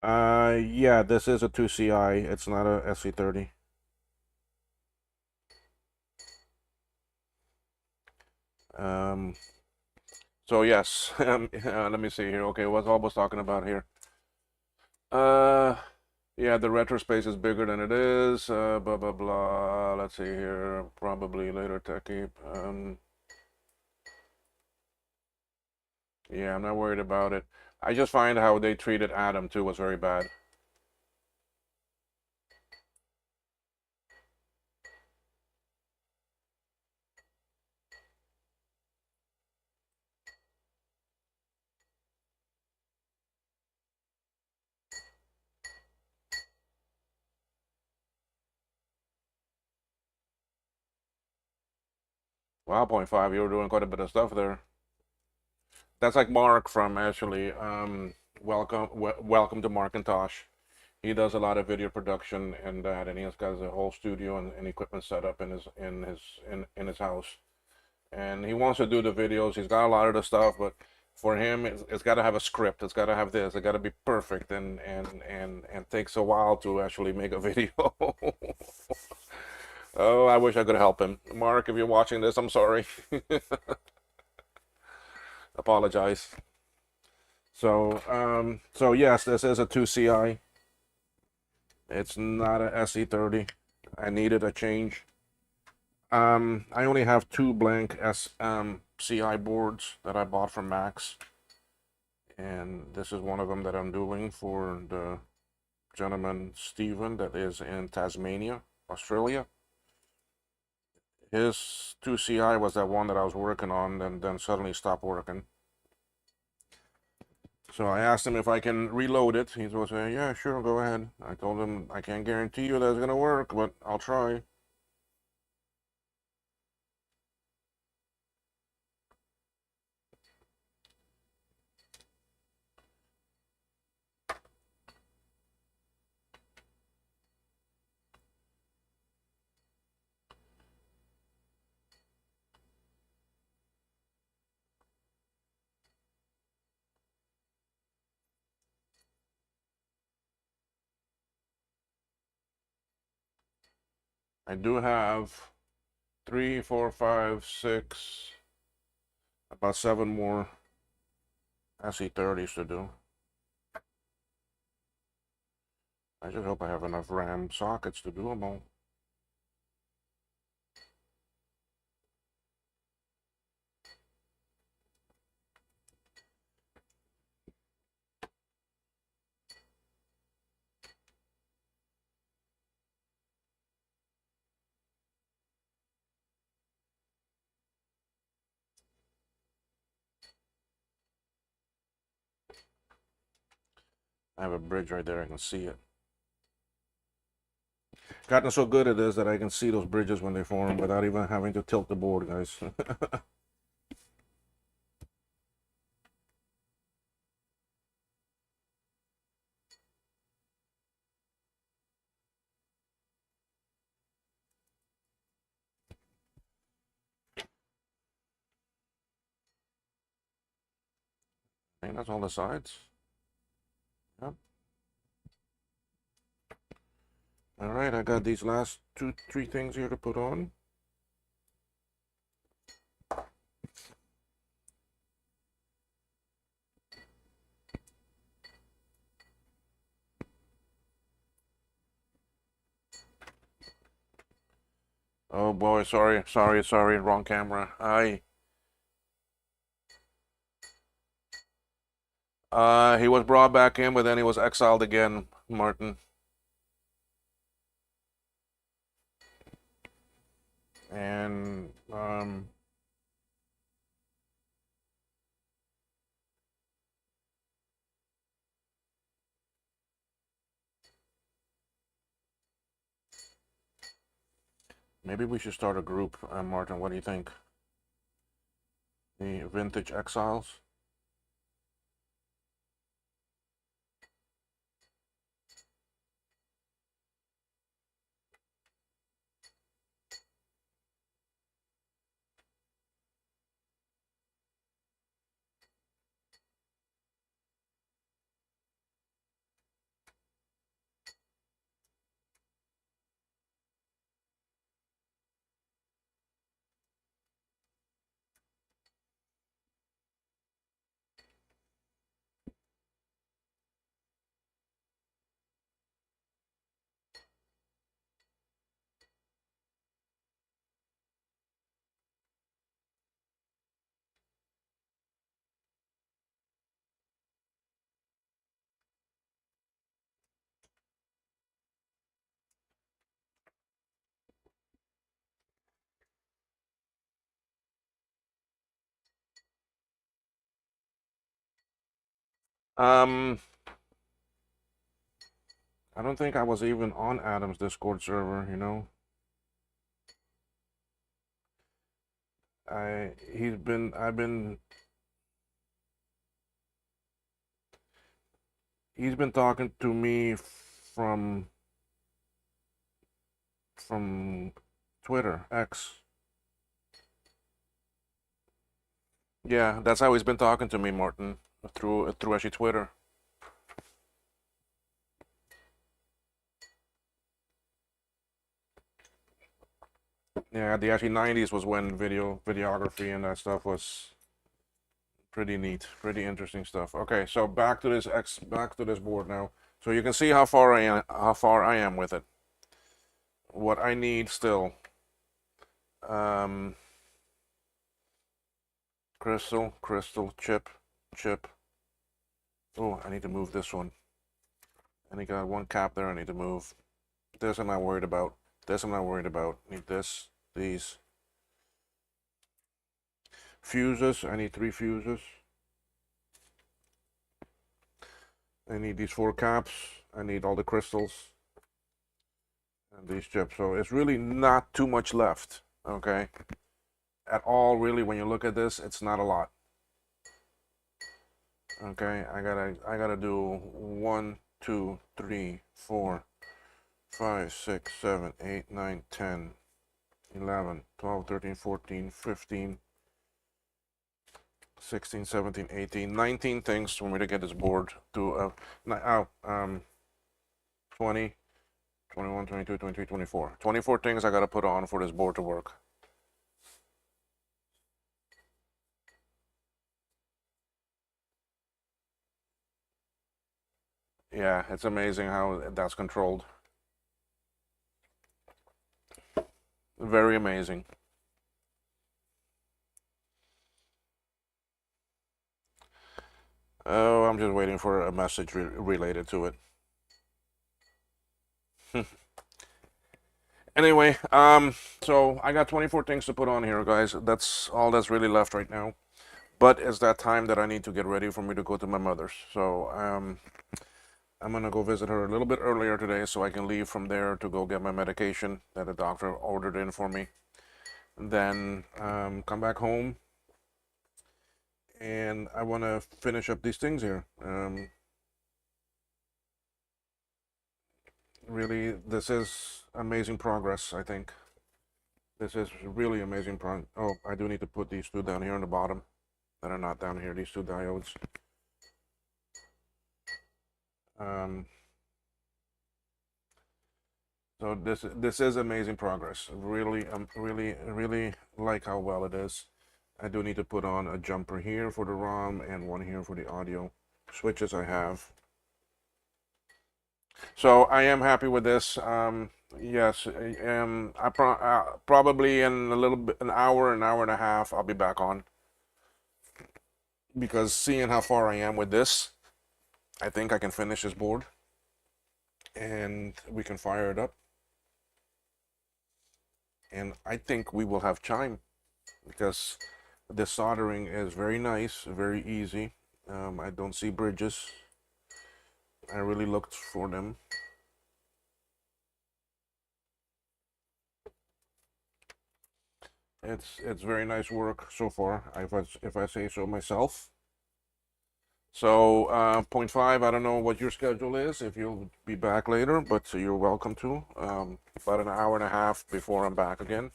Yeah, this is a 2CI. It's not a SC30. Um, so yes, let me see here. Okay, what's Albo's talking about here? Uh, yeah, the retro space is bigger than it is. Blah blah blah. Let's see here. Probably later techie. Yeah, I'm not worried about it. I just find how they treated Adam too was very bad. Wow, point five, you were doing quite a bit of stuff there. That's like Mark from actually welcome to Markintosh. He does a lot of video production and that, and he's got a whole studio and equipment set up in his house. And he wants to do the videos. He's got a lot of the stuff, but for him, it's got to have a script. It's got to have this. It got to be perfect, and takes a while to actually make a video. Oh, I wish I could help him. Mark, if you're watching this, I'm sorry. Apologize. So yes, this is a 2CI. It's not a SE30. I needed a change. I only have two blank CI boards that I bought from Max, and this is one of them that I'm doing for the gentleman Stephen that is in Tasmania, Australia. His 2CI was that one that I was working on, and then suddenly stopped working. So I asked him if I can reload it. He was saying, "Yeah, sure, go ahead." I told him I can't guarantee you that it's gonna work, but I'll try. I do have three, four, five, six, about seven more SE30s to do. I just hope I have enough RAM sockets to do them all. I have a bridge right there, I can see it. Gotten so good at this that I can see those bridges when they form without even having to tilt the board, guys. I think that's all the sides. Yep. All right, I got these last two, three things here to put on. Oh boy, sorry, wrong camera. He was brought back in, but then he was exiled again, Martin. And maybe we should start a group, Martin. What do you think? The Vintage Exiles. Um, I don't think I was even on Adam's Discord server, you know. He's been talking to me from Twitter, X. Yeah, that's how he's been talking to me, Martin, through actually Twitter. Yeah, the actually 90s was when videography and that stuff was pretty neat, pretty interesting stuff. Okay, so back to this board now. So you can see how far I am with it. What I need still, um, crystal, chip. Oh, I need to move this one. And I got one cap there I need to move. This I'm not worried about. This I'm not worried about. Need this, these. Fuses, I need 3 fuses. I need these 4 caps. I need all the crystals. And these chips. So it's really not too much left, okay? At all, really, when you look at this, it's not a lot. Okay, I gotta do 1, 2, 3, 4, 5, 6, 7, 8, 9, 10, 11, 12, 13, 14, 15, 16, 17, 18, 19 things for me to get this board to 20, 21, 22, 23, 24. 24 things I gotta put on for this board to work. Yeah, it's amazing how that's controlled. Very amazing. Oh, I'm just waiting for a message related to it. Anyway, so I got 24 things to put on here, guys. That's all that's really left right now. But it's that time that I need to get ready for me to go to my mother's. So, I'm gonna go visit her a little bit earlier today so I can leave from there to go get my medication that the doctor ordered in for me. Then, come back home and I want to finish up these things here. Really, this is amazing progress, I think. This is really amazing progress. Oh, I do need to put these 2 down here on the bottom that are not down here, these 2 diodes. Um, so this is amazing progress. Really, really like how well it is. I do need to put on a jumper here for the ROM and one here for the audio switches I have. So I am happy with this. Yes, probably in a little bit, an hour and a half, I'll be back on. Because seeing how far I am with this, I think I can finish this board and we can fire it up. And I think we will have chime because the soldering is very nice, very easy. I don't see bridges. I really looked for them. It's very nice work so far, if I say so myself. So, point 0.5, I don't know what your schedule is, if you'll be back later, but you're welcome to. About an hour and a half before I'm back again.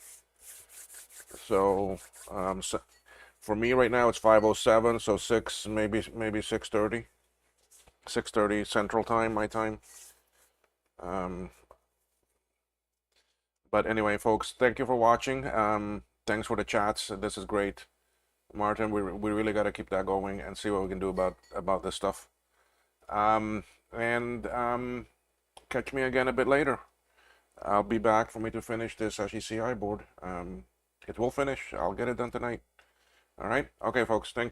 So, for me right now it's 5:07, so 6:30. 6:30 Central Time, my time. But anyway, folks, thank you for watching. Thanks for the chats. This is great. Martin, we really got to keep that going and see what we can do about this stuff. And catch me again a bit later. I'll be back for me to finish this IIci board. It will finish. I'll get it done tonight. All right. Okay, folks. Thank